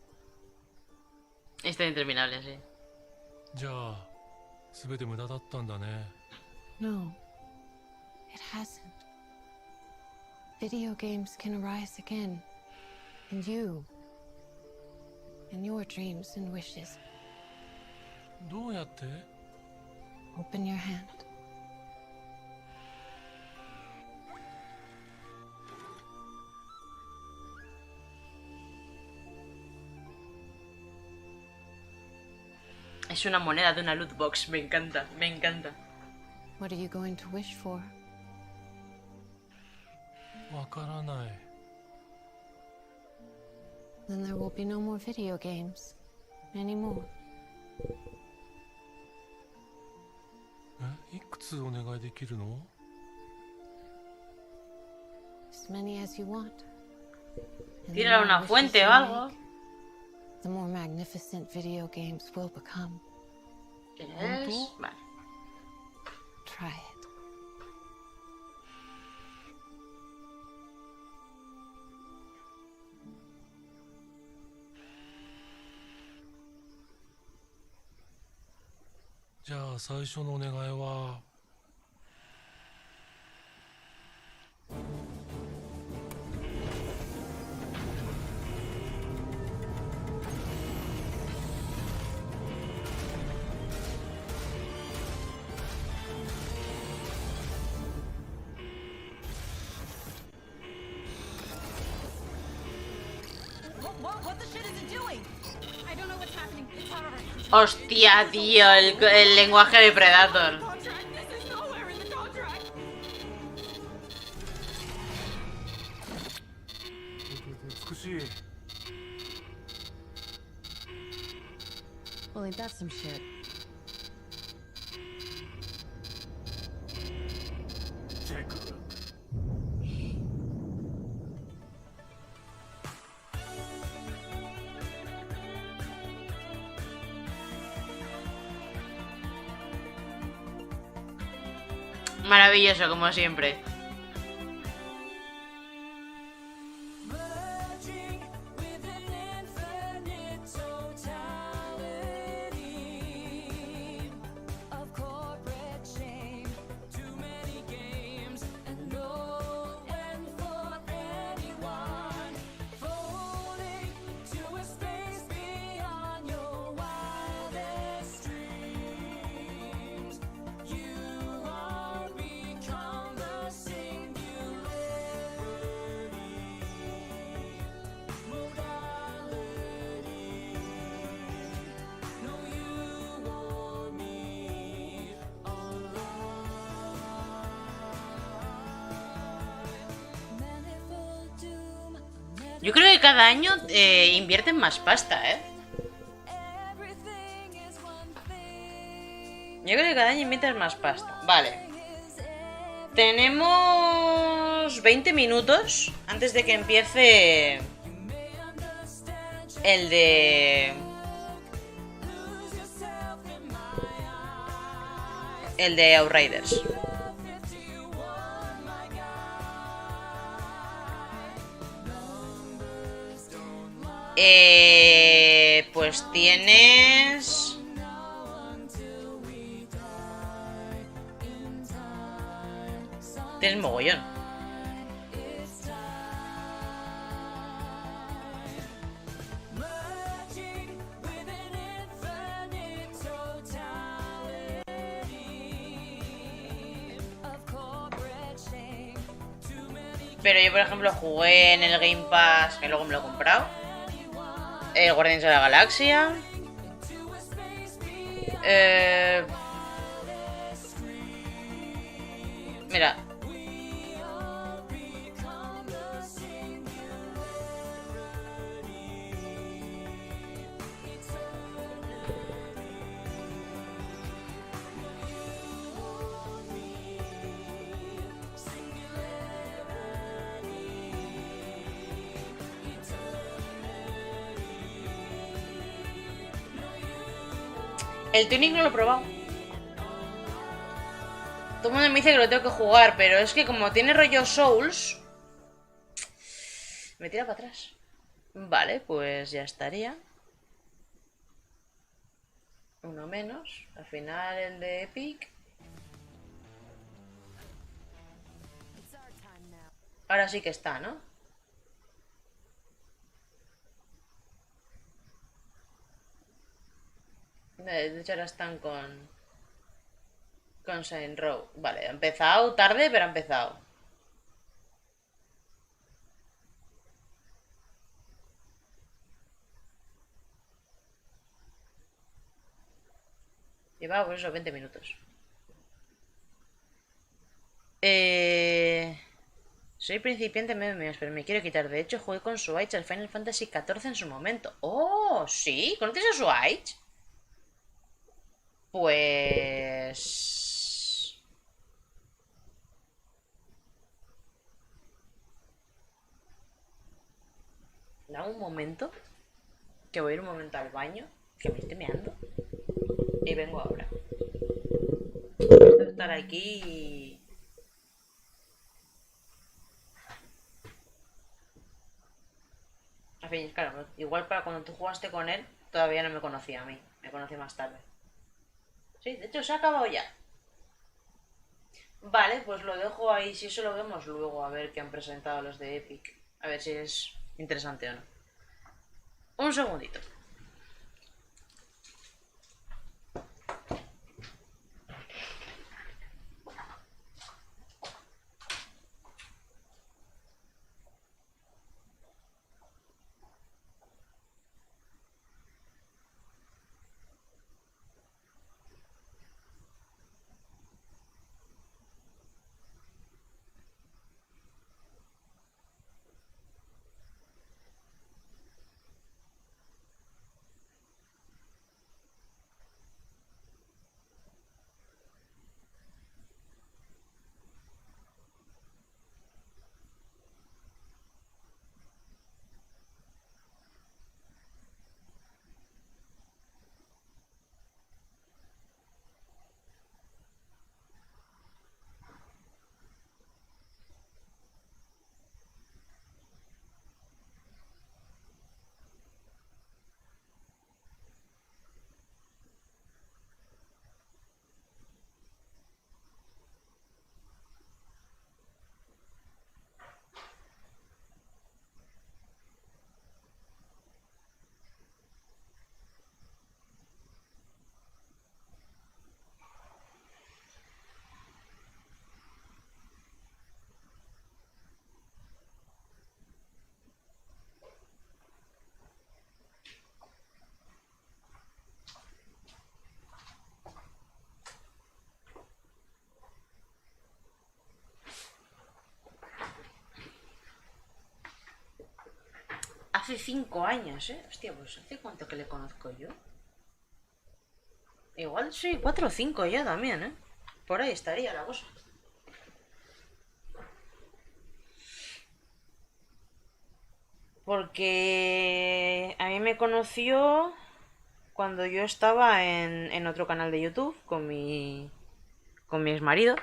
Está interminable, sí. No, it hasn't. Video games can arise again. And you. And your dreams and wishes. Open your hand. Es una moneda de una loot box, me encanta, me encanta. What are you going to wish for? Then there will be no more video games anymore. As many as you want. And the Tírala a more una wishes fuente you o algo. make, the more magnificent video games will become. ¿Quieres? Vale. Try it. What the shit is it doing? I don't know what's happening. It's out of our control. Hostia, tío, el lenguaje de Predator. This is nowhere in the contract. Well, ain't that some shit? Maravilloso, como siempre. Yo creo que cada año invierten más pasta, ¿eh? Yo creo que cada año invierten más pasta. Vale. Tenemos 20 minutos antes de que empiece el de... el de Outriders. Pues tienes... Tienes mogollón. Pero yo, por ejemplo, jugué en el Game Pass, que luego me lo he comprado, el Guardianes de la Galaxia. Mira. El Tunic no lo he probado. Todo el mundo me dice que lo tengo que jugar, pero es que como tiene rollo Souls, me tira para atrás. Vale, pues ya estaría. Uno menos. Al final el de Epic. Ahora sí que está, ¿no? De hecho ahora están con Saint Row. Vale, ha empezado tarde, pero ha empezado. Lleva por eso 20 minutos. Soy principiante en MMOs, pero me quiero quitar. De hecho, jugué con Switch al Final Fantasy XIV en su momento. ¡Oh! ¿Sí? ¿Conoces a Switch? Pues... Dame un momento. Que voy a ir un momento al baño. Que me estoy meando. Y vengo ahora. Voy a estar aquí y... En fin, claro, igual para cuando tú jugaste con él, todavía no me conocía a mí. Me conocí más tarde. Sí, de hecho se ha acabado ya. Vale, pues lo dejo ahí. Si eso lo vemos luego, a ver qué han presentado los de Epic. A ver si es interesante o no. Un segundito. Hace 5 años, ¿eh? Hostia, pues ¿hace cuánto que le conozco yo? Igual sí, 4 o 5 ya también, ¿eh? Por ahí estaría la cosa. Porque a mí me conoció cuando yo estaba en otro canal de YouTube con mi exmarido.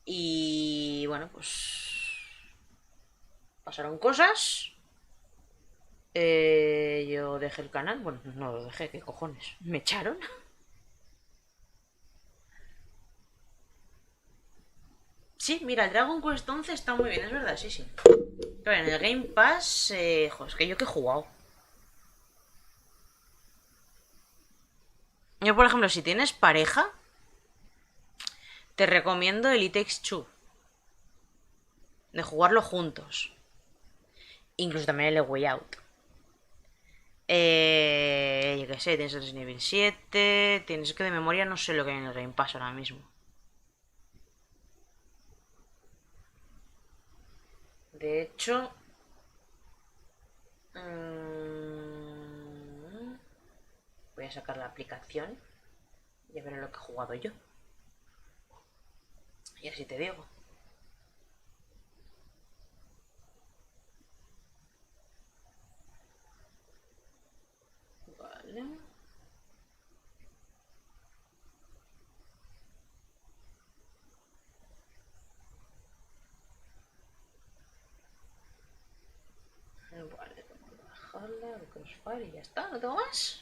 Y bueno, pues pasaron cosas. Yo dejé el canal. Bueno, no lo dejé, ¿qué cojones? ¿Me echaron? Sí, mira, el Dragon Quest 11 está muy bien, es verdad, sí, sí. Pero en el Game Pass, jo, es que yo que he jugado. Yo, por ejemplo, si tienes pareja, te recomiendo el It Takes Two. De jugarlo juntos. Incluso también el Way Out. Yo qué sé, tienes el Resident Evil 7. Tienes que de memoria no sé lo que hay en el Game Pass ahora mismo. De hecho... voy a sacar la aplicación y a ver lo que he jugado yo. Y así te digo. Vale. Vale, tengo que bajarla, el Crossfire y ya está, no tengo más.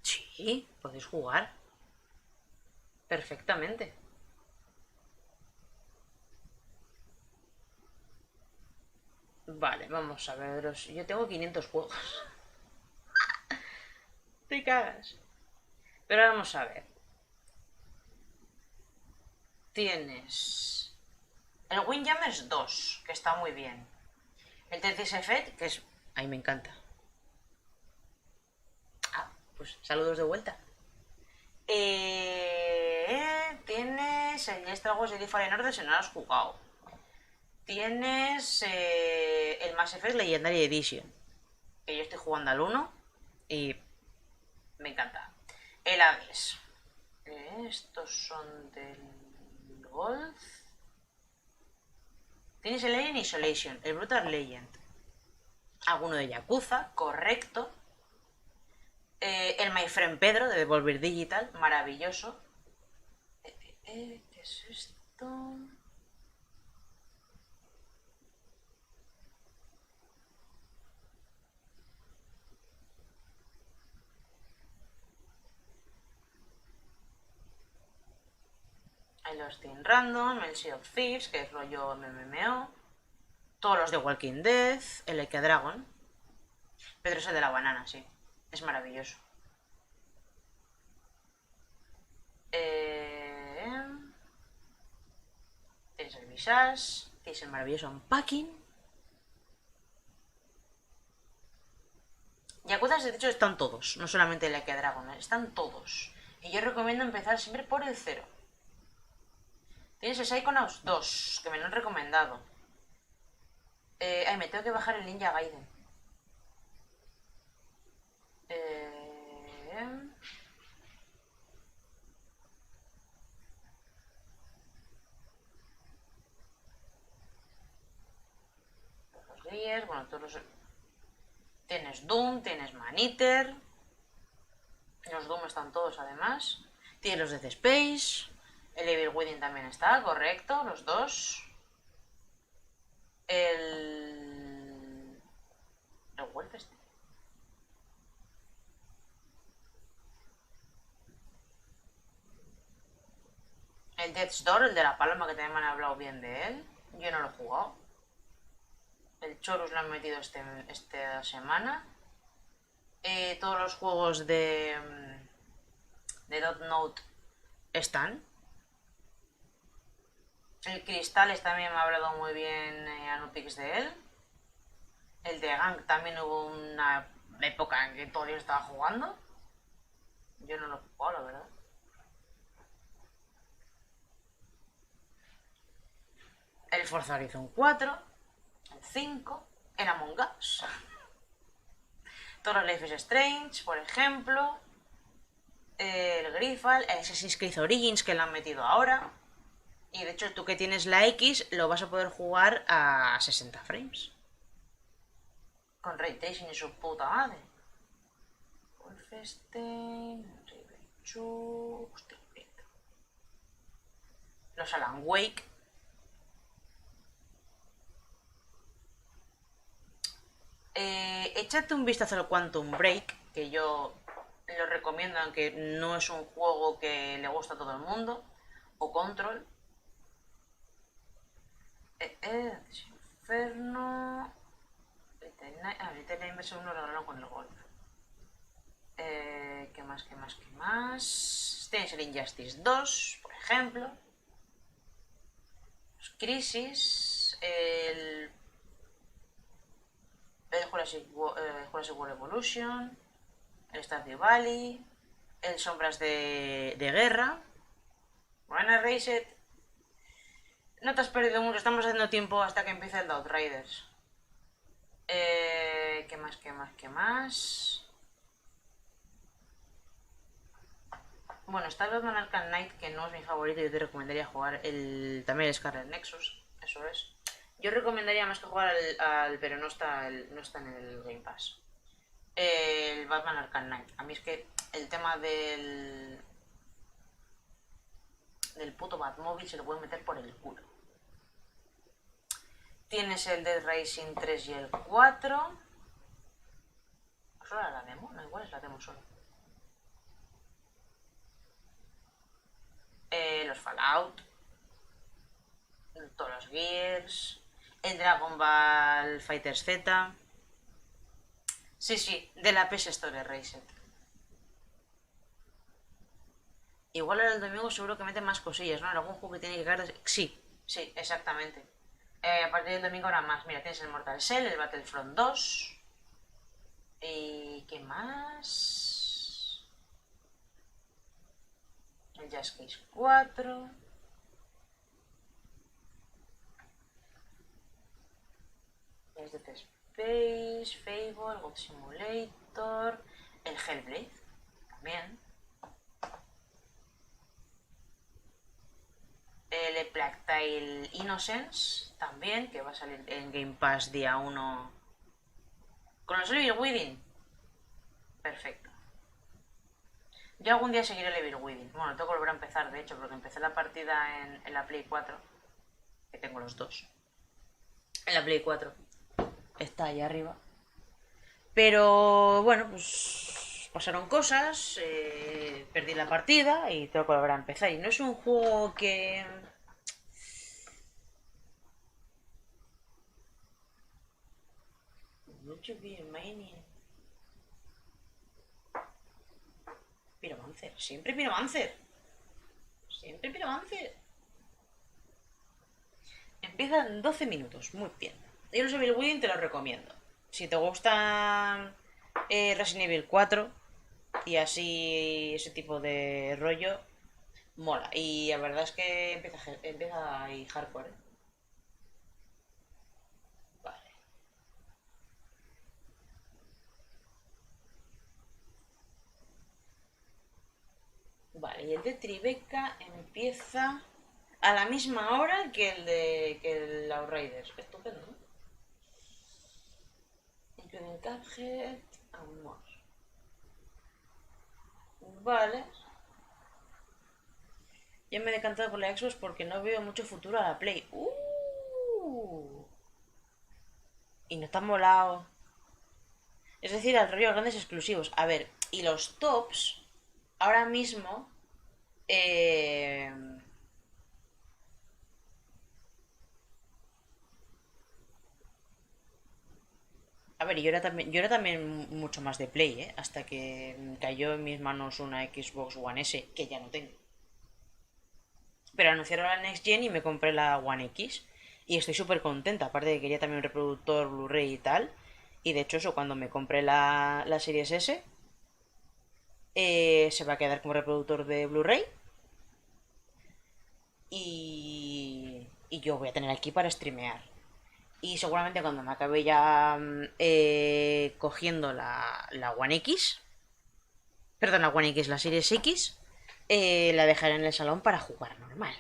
Sí, podéis jugar. Perfectamente. Vale, vamos a veros. Yo tengo 500 juegos. Te cagas. Pero vamos a ver. Tienes el Windjammers 2, que está muy bien. El Tetris Effect, que es... Ay, me encanta. Ah, pues saludos de vuelta. Tienes el Estragos de Fallen Order si no lo has jugado. Tienes el Mass Effect Legendary Edition, que yo estoy jugando al 1 y me encanta. El Hades. Estos son del Gold. Tienes el Alien Isolation, el Brutal Legend. Alguno de Yakuza, correcto. El My Friend Pedro de Devolver Digital, maravilloso. ¿Qué es esto? Hay los Team Random, el Sea of Thieves, que es rollo MMO. Todos los de Walking Dead, el Like a Dragon. Pedro es el de la banana, sí. Es maravilloso. Tienes el Visage, tienes el maravilloso Unpacking. Yakuza, de hecho, están todos, no solamente el Like a Dragon, están todos. Y yo recomiendo empezar siempre por el 0. Tienes el Psychonauts 2, que me lo han recomendado. Ay, me tengo que bajar el Ninja Gaiden. Los Gears, bueno, todos los... Tienes Doom, tienes Maneater. Los Doom están todos, además. Tienes los Dead Space. El Evil Within también está, correcto, los dos. El Wolfenstein. El Death's Door, el de la paloma, que también me han hablado bien de él. Yo no lo he jugado. El Chorus lo han metido esta semana. Todos los juegos de Dot Note están. El Cristales también me ha hablado muy bien Anupix de él. El de Gang también hubo una época en que todo Dios estaba jugando. Yo no lo he jugado, la verdad. El Forza Horizon 4, el 5, el Among Us. Todos los Life is Strange, por ejemplo. El Griffal, el Assassin's Creed Origins, que lo han metido ahora. Y de hecho, tú que tienes la X, lo vas a poder jugar a 60 frames. Con Ray Tracing y su puta madre. Wolfenstein, Rivenchu... Hostia, los Alan Wake. Échate un vistazo al Quantum Break, que yo lo recomiendo, aunque no es un juego que le gusta a todo el mundo. O Control. Inferno. Little Nightmares 1 lo regalaron con el golf. ¿Qué más, qué más, qué más? Tenéis el Injustice 2, por ejemplo. Los Crisis. El Jurassic World Evolution. El Stardew Valley. El Sombras de Guerra. Bueno, Erased. No te has perdido mucho, estamos haciendo tiempo hasta que empiece el de Outriders. ¿Qué más, qué más, qué más? Bueno, está el Batman Arkham Knight, que no es mi favorito. Yo te recomendaría jugar también el Scarlet Nexus, eso es. Yo recomendaría más que jugar pero no está en el Game Pass. El Batman Arkham Knight. A mí es que el tema del puto Batmóvil se lo pueden meter por el culo. Tienes el Dead Rising 3 y el 4. ¿Solo era la demo? No, igual es la demo solo. Los Fallout. Todos los Gears. El Dragon Ball Fighters Z. Sí, de la PS Store Reset. Igual ahora el domingo seguro que meten más cosillas, ¿no? En algún juego que tiene que caer... Sí, exactamente. A partir del domingo habrá más. Mira, tienes el Mortal Shell, el Battlefront 2. ¿Y qué más? El Just Cause 4. El Dead Space, Fable, God Simulator. El Hellblade, también. El Plague Tale Innocence, también, que va a salir en Game Pass día 1. Con los Evil Within. Perfecto. Yo algún día seguiré el Evil Within. Bueno, tengo que volver a empezar, de hecho, porque empecé la partida en la Play 4. Que tengo los dos. En la Play 4. Está ahí arriba. Pero bueno, pues pasaron cosas. Perdí la partida y tengo que volver a empezar. Y no es un juego que... Mucho bien, Mania. Pyromancer, siempre Pyromancer. Siempre Pyromancer. Empieza en 12 minutos, muy bien. Yo los Evil Within te los recomiendo. Si te gusta Resident Evil 4 y así ese tipo de rollo, mola. Y la verdad es que empieza ahí hardcore. Vale, y el de Tribeca empieza a la misma hora que el Outriders. Estupendo. Including Cuphead, amor. Vale. Yo me he decantado por la Xbox porque no veo mucho futuro a la Play. Y no está molado. Es decir, al rollo grandes exclusivos. A ver, y los tops... Ahora mismo a ver, yo era también mucho más de Play, hasta que cayó en mis manos una Xbox One S, que ya no tengo. Pero anunciaron la Next Gen y me compré la One X. Y estoy súper contenta, aparte de que quería también un reproductor Blu-ray y tal. Y de hecho eso, cuando me compré la Series S... se va a quedar como reproductor de Blu-ray y yo voy a tener aquí para streamear. Y seguramente cuando me acabe ya cogiendo la One X, perdón, la One X, la Series X, la dejaré en el salón para jugar normal.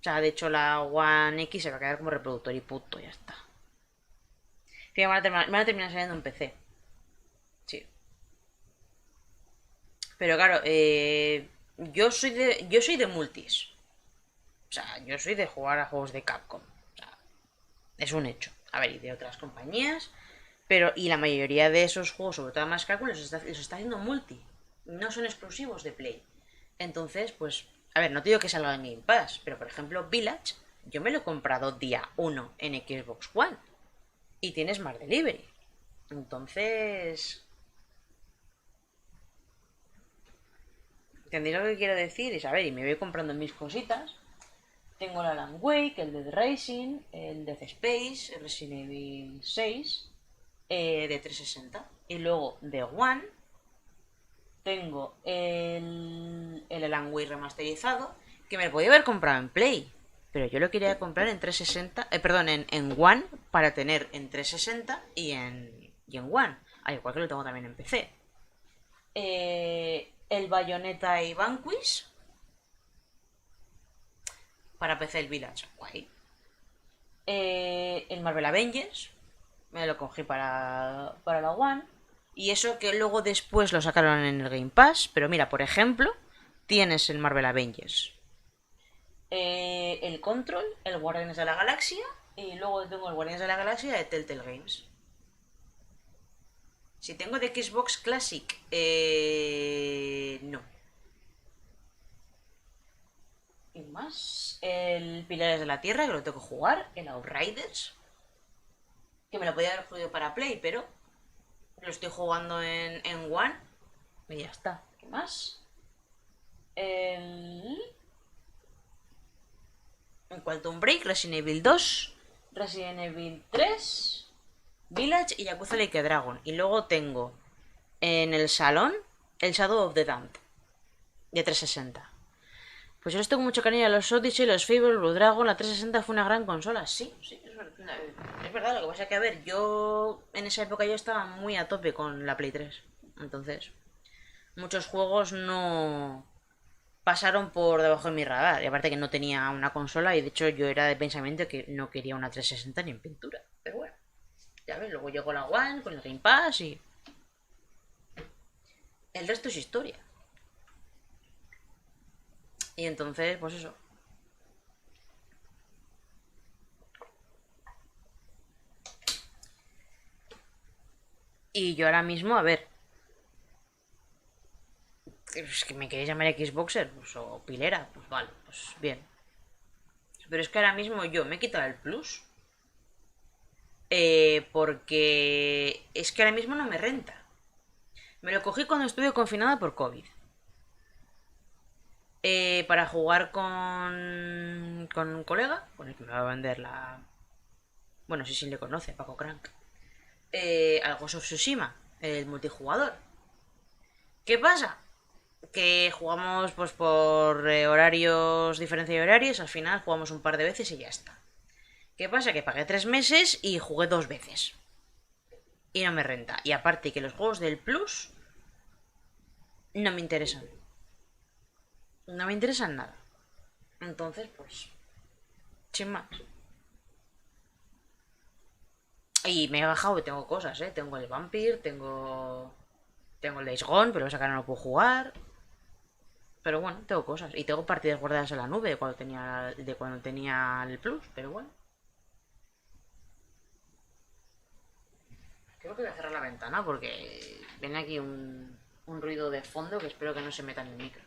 O sea, de hecho la One X se va a quedar como reproductor y punto, ya está. Fíjate, van a terminar saliendo en PC. Sí. Pero claro, yo soy de multis. O sea, yo soy de jugar a juegos de Capcom. O sea, es un hecho. A ver, y de otras compañías. Pero, y la mayoría de esos juegos, sobre todo más Capcom, los está haciendo multi. No son exclusivos de Play. Entonces, pues, a ver, no te digo que salga en Game Pass, pero por ejemplo, Village yo me lo he comprado día 1 en Xbox One y tiene Smart Delivery. Entonces, ¿entendéis lo que quiero decir? Y a ver, y me voy comprando mis cositas. Tengo el Alan Wake, el Dead Racing, el Death Space, el Resident Evil 6 de 360. Y luego de One tengo el Alan Wake remasterizado, que me lo podía haber comprado en Play, pero yo lo quería comprar en 360, perdón, en One, para tener en 360 y en One, al igual que lo tengo también en PC. El Bayonetta y Vanquish para PC, el Village, guay. El Marvel Avengers me lo cogí para la One. Y eso que luego después lo sacaron en el Game Pass. Pero mira, por ejemplo, tienes el Marvel Avengers, el Control, el Guardianes de la Galaxia. Y luego tengo el Guardianes de la Galaxia de Telltale Games. Si tengo de Xbox Classic, no. Y más, el Pilares de la Tierra, que lo tengo que jugar. El Outriders, que me lo podía haber jugado para Play, pero lo estoy jugando en One. Y ya está. ¿Qué más? En Quantum Break, Resident Evil 2, Resident Evil 3, Village y Yakuza Like a Dragon. Y luego tengo en el salón el Shadow of the Damned de 360. Pues yo les tengo mucho cariño a los Odyssey, los Fable, Blue Dragon. La 360 fue una gran consola. Sí, es verdad. Es verdad, lo que pasa es que, a ver, yo en esa época yo estaba muy a tope con la Play 3. Entonces, muchos juegos no pasaron por debajo de mi radar. Y aparte que no tenía una consola, y de hecho yo era de pensamiento que no quería una 360 ni en pintura. Pero bueno, ya ves, luego llegó la One con el Game Pass y el resto es historia. Y entonces, pues eso. Y yo ahora mismo, a ver, es que me queréis llamar Xboxer, pues, o pilera, pues vale, pues bien. Pero es que ahora mismo yo me he quitado el Plus. Porque es que ahora mismo no me renta. Me lo cogí cuando estuve confinada por COVID. Para jugar con un colega, con el que me va a vender la... Bueno, sí le conoce, Paco Crank. Al Ghost of Tsushima, el multijugador. ¿Qué pasa? Que jugamos pues por horarios, diferencia de horarios, al final jugamos un par de veces y ya está. ¿Qué pasa? Que pagué 3 meses y jugué 2 veces. Y no me renta. Y aparte que los juegos del Plus no me interesan. No me interesan nada. Entonces, pues, sin más. Y me he bajado y tengo cosas, ¿eh? Tengo el Vampire, tengo el Days Gone, pero esa que no lo puedo jugar. Pero bueno, tengo cosas. Y tengo partidas guardadas en la nube de cuando tenía el Plus, pero bueno. Creo que voy a cerrar la ventana porque viene aquí un ruido de fondo que espero que no se meta en el micro.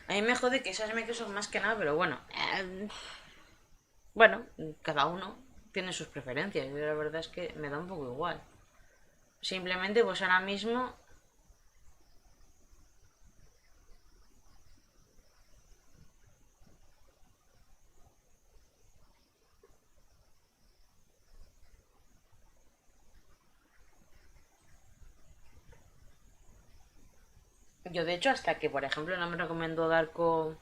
A mí me jode que esas Microsoft más que nada, pero bueno. Bueno, cada uno tiene sus preferencias. Y la verdad es que me da un poco igual. Simplemente, pues ahora mismo... Yo de hecho hasta que, por ejemplo, no me recomendó dar con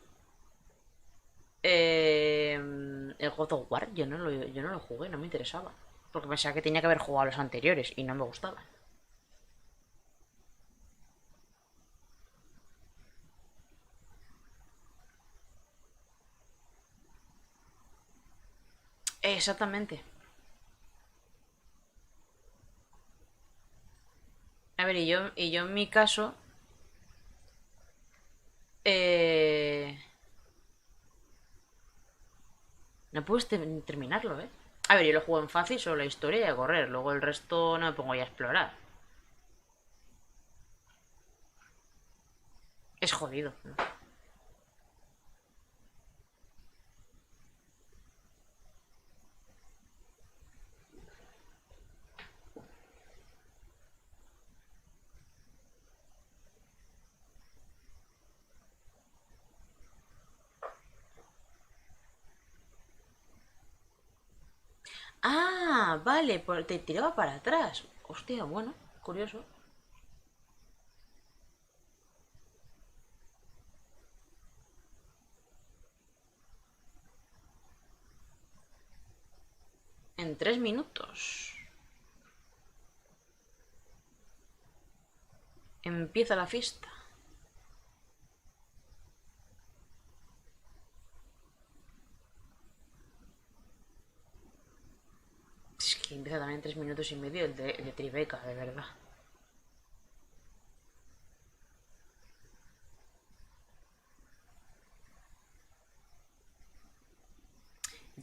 el God of War, yo no lo jugué, no me interesaba. Porque pensaba que tenía que haber jugado a los anteriores y no me gustaban. Exactamente. ver, y yo en mi caso... No puedes terminarlo, ¿eh? A ver, yo lo juego en fácil, solo la historia y a correr. Luego el resto no me pongo ya a explorar. Es jodido, ¿no? Ah, vale, te tiraba para atrás. Hostia, bueno, curioso. En 3 minutos. Empieza la fiesta. Es que empieza también en 3 minutos y medio el de Tribeca, de verdad.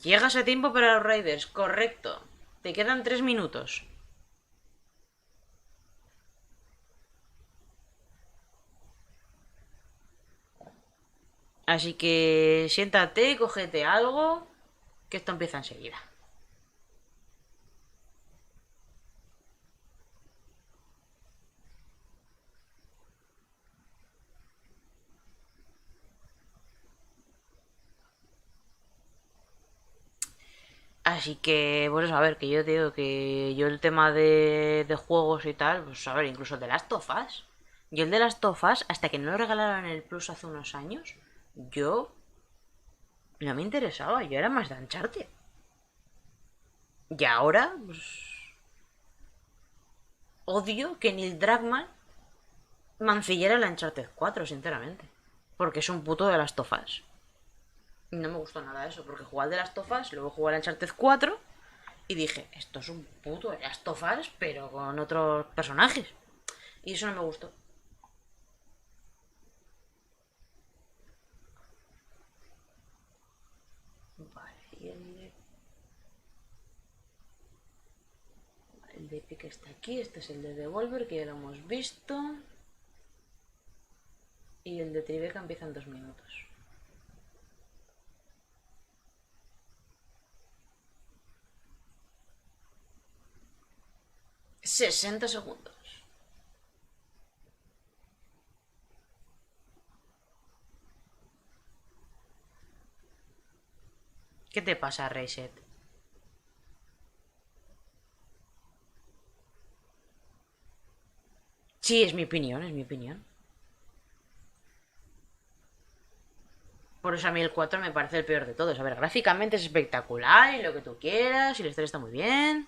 Llegas a tiempo para los Raiders, correcto. Te quedan 3 minutos. Así que siéntate, cógete algo, que esto empieza enseguida. Así que, pues a ver, que yo te digo que yo el tema de juegos y tal, pues a ver, incluso el de Last of Us. Yo el de Last of Us, hasta que no lo regalaron en el Plus hace unos años, yo no me interesaba, yo era más de Uncharted. Y ahora, pues, odio que Neil Druckmann mancillera el Uncharted 4, sinceramente. Porque es un puto de Last of Us. Y no me gustó nada eso, porque jugué al de Last of Us, luego jugué al Uncharted 4 y dije, esto es un puto de Last of Us, pero con otros personajes. Y eso no me gustó. Vale, y el de Epic está aquí, este es el de Devolver, que ya lo hemos visto. Y el de Tribeca empieza en 2 minutos. $60. ¿Qué te pasa, Reset? Sí, es mi opinión, es mi opinión. Por eso a mí el 4 me parece el peor de todos. A ver, gráficamente es espectacular y lo que tú quieras y la historia está muy bien.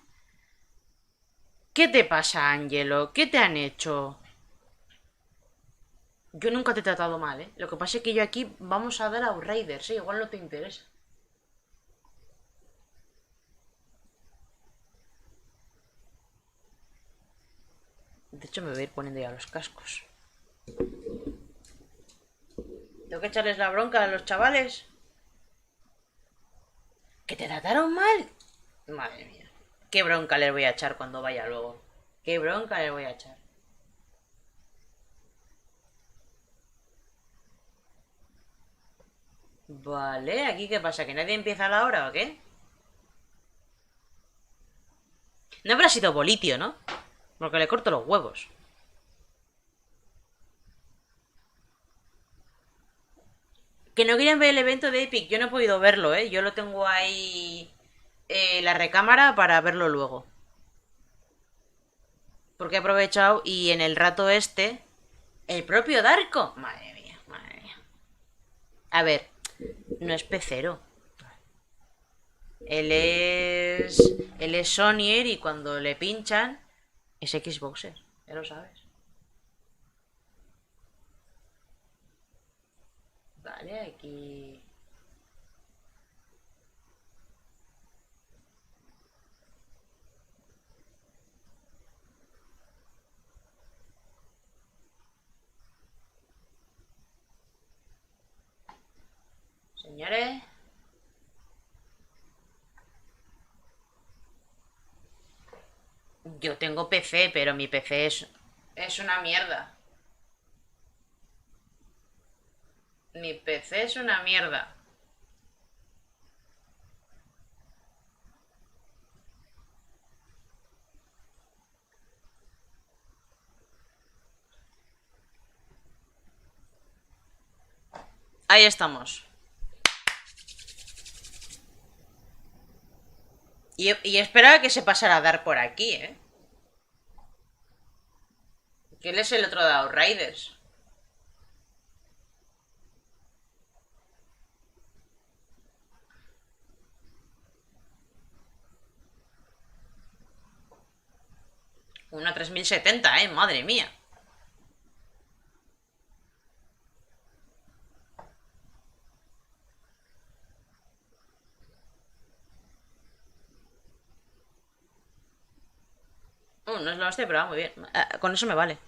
¿Qué te pasa, Angelo? ¿Qué te han hecho? Yo nunca te he tratado mal, ¿eh? Lo que pasa es que yo aquí vamos a dar a Outriders, ¿eh? Igual no te interesa. De hecho, me voy a ir poniendo ya los cascos. ¿Tengo que echarles la bronca a los chavales? ¿Que te trataron mal? Madre mía. ¿Qué bronca les voy a echar cuando vaya luego? ¿Qué bronca les voy a echar? Vale, ¿aquí qué pasa? ¿Que nadie empieza a la hora o qué? No habrá sido Bolitio, ¿no? Porque le corto los huevos. Que no quieren ver el evento de Epic. Yo no he podido verlo, ¿eh? Yo lo tengo ahí... la recámara para verlo luego. Porque he aprovechado y en el rato este... El propio Darko. Madre mía, madre mía. A ver, no es pecero. Él es... Él es Sonyer y cuando le pinchan es Xboxer. Ya lo sabes. Vale, aquí... Señores. Yo tengo PC, pero mi PC es una mierda. Mi PC es una mierda. Ahí estamos. Y esperaba que se pasara a dar por aquí, ¿eh? Que él es el otro de Outriders. Una 3070, madre mía. No es la hostia, pero va muy bien. Con eso me vale.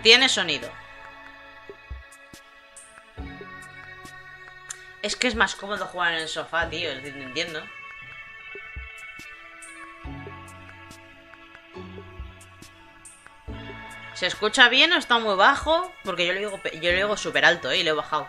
Tiene sonido. Es que es más cómodo jugar en el sofá, tío, no entiendo. ¿Se escucha bien o está muy bajo? Porque yo lo digo súper alto, y lo he bajado.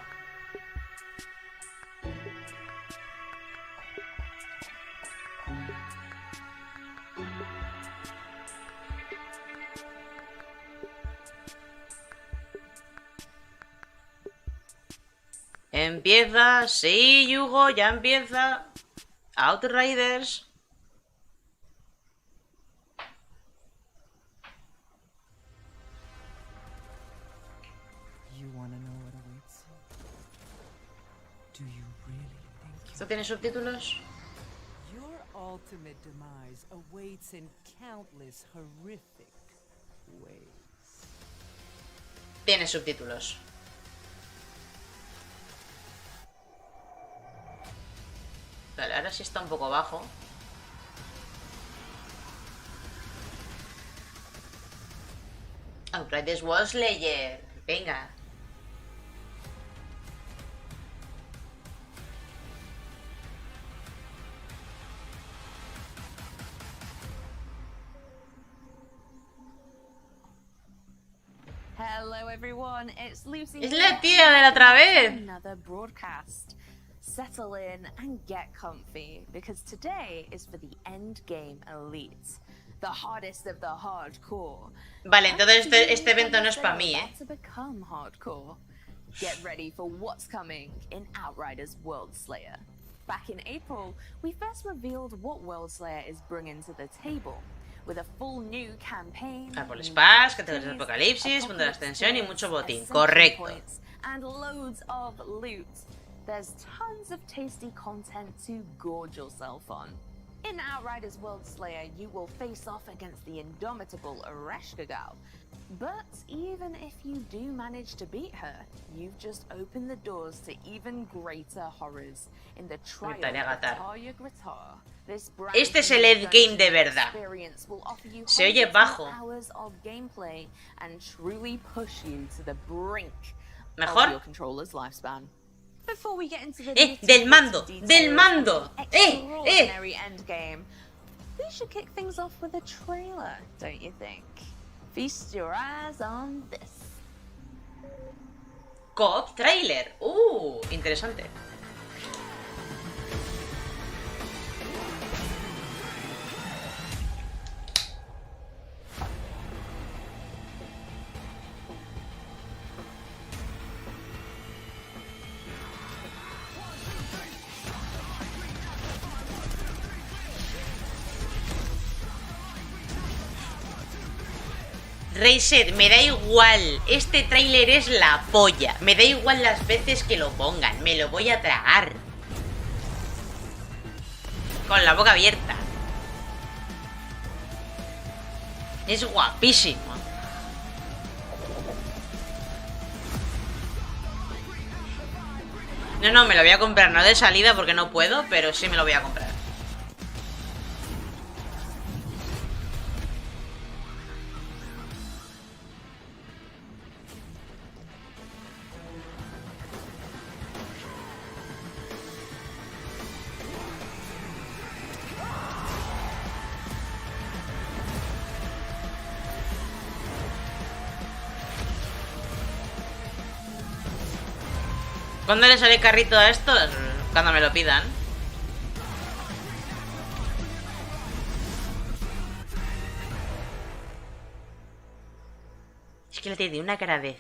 Empieza, sí, Hugo, ya empieza. Outriders. ¿Esto tiene subtítulos? Your ultimate demise awaits in countless horrific ways. Tiene subtítulos. Vale, ahora sí está un poco bajo. Outriders Wall Slayer. Venga. Hello everyone, it's Lucy. Es la tía de la otra vez. Another broadcast. Settle in and get comfy because today is for the end game elite, the hardest of the hardcore. Vale, entonces este evento no es para mí, To become hardcore. Get ready for what's coming in Outriders World Slayer. Back in April, we first revealed what World Slayer is bringing to the table. With a full new campaign, Árboles Paz, categorías de apocalipsis, mundo de la extensión y mucho botín. Correcto. And loads of loot. There's tons of tasty content to gorge yourself on. In Outriders World Slayer, you will face off against the indomitable Ereshkigal. But even if you do manage to beat her, you've just opened the doors to even greater horrors in the trial of Tarja Gritar. Este es el endgame de verdad. Se oye bajo. ¿Mejor? Del mando, del mando. We should kick things off with a trailer, don't you think? Feast your eyes on this. Co-op trailer. Interesante. Reset, me da igual. Este tráiler es la polla. Me da igual las veces que lo pongan. Me lo voy a tragar. Con la boca abierta. Es guapísimo. No, me lo voy a comprar, no de salida porque no puedo, pero sí me lo voy a comprar. ¿Cuándo le sale carrito a esto? Cuando me lo pidan. Es que le tiene una cara de...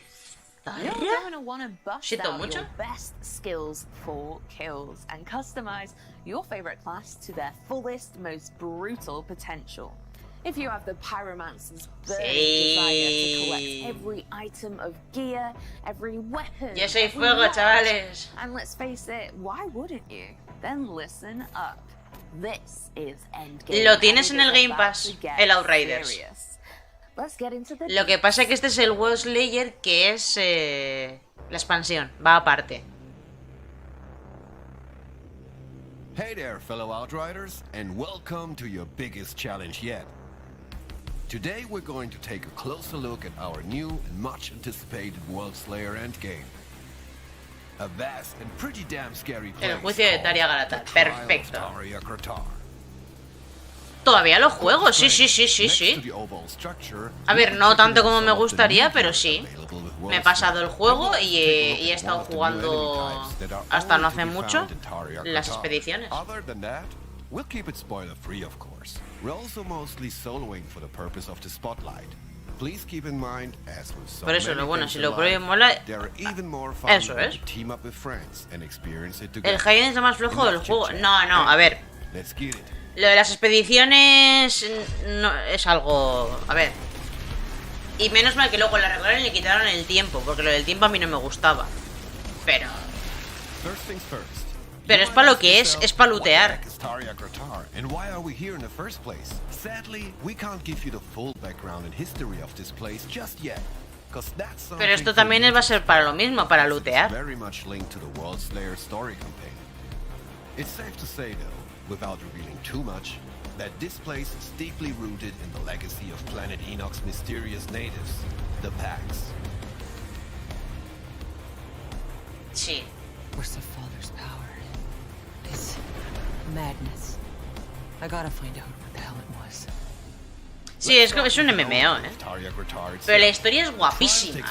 You're going to want to bust ¿Siento out mucho? your best skills for kills and customize your favorite class to their fullest, most brutal potential. If you have the pyromancer's burning desire to collect every item of gear, every weapon, Yo soy every fuego, watch, chavales. and let's face it, why wouldn't you? Then listen up. This is Endgame. Lo tienes and en it el is Game about Pass, to get el Outriders. serious. Let's get into the Lo que pasa es que este es el WoW Slayer, que es la expansión, va aparte. Hey there, fellow Outriders, and welcome to your biggest challenge yet. Today we're going to take a closer look at our new and much anticipated World Slayer endgame. A vast and pretty damn scary place. El juicio de Taria Galatal, perfecto. Taria Gratar. Todavía lo juego, sí. A ver, no tanto como me gustaría, pero sí. Me he pasado el juego y he estado jugando hasta no hace mucho las expediciones. We'll keep it spoiler free, of course. We're also mostly soloing for the purpose of the spotlight. Please keep in mind, as with so Por eso, many bueno, things si in lo pruebo y life, mola, there are even more fun eso when es. you team up with friends and experience it El together. High es lo más flojo del juego. No, a ver. Let's get it. Lo de las expediciones no, es algo... A ver. Y menos mal que luego le arreglaron y le quitaron el tiempo, porque lo del tiempo a mí no me gustaba. Pero es para lo que es para lootear. And why are we here in the first place? Sadly, we can't give you the full background and history of this place just yet. Pero esto también va a ser para lo mismo, para lootear. Very much linked to the World Slayer story campaign. It's safe to say though, without revealing too much, that this place is deeply rooted in the legacy of Planet Enoch's mysterious natives, the Pax. Sí. Where's the Father's power? It's madness. I gotta find out what the hell it was. Sí, es un MMO, ¿eh? Pero la historia es guapísima.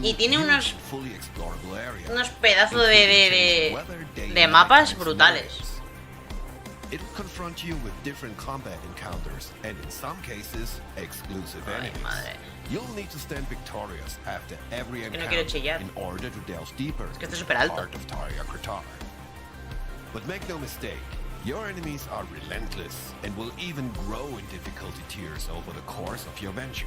Y tiene unos pedazos de mapas brutales. It'll confront you with different combat encounters, and in some cases, exclusive enemies. You'll need to stand victorious after every encounter in order to delve deeper into the heart of Taria Gratar. But make no mistake, your enemies are relentless and will even grow in difficulty tiers over the course of your venture.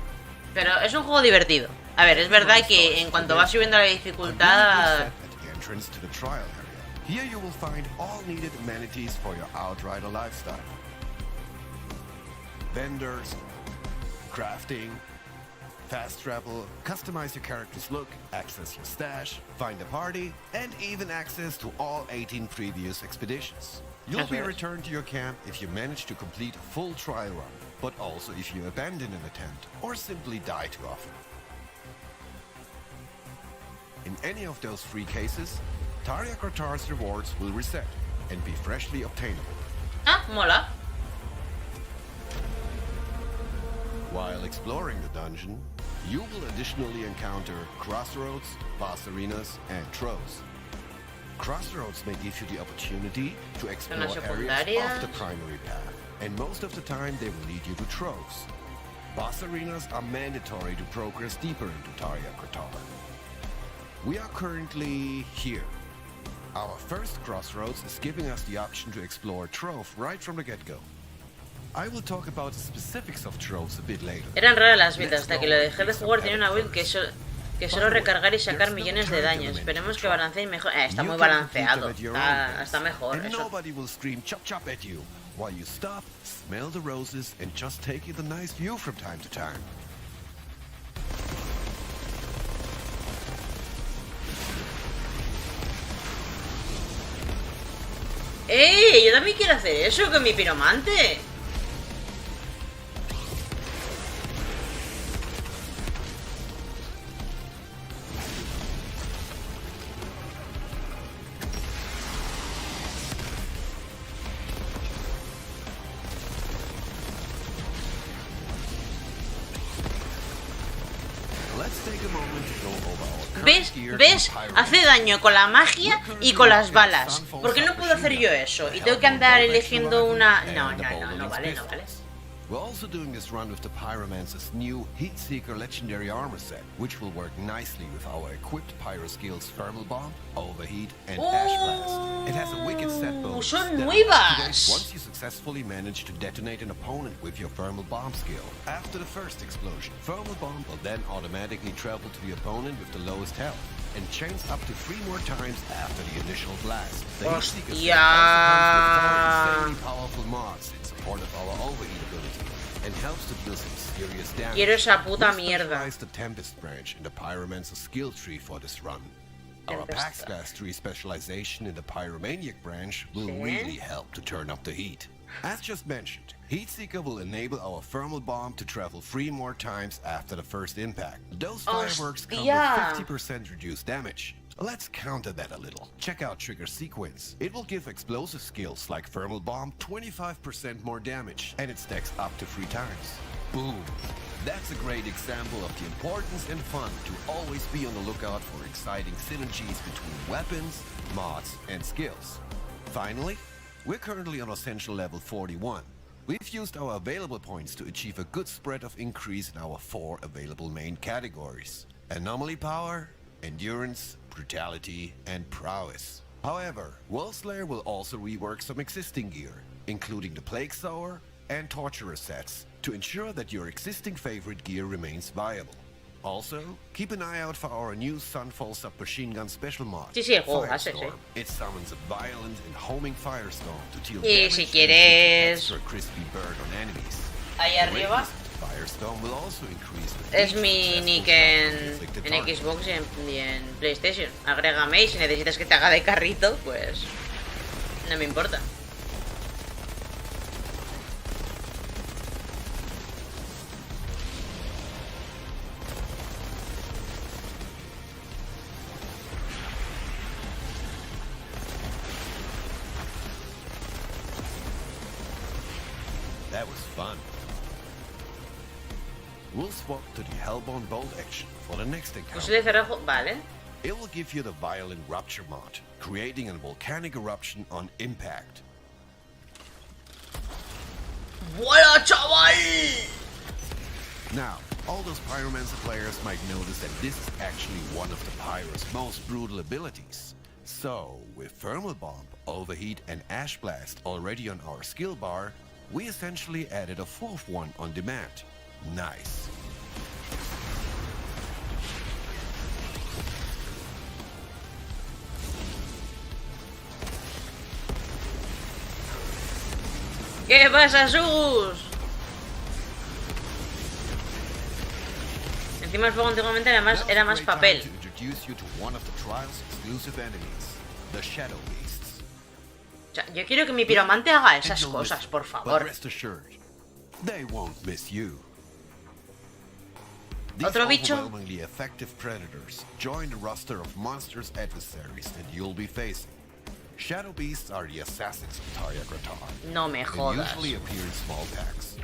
Pero es un juego divertido. A ver, es verdad que en cuanto va subiendo la dificultad... Here you will find all needed amenities for your Outrider lifestyle. Vendors, crafting, fast travel, customize your character's look, access your stash, find a party, and even access to all 18 previous expeditions. You'll be returned to your camp if you manage to complete a full trial run, but also if you abandon an attempt or simply die too often. In any of those three cases, Taria Gratar's rewards will reset and be freshly obtainable. Ah, mola. While exploring the dungeon, you will additionally encounter crossroads, boss arenas, and troves. Crossroads may give you the opportunity to explore areas off the primary path, and most of the time they will lead you to troves. Boss arenas are mandatory to progress deeper into Taria Gratar. We are currently here. Our first crossroads is giving us the option to explore Trove right from the get-go. I will talk about the specifics of Troves a bit later. Eran raras las vidas, hasta que lo dejé de jugar tenía una build que solo recargar y sacar millones de daño. Esperemos que balancee mejor. Está muy balanceado. Está mejor And eso. nobody will scream chop chop at you while you stop, smell the roses, and just take in the nice view from time to time. Yo también quiero hacer eso con mi piromante. ¿Ves? Hace daño con la magia y con las balas. ¿Por qué no puedo hacer yo eso? Y tengo que andar eligiendo una... No vale. We're also doing this run with the Pyromancer's new Heatseeker Legendary Armor set, which will work nicely with our equipped Pyro skills Thermal Bomb, Overheat, and Ash Blast. It has a wicked set bonus son that nuevas. activates once you successfully manage to detonate an opponent with your Thermal Bomb skill. After the first explosion, Thermal Bomb will then automatically travel to the opponent with the lowest health, and chains up to 3 more times after the initial blast. The Heatseeker set also comes with 4 insanely powerful mods in support of our Overheat ability, and helps to deal some serious damage. Quiero esa puta mierda. We specialize the Tempest branch in the Pyromancer skill tree for this run. Our Pax Mastery specialization in the Pyromaniac branch will really help to turn up the heat. As just mentioned, Heatseeker will enable our Thermal Bomb to travel 3 more times after the first impact. Those fireworks come with 50% reduced damage. Let's counter that a little. Check out Trigger Sequence. It will give explosive skills like Thermal Bomb 25% more damage, and it stacks up to 3 times. Boom! That's a great example of the importance and fun to always be on the lookout for exciting synergies between weapons, mods, and skills. Finally, we're currently on Essential Level 41. We've used our available points to achieve a good spread of increase in our 4 available main categories: Anomaly Power, Endurance, Brutality, and Prowess. However, Worldslayer will also rework some existing gear, including the Plague Sower and Torturer sets, to ensure that your existing favorite gear remains viable. Also, keep an eye out for our new Sunfall Submachine Gun special mod, Firestorm. It summons a violent and homing firestorm to deal damage and extra crispy burn on enemies. Ahí arriba Firestorm will also increase es mi nick en Xbox y en PlayStation. Agrégame y si necesitas que te haga de carrito, pues no me importa. That was fun. We'll swap to the Hellbound Bolt action for the next encounter. Vale. It will give you the Violent Rupture mod, creating a volcanic eruption on impact. ¡Vuela, chaval! Now, all those Pyromancer players might notice that this is actually one of the Pyro's most brutal abilities. So, with Thermal Bomb, Overheat, and Ash Blast already on our skill bar, we essentially added a 4th one on demand. Nice. ¿Qué pasa, Sus? Encima el juego antiguamente era más papel. O sea, yo quiero que mi piromante haga esas cosas, por favor. Otro bicho. Shadow Beasts are the assassins of Tarja Gratar. No me jodas. Usually appear in small packs.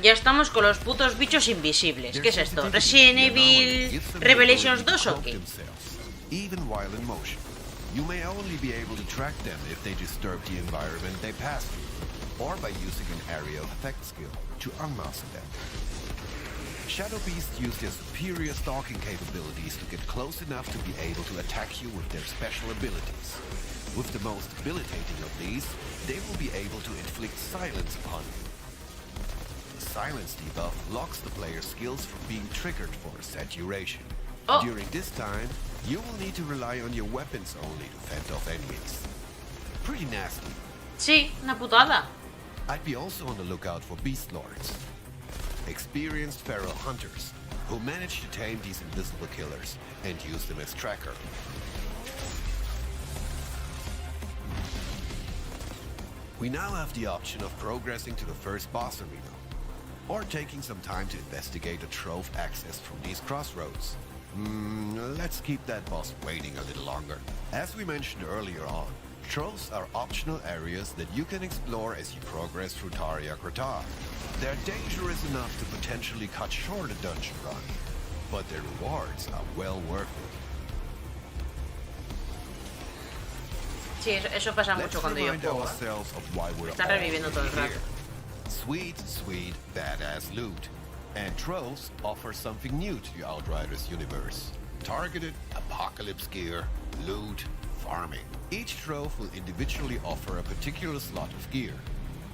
Ya estamos con los putos bichos invisibles. ¿Qué es esto? ¿Resident Evil Revelations 2 o qué? Even while in motion, you may only be able to track them if they disturb the environment they pass through, or by using an area of effect skill to unmask them. Shadow Beasts use their superior stalking capabilities to get close enough to be able to attack you with their special abilities. With the most debilitating of these, they will be able to inflict silence upon you. The silence debuff locks the player's skills from being triggered for a set duration. During this time, you will need to rely on your weapons only to fend off enemies. Pretty nasty. Sí, una putada. I'd be also on the lookout for Beast Lords. Experienced feral hunters who manage to tame these invisible killers and use them as tracker. We now have the option of progressing to the first boss arena, or taking some time to investigate the trove access from these crossroads. Let's keep that boss waiting a little longer. As we mentioned earlier on, troves are optional areas that you can explore as you progress through Tarja Gratar. They're dangerous enough to potentially cut short a dungeon run, but their rewards are well worth it. Sí, eso pasa mucho cuando yo juego. Está reviviendo todo el rato. Sweet, badass loot. And troves offer something new to the Outriders universe. Targeted apocalypse gear, loot, farming. Each trove will individually offer a particular slot of gear.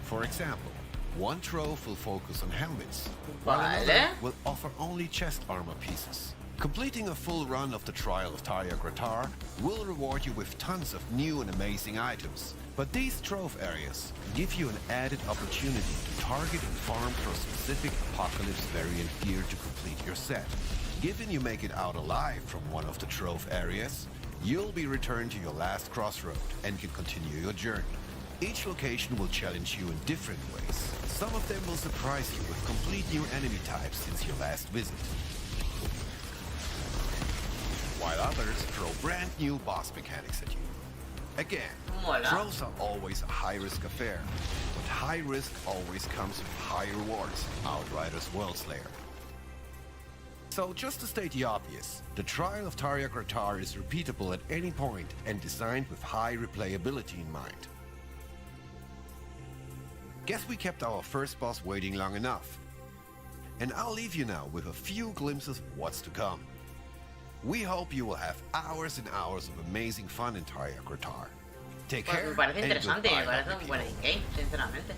For example, one trove will focus on helmets, while another will offer only chest armor pieces. Completing a full run of the Trial of Tarja Gratar will reward you with tons of new and amazing items. But these trove areas give you an added opportunity to target and farm for specific Apocalypse variant gear to complete your set. Given you make it out alive from one of the trove areas, you'll be returned to your last crossroad and can continue your journey. Each location will challenge you in different ways. Some of them will surprise you with complete new enemy types since your last visit, while others throw brand new boss mechanics at you. Again, troves are always a high-risk affair, but high risk always comes with high rewards. Outriders World Slayer. So just to state the obvious, the Trial of Tarja Gratar is repeatable at any point and designed with high replayability in mind. Guess we kept our first boss waiting long enough. And I'll leave you now with a few glimpses of what's to come. We hope you will have hours and hours of amazing fun in Tarja Gratar. Take care. Me parece interesante, me parece un buen game, sinceramente.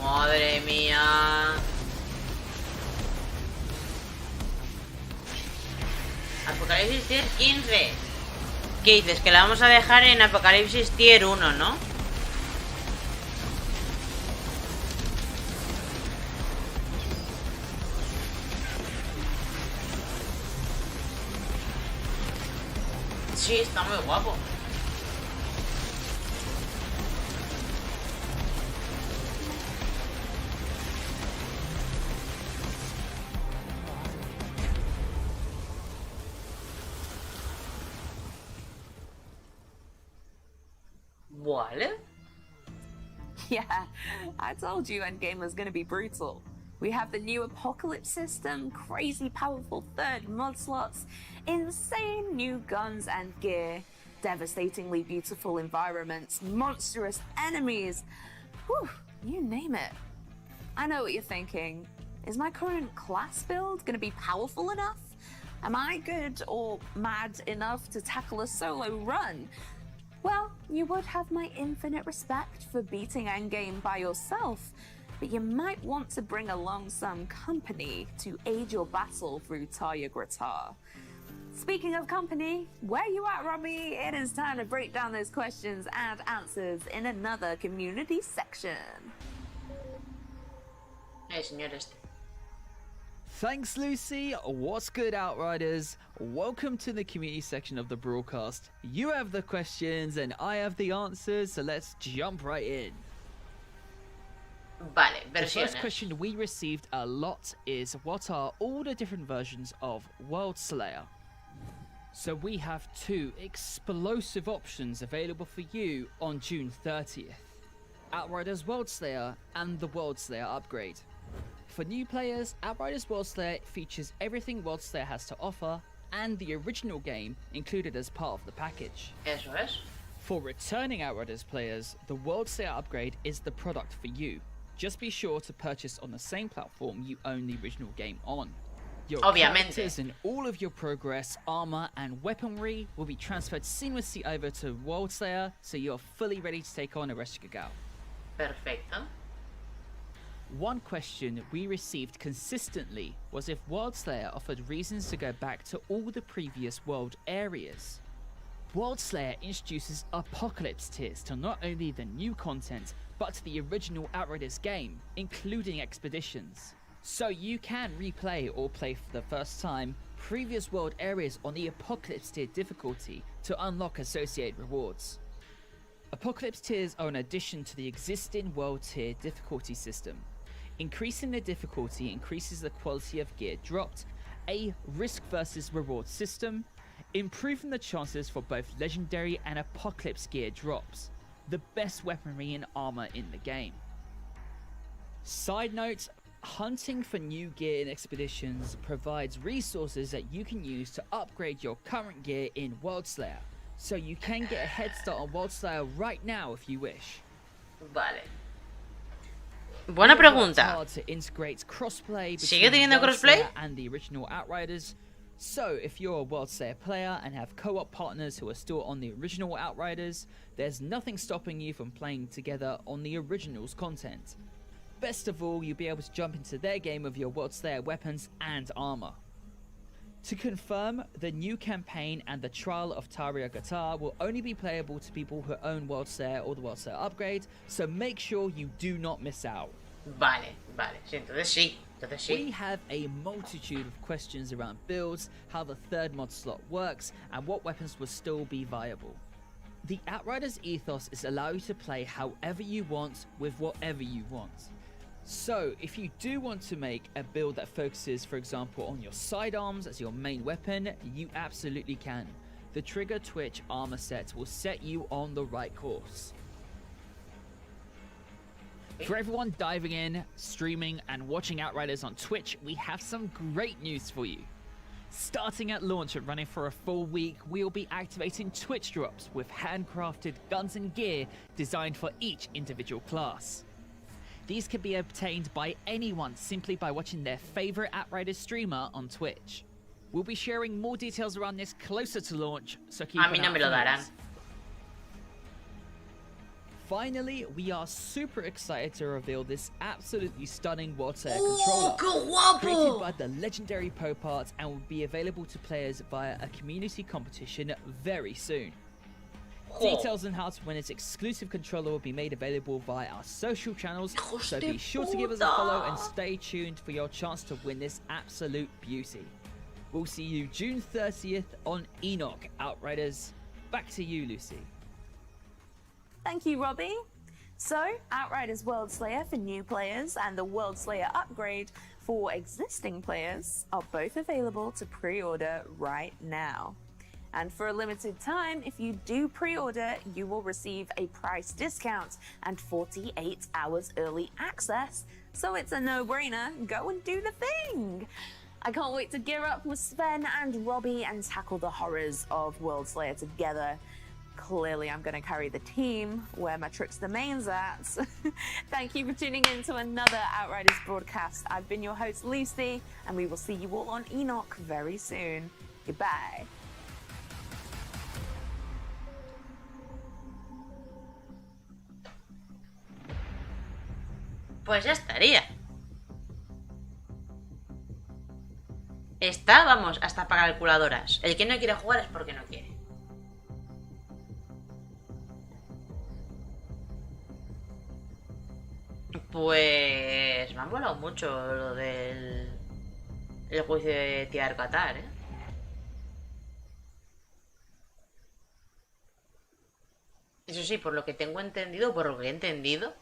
Madre mía. Apocalipsis Tier 15. ¿Qué dices? Que la vamos a dejar en Apocalipsis Tier 1, ¿no? Sí, está muy guapo. Vale. Yeah, I told you Endgame was gonna be brutal. We have the new Apocalypse system, crazy powerful third mod slots, insane new guns and gear, devastatingly beautiful environments, monstrous enemies. Whew, you name it. I know what you're thinking. Is my current class build gonna be powerful enough? Am I good or mad enough to tackle a solo run? Well, you would have my infinite respect for beating Endgame by yourself, but you might want to bring along some company to aid your battle through Tarja Gratar. Speaking of company, where you at, Robbie? It is time to break down those questions and answers in another community section. Hey, señor este. Thanks, Lucy. What's good, Outriders? Welcome to the community section of the broadcast. You have the questions and I have the answers, so let's jump right in. Vale, the versiones. first question we received a lot is, what are all the different versions of World Slayer? So we have two explosive options available for you on June 30th. Outriders World Slayer and the World Slayer upgrade. For new players, Outriders World Slayer features everything World Slayer has to offer and the original game included as part of the package. Eso es. For returning Outriders players, the World Slayer upgrade is the product for you. Just be sure to purchase on the same platform you own the original game on. Your Obviamente. characters and all of your progress, armor, and weaponry will be transferred seamlessly over to World Slayer, so you're fully ready to take on Ereshkigal Gao. Perfecto. One question we received consistently was if World Slayer offered reasons to go back to all the previous world areas. World Slayer introduces Apocalypse tiers to not only the new content, but to the original Outriders game, including expeditions. So you can replay or play for the first time previous world areas on the Apocalypse tier difficulty to unlock associated rewards. Apocalypse tiers are an addition to the existing world tier difficulty system. Increasing the difficulty increases the quality of gear dropped, a risk versus reward system, improving the chances for both legendary and apocalypse gear drops, the best weaponry and armor in the game. Side note, hunting for new gear in expeditions provides resources that you can use to upgrade your current gear in World Slayer, so you can get a head start on World Slayer right now if you wish. Vale. Buena pregunta. Hard to integrate crossplay ¿Sigue between teniendo World crossplay? Slayer and the original Outriders. So if you're a World Slayer player and have co-op partners who are still on the original Outriders, there's nothing stopping you from playing together on the original's content. Best of all, you'll be able to jump into their game with your World Slayer weapons and armor. To confirm, the new campaign and the trial of Taria Gatar will only be playable to people who own World Slayer or the World Slayer upgrade, so make sure you do not miss out. Vale, vale. Sí, entonces sí. We have a multitude of questions around builds, how the third mod slot works, and what weapons will still be viable. The Outriders ethos is allow you to play however you want with whatever you want. So, if you do want to make a build that focuses, for example, on your sidearms as your main weapon, you absolutely can. The Trigger Twitch armor set will set you on the right course. For everyone diving in, streaming, and watching Outriders on Twitch, we have some great news for you. Starting at launch and running for a full week, we'll be activating Twitch drops with handcrafted guns and gear designed for each individual class. These can be obtained by anyone simply by watching their favorite Outriders streamer on Twitch. We'll be sharing more details around this closer to launch, so keep A an mí no eye me lo out for darán. this. Finally, we are super excited to reveal this absolutely stunning World Slayer controller. ¡Qué guapo! Created by the legendary Pope Art and will be available to players via a community competition very soon. Details on how to win its exclusive controller will be made available via our social channels, so be sure to give us a follow and stay tuned for your chance to win this absolute beauty. We'll see you June 30th on Enoch Outriders. Back to you, Lucy. Thank you, Robbie. So, Outriders World Slayer for new players and the World Slayer upgrade for existing players are both available to pre-order right now. And for a limited time, if you do pre-order, you will receive a price discount and 48 hours early access. So it's a no-brainer. Go and do the thing. I can't wait to gear up with Sven and Robbie and tackle the horrors of World Slayer together. Clearly, I'm going to carry the team where my trickster main's at. Thank you for tuning in to another Outriders broadcast. I've been your host, Lucy, and we will see you all on Enoch very soon. Goodbye. Pues ya estaría. Está, vamos, hasta para calculadoras. El que no quiere jugar es porque no quiere. Pues me ha molado mucho lo del el juicio de Tiar Qatar, ¿eh? Eso sí, por lo que tengo entendido, por lo que he entendido,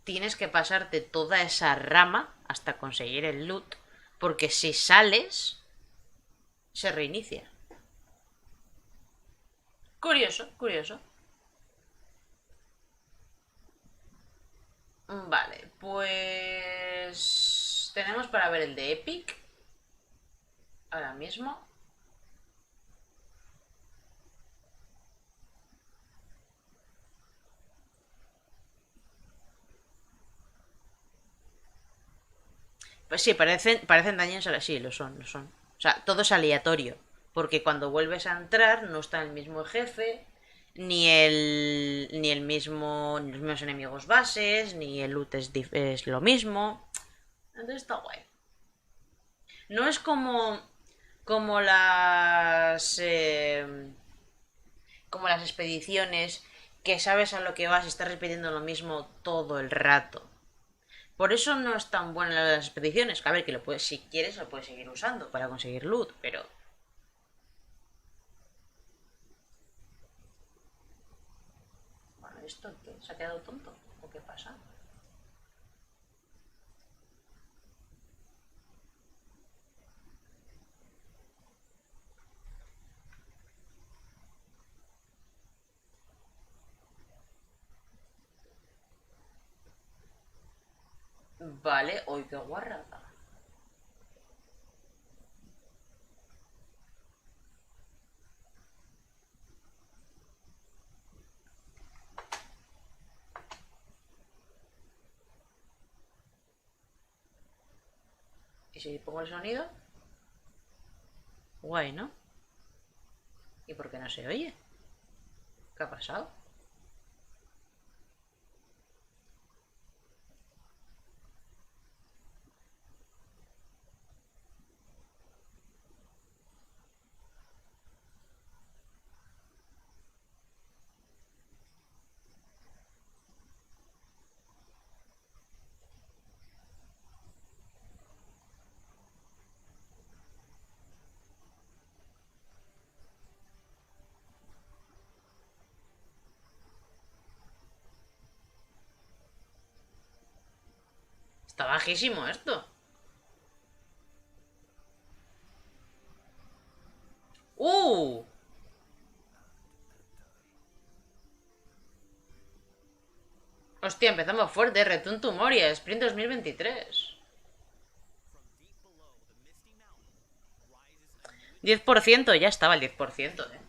tienes que pasarte toda esa rama hasta conseguir el loot, porque si sales, se reinicia. Curioso, curioso. Vale, pues tenemos para ver el de Epic ahora mismo. Pues sí, parecen dañinos, sí, lo son, lo son. O sea, todo es aleatorio. Porque cuando vuelves a entrar no está el mismo jefe, ni los mismos enemigos bases, ni el loot es lo mismo. Entonces está guay. No es como como las expediciones que sabes a lo que vas y estás repitiendo lo mismo todo el rato. Por eso no es tan buena las expediciones. A ver, que lo puedes, si quieres, lo puedes seguir usando para conseguir loot, pero. Bueno, ¿esto qué? ¿Se ha quedado tonto? ¿O qué pasa? Vale, hoy qué guarrada. ¿Y si pongo el sonido? Guay, ¿no? ¿Y por qué no se oye? ¿Qué ha pasado? Está bajísimo esto. ¡Uh! Hostia, empezamos fuerte. Return to Moria, Sprint 2023. 10%, ya estaba el 10%, eh.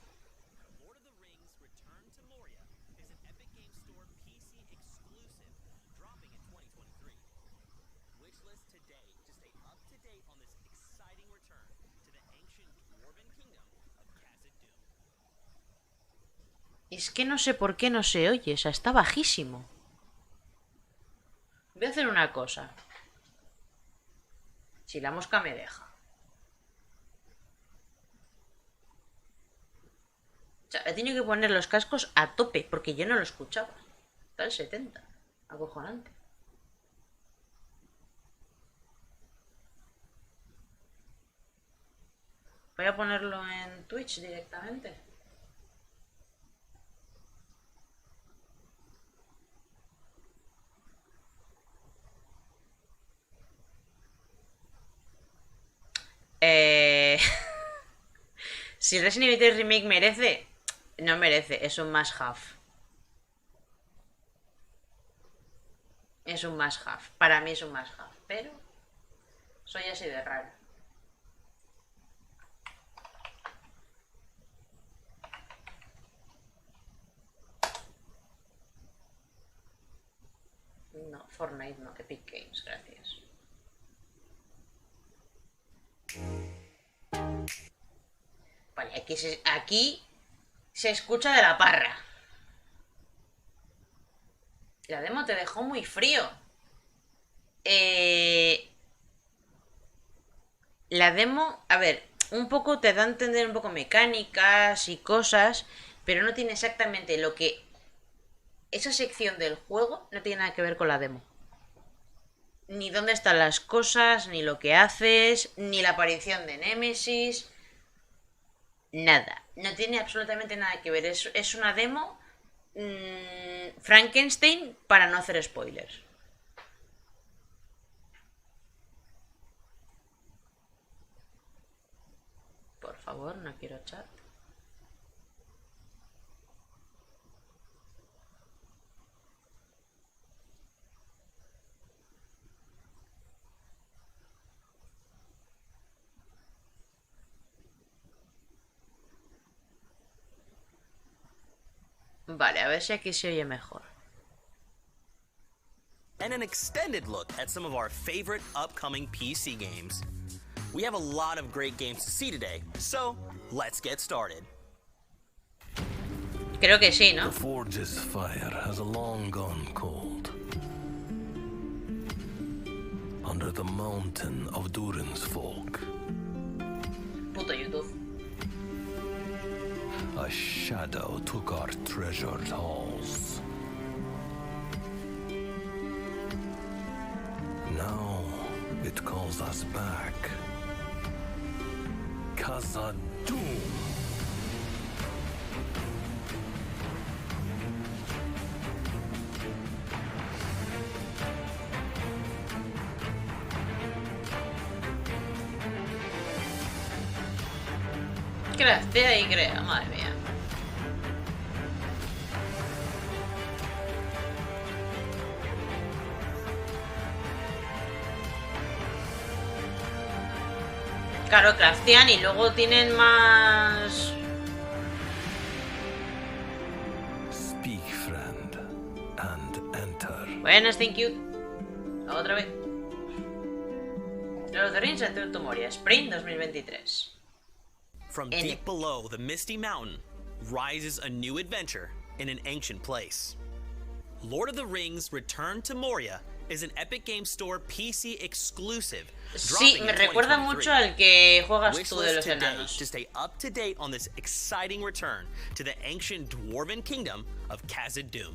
Es que no sé por qué no se oye, o sea, está bajísimo. Voy a hacer una cosa. Si la mosca me deja. O sea, he tenido que poner los cascos a tope porque yo no lo escuchaba. Está el 70. Acojonante. Voy a ponerlo en Twitch directamente. Eh... Si Resident Evil Remake merece, no merece, es un must have. Es un must have. Para mí es un must have. Pero soy así de raro. No, Fortnite no, Epic Games, gracias. Vale, aquí se escucha de la parra. La demo te dejó muy frío. La demo, a ver, un poco te da a entender un poco mecánicas y cosas, pero no tiene exactamente lo que... Esa sección del juego no tiene nada que ver con la demo. Ni dónde están las cosas, ni lo que haces, ni la aparición de Nemesis. Nada. No tiene absolutamente nada que ver. Es una demo Frankenstein para no hacer spoilers. Por favor, no quiero chat. Vale, a ver si aquí se oye mejor. and an extended look at some of our favorite upcoming PC games. We have a lot of great games to see today, so let's get started. Creo que sí, ¿no? The Forge's fire has long gone cold. Under the mountain of Durin's folk, Puto YouTube. a shadow took our treasured halls. Now it calls us back. Khazad-dûm. Craftea y crea, madre mía. Claro, craftean y luego tienen más... Speak, friend, and enter. Buenas, thank you. Otra vez. Los de Rings entre tu Moria, Spring 2023. From deep below the misty mountain rises a new adventure in an ancient place. Lord of the Rings Return to Moria is an Epic Games Store PC exclusive. Sí, me recuerda mucho al que juegas tú de los enanos. To stay up to date on this exciting return to the ancient dwarven kingdom of Khazad-dûm.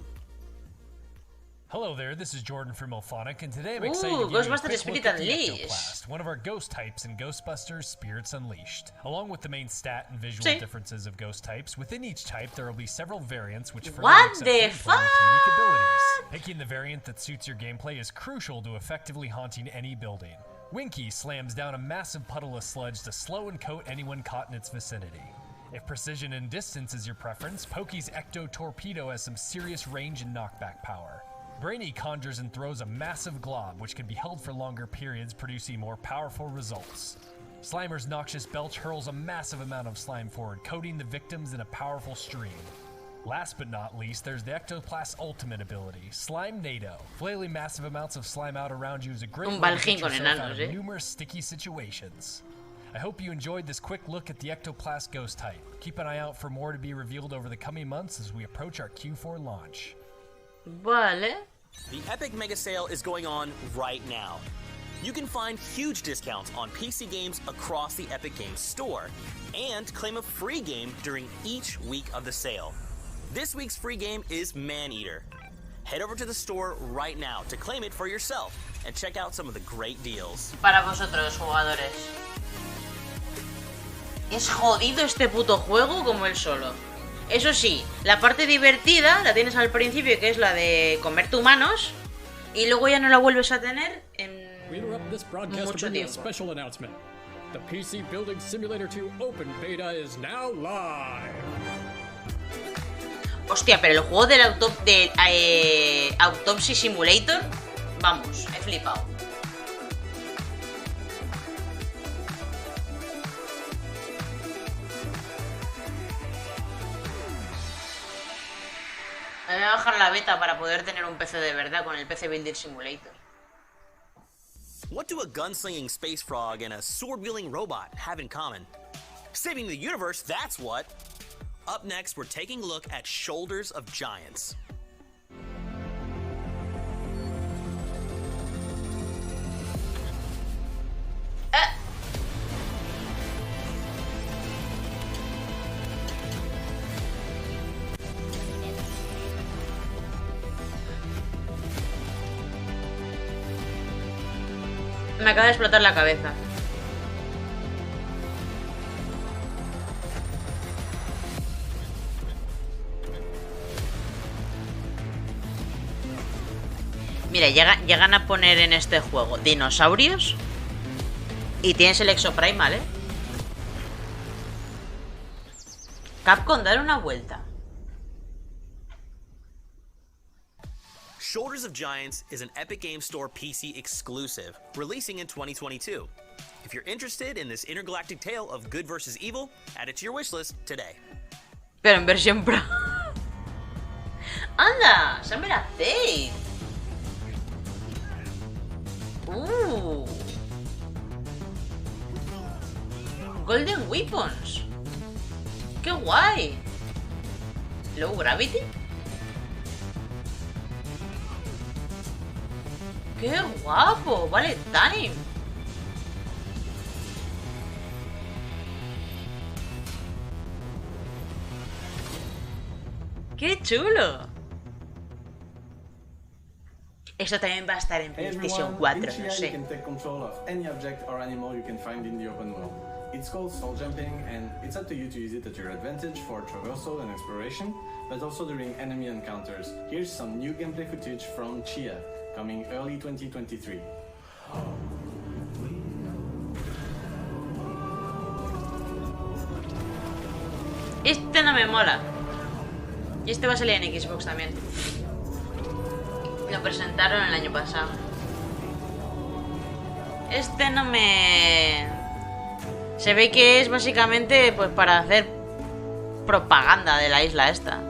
Hello there, this is Jordan from Ilphonic, and today I'm excited to give you a Ghostbusters quick Spirit look at the Unleashed. Ectoplast, one of our ghost types in Ghostbusters Spirits Unleashed. Along with the main stat and visual Sí. differences of ghost types, within each type there will be several variants which further What mix up the gameplay fuck? with unique abilities. Picking the variant that suits your gameplay is crucial to effectively haunting any building. Winky slams down a massive puddle of sludge to slow and coat anyone caught in its vicinity. If precision and distance is your preference, Pokey's Ecto Torpedo has some serious range and knockback power. Brainy conjures and throws a massive glob, which can be held for longer periods, producing more powerful results. Slimer's Noxious Belch hurls a massive amount of slime forward, coating the victims in a powerful stream. Last but not least, there's the Ectoplast's ultimate ability, Slime Nado. Flailing massive amounts of slime out around you is a great Un way to baljín get con yourself enanos, out of eh. numerous sticky situations. I hope you enjoyed this quick look at the Ectoplast ghost type. Keep an eye out for more to be revealed over the coming months as we approach our Q4 launch. Vale. The Epic Mega Sale is going on right now. You can find huge discounts on PC games across the Epic Games Store and claim a free game during each week of the sale. This week's free game is Maneater. Head over to the store right now to claim it for yourself and check out some of the great deals. Para vosotros, jugadores. Es jodido este puto juego como el solo. Eso sí, la parte divertida la tienes al principio, que es la de comerte humanos, y luego ya no la vuelves a tener en We interrupt this broadcast to mucho bring you a tiempo. special announcement. The PC Building Simulator 2 Open Beta is now live. Hostia, pero el juego del Autopsy Simulator, vamos, he flipado. Me voy a bajar la beta para poder tener un PC de verdad con el PC Building Simulator. What do a gunslinging space frog and a sword-wielding robot have in common? Saving the universe, that's what! Up next, we're taking a look at Shoulders of Giants. Me acaba de explotar la cabeza. Mira, llegan a poner en este juego dinosaurios y tienes el Exoprimal, ¿eh? Capcom, dale una vuelta. Shoulders of Giants is an Epic Games Store PC exclusive, releasing in 2022. If you're interested in this intergalactic tale of good versus evil, add it to your wishlist today. Pero en versión pro. ¡Anda! ¡Summer Update! Golden Weapons. ¡Qué guay! Low Gravity. ¡Qué guapo! Vale, Time. ¡Qué chulo! Esto también va a estar en PlayStation 4, no You sé. can take control of any object or animal you can find in the open world. It's called soul jumping, and it's up to you to use it at your advantage for traversal and exploration, but also during enemy encounters. Here's some new gameplay footage from Chia, coming early 2023. Este no me mola. Y este va a salir en Xbox también. Lo presentaron el año pasado. Este no me... Se ve que es básicamente pues para hacer propaganda de la isla esta.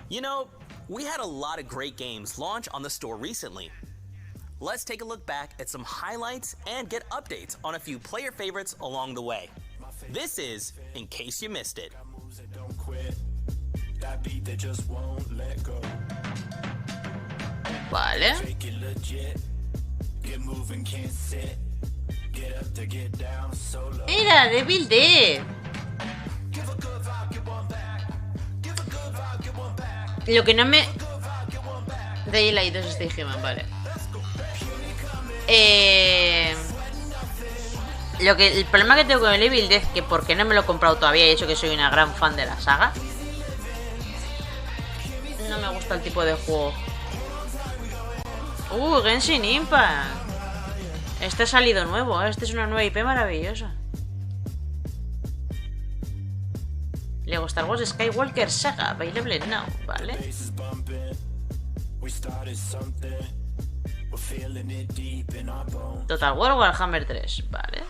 You know, we had a lot of great games launch on the store recently. Let's take a look back at some highlights and get updates on a few player favorites along the way. This is In Case You Missed It. Vale. Mira, Devil Dead. Lo que no me... Daylight 2 Stay Human, vale. El problema que tengo con el Evil Dead, que porque no me lo he comprado todavía, y eso que soy una gran fan de la saga, no me gusta el tipo de juego. Genshin Impact. Este ha salido nuevo, este es una nueva IP maravillosa. Lego Star Wars Skywalker Saga, available now, ¿vale? Total War Warhammer 3, ¿vale?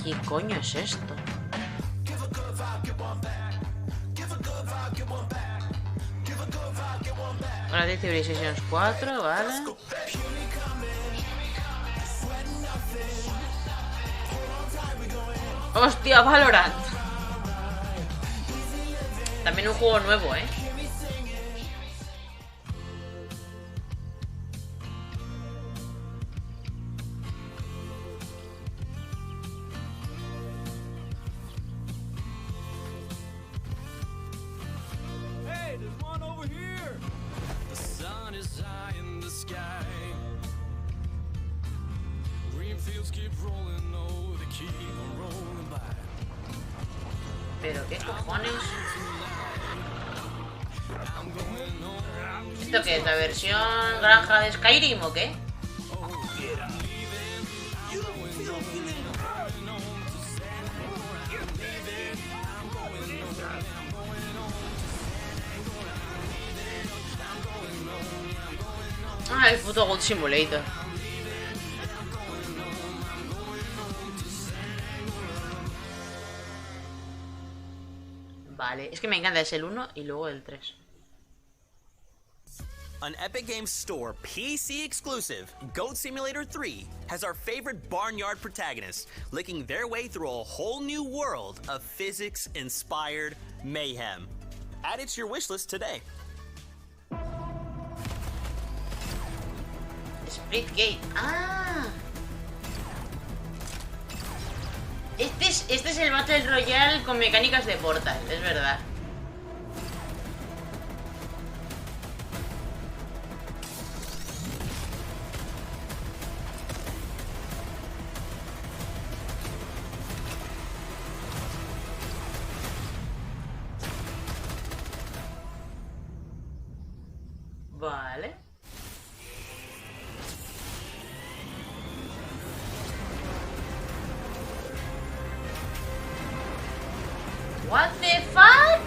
¿Qué coño es esto? Ahora de Civilization 4, ¿vale? ¡Hostia, Valorant! También un juego nuevo, ¿eh? Hey, there's one over here. The sun is high in the sky. Green fields keep rolling, oh, they keep on rolling by. ¿Pero qué cojones? ¿Esto qué es? ¿La versión granja de Skyrim o qué? Ah, el puto God Simulator. Vale, es que me encanta, es el 1 y luego el 3. An Epic Games Store PC exclusive, Goat Simulator 3 has our favorite barnyard protagonists licking their way through a whole new world of physics-inspired mayhem. Add it to your wishlist today. Splitgate. Ah. Este es el Battle Royale con mecánicas de Portal, es verdad. Vale. What the fuck?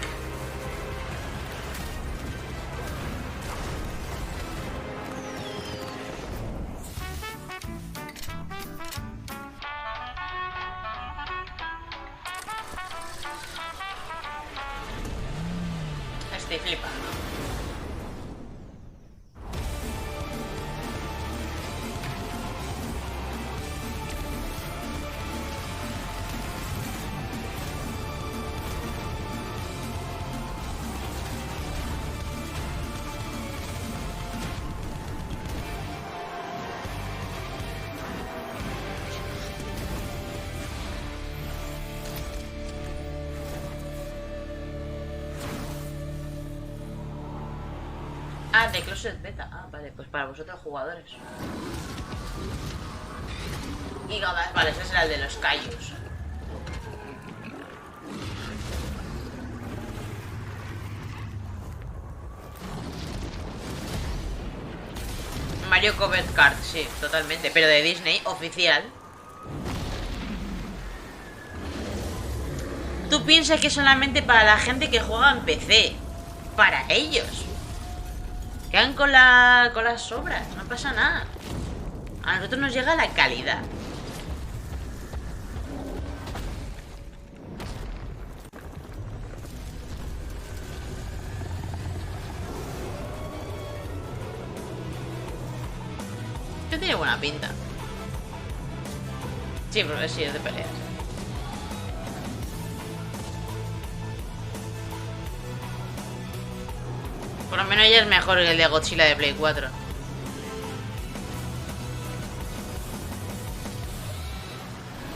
Estoy flipando. Ah, de Closet Beta. Ah, vale, pues para vosotros jugadores. Y Gadas, vale, ese será el de los callos. Mario Cover Kart, sí, totalmente. Pero de Disney, oficial. Tú piensas que es solamente para la gente que juega en PC. Para ellos. Quedan con las sobras, no pasa nada. A nosotros nos llega la calidad. Esto tiene buena pinta. Sí, pero sí, es de peleas. Por lo menos ya es mejor que el de Godzilla de Play 4.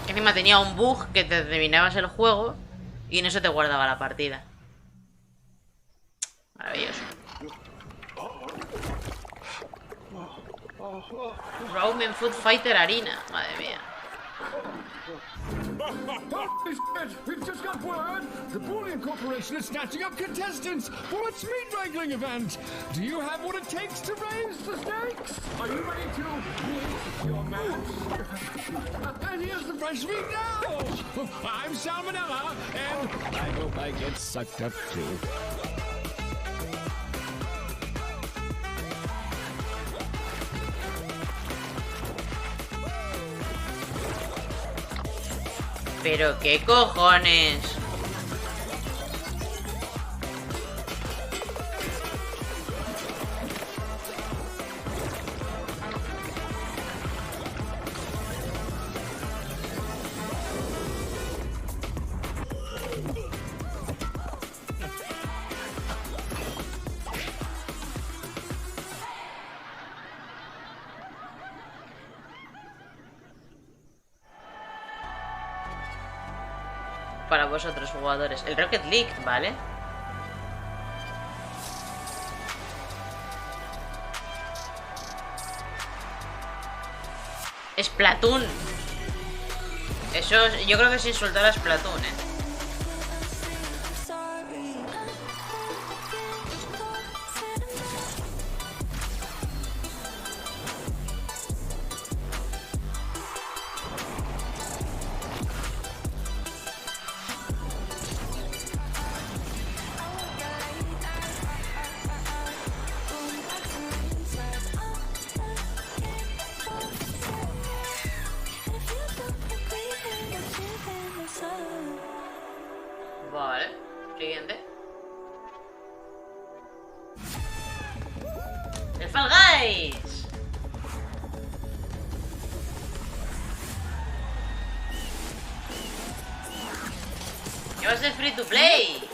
Encima tenía un bug que te terminabas el juego y no se te guardaba la partida. Maravilloso. Roman Food Fighter Arena, madre mía. We've just got word. The Bullion Corporation is snatching up contestants for its meat wrangling event. Do you have what it takes to raise the stakes? Are you ready to meet your match? And here's the fresh meat now. I'm Salmonella, and I hope I get sucked up too. Pero qué cojones. Para vosotros jugadores. El Rocket League, ¿vale? Splatoon. Eso yo creo que es insultar a Splatoon, ¿eh? Vale, siguiente. El Fall Guys. Que va a ser free to play.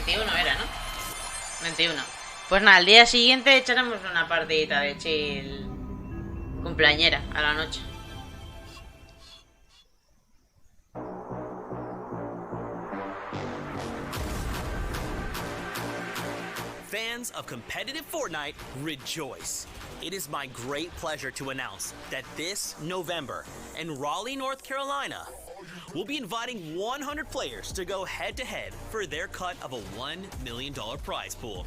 21 era, ¿no? 21. Pues nada, al día siguiente echaremos una partidita de chill cumpleañera a la noche. Fans of competitive Fortnite, rejoice. It is my great pleasure to announce that this November in Raleigh, North Carolina, we'll be inviting 100 players to go head-to-head for their cut of a $1 million prize pool.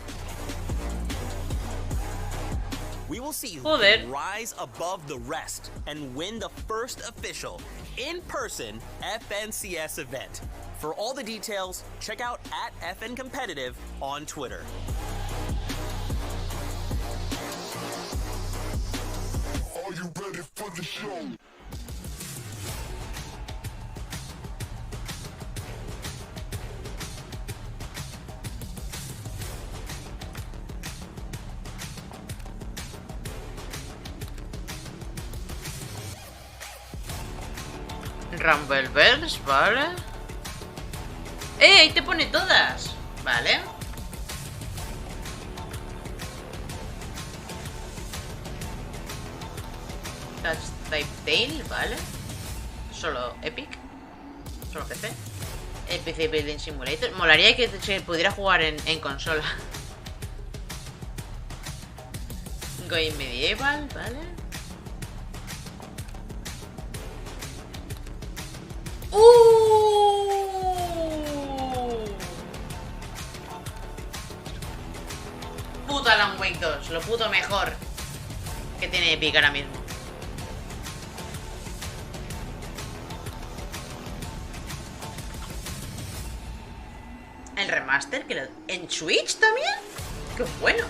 We will see who can rise above the rest and win the first official in-person FNCS event. For all the details, check out @FNCompetitive on Twitter. Are you ready for the show? Rumbleverse, vale. Ahí te pone todas. Vale. Touch Type Tail, vale. Solo Epic. Solo PC. El PC Building Simulator. Molaría que se pudiera jugar en consola. Going Medieval, vale. Puto Alan Wake 2, lo puto mejor que tiene Epic ahora mismo. El remaster, que ¿en Switch también? ¡Qué bueno!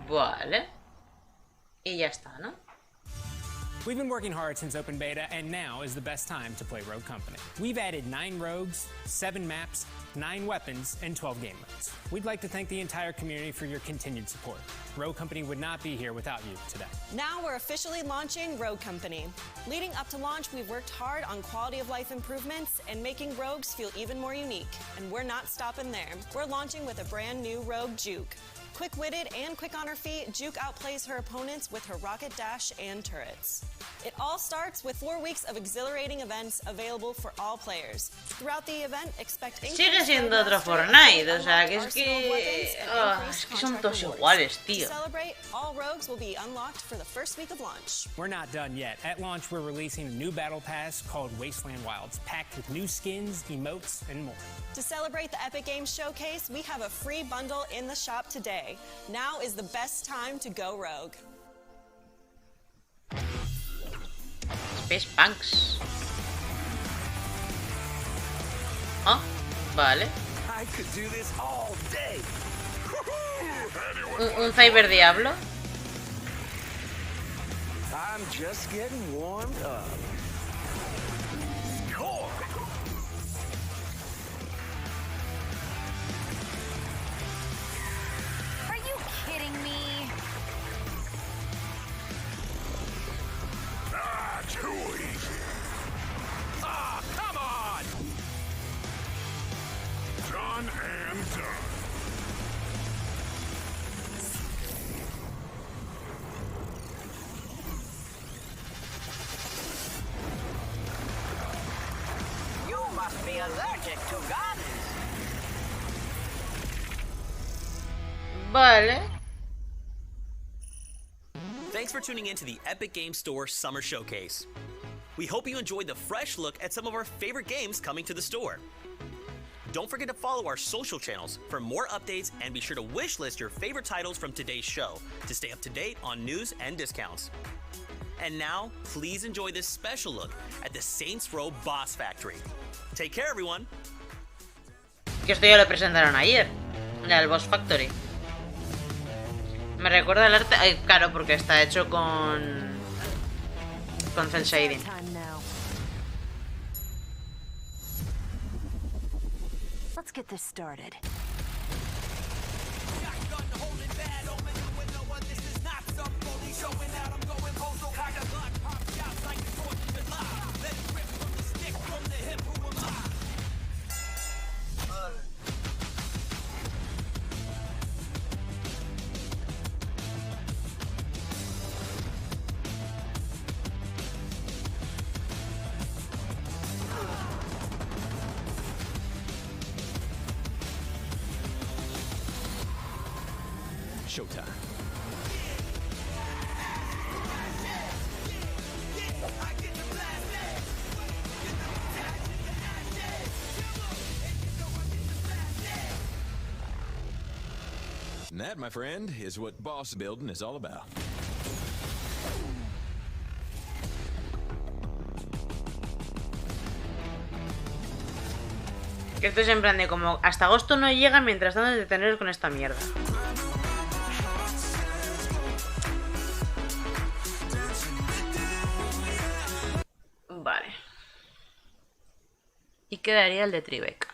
Vale. Y ya está, ¿no? We've been working hard since open beta, and now is the best time to play Rogue Company. We've added 9 rogues, 7 maps, 9 weapons, and 12 game modes. We'd like to thank the entire community for your continued support. Rogue Company would not be here without you today. Now we're officially launching Rogue Company. Leading up to launch, we've worked hard on quality of life improvements and making rogues feel even more unique. And we're not stopping there. We're launching with a brand new rogue Juke. Quick-witted and quick on her feet, Juke outplays her opponents with her rocket dash and turrets. It all starts with 4 weeks of exhilarating events available for all players. Throughout the event, expect sigue siendo otro Fortnite, o sea, que es que son todos iguales, tío. To celebrate, all rogues will be unlocked for the first week of launch. We're not done yet. At launch, we're releasing a new battle pass called Wasteland Wilds, packed with new skins, emotes, and more. To celebrate the Epic Games Showcase, we have a free bundle in the shop today. Now is the best time to go rogue. Space Punks. Ah, vale. I could do this all day. Un Cyber Diablo. I'm just getting warmed up. Score. Are you kidding me? Ah, too easy. Ah, come on! Done and done. You must be allergic to guns. Vale. Thanks for tuning in to the Epic Games Store Summer Showcase. We hope you enjoyed the fresh look at some of our favorite games coming to the store. Don't forget to follow our social channels for more updates, and be sure to wishlist your favorite titles from today's show to stay up to date on news and discounts. And now, please enjoy this special look at the Saints Row Boss Factory. Take care, everyone. Que esto ya lo presentaron ayer, el Boss Factory. Me recuerda el arte, claro, porque está hecho con con cel shading. Let's get this started. Showtime. And that, my friend, is what boss building is all about. Que esto es en plan de como hasta agosto no llega, mientras tanto deteneros con esta mierda. Vale. Y quedaría el de Tribeca.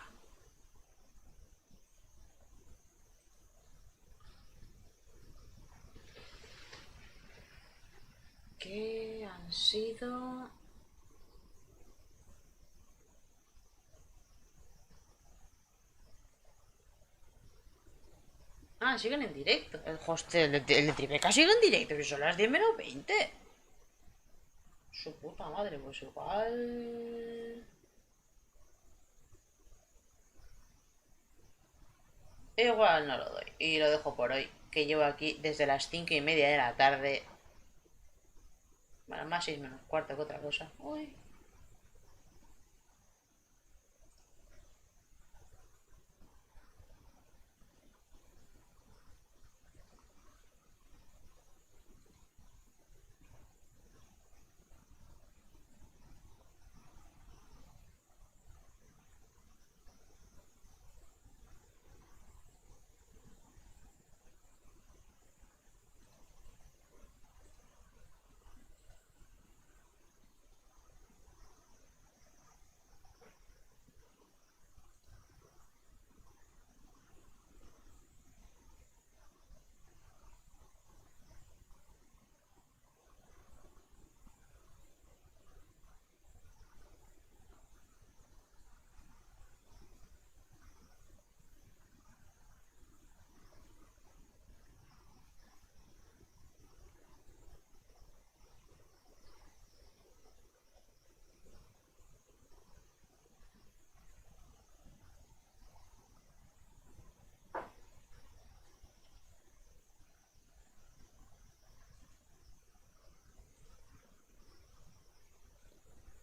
¿Qué han sido? Ah, siguen en directo. El hostel, el de Tribeca sigue en directo, pero son las 10 menos 20. Su puta madre, pues igual... Igual no lo doy. Y lo dejo por hoy. Que llevo aquí desde las 5:30 de la tarde. Bueno, más 6 menos cuarto que otra cosa. Uy.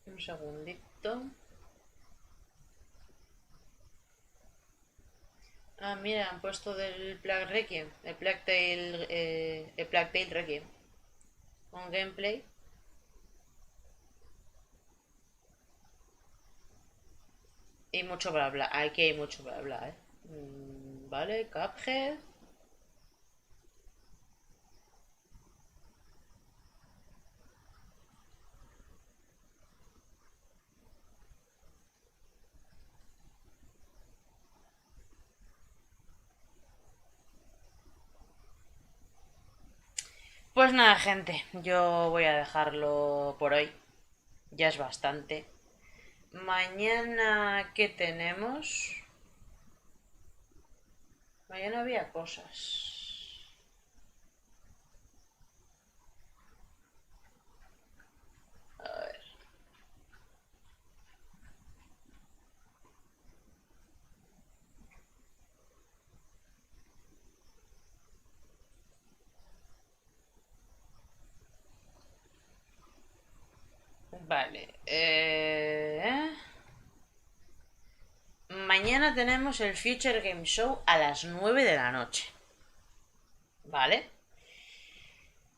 Un segundito. Ah, mira, han puesto del Plague Requiem, el Plague Tale Requiem. Con gameplay. Y mucho bla bla. Aquí hay mucho bla bla, vale, Cuphead. Pues nada, gente, yo voy a dejarlo por hoy. Ya es bastante. Mañana, ¿qué tenemos? Mañana había cosas. A ver. Vale. Mañana tenemos el Future Game Show a las 9 de la noche. ¿Vale?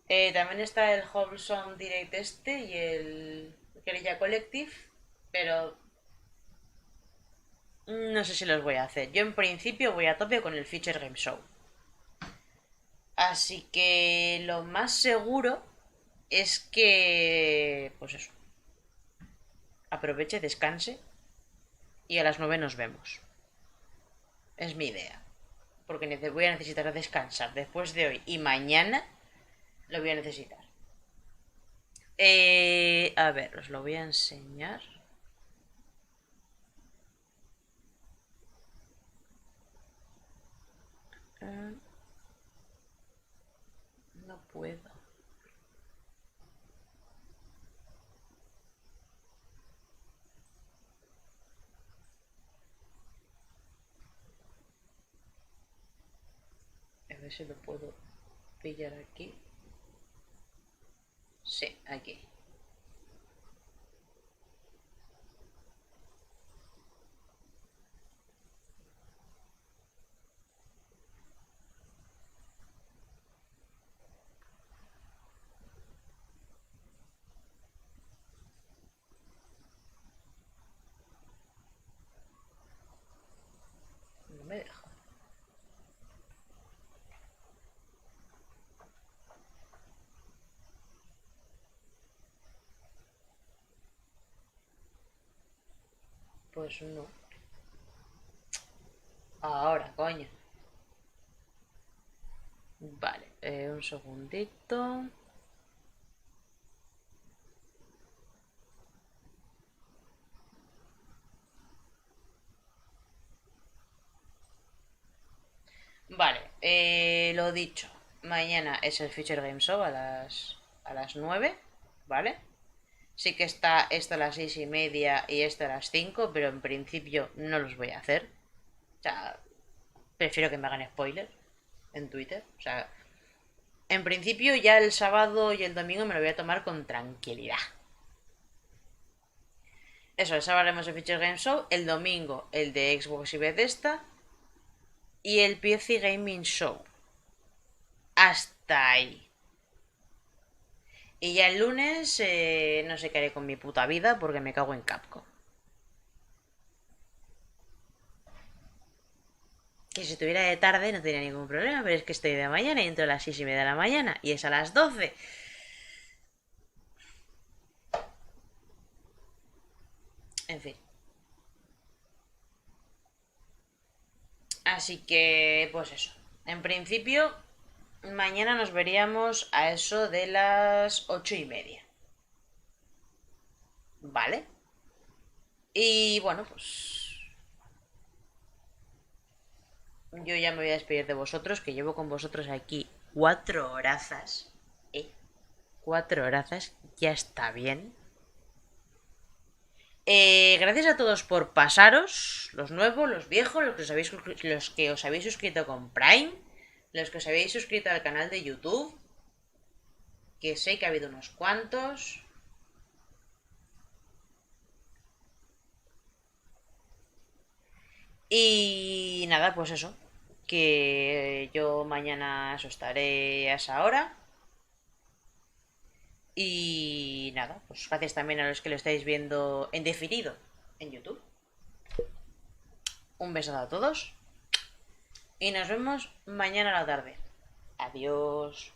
También está el Wholesome Direct este y el Guerrilla Collective, pero no sé si los voy a hacer. Yo en principio voy a tope con el Future Game Show. Así que lo más seguro es que... Pues eso. Aproveche, descanse y a las 9 nos vemos. Es mi idea. Porque voy a necesitar descansar después de hoy y mañana lo voy a necesitar. A ver, os lo voy a enseñar. No puedo. A ver si lo puedo pillar aquí. Sí, aquí. No me deja. Pues no. Ahora, coño. Vale, un segundito. Vale, lo dicho. Mañana es el Future Game Show a las 9, ¿vale? Sí que está esta a las 6:30 y esta a las 5, pero en principio no los voy a hacer. O sea, prefiero que me hagan spoiler en Twitter. O sea, en principio ya el sábado y el domingo me lo voy a tomar con tranquilidad. Eso, el sábado haremos el Future Game Show, el domingo el de Xbox y Bethesda y el PC Gaming Show. Hasta ahí. Y ya el lunes no sé qué haré con mi puta vida porque me cago en Capcom. Que si estuviera de tarde no tenía ningún problema, pero es que estoy de mañana y entro a las 6:30 de la mañana y es a las 12. En fin. Así que, pues eso. En principio, mañana nos veríamos a eso de las 8:30. ¿Vale? Y bueno, pues yo ya me voy a despedir de vosotros, que llevo con vosotros aquí 4 horazas. 4 horazas, ya está bien. Gracias a todos por pasaros, los nuevos, los viejos, los que os habéis suscrito con Prime, los que os habéis suscrito al canal de YouTube, que sé que ha habido unos cuantos. Y nada, pues eso, que yo mañana eso estaré a esa hora. Y nada, pues gracias también a los que lo estáis viendo en diferido en YouTube. Un besazo a todos. Y nos vemos mañana a la tarde. Adiós.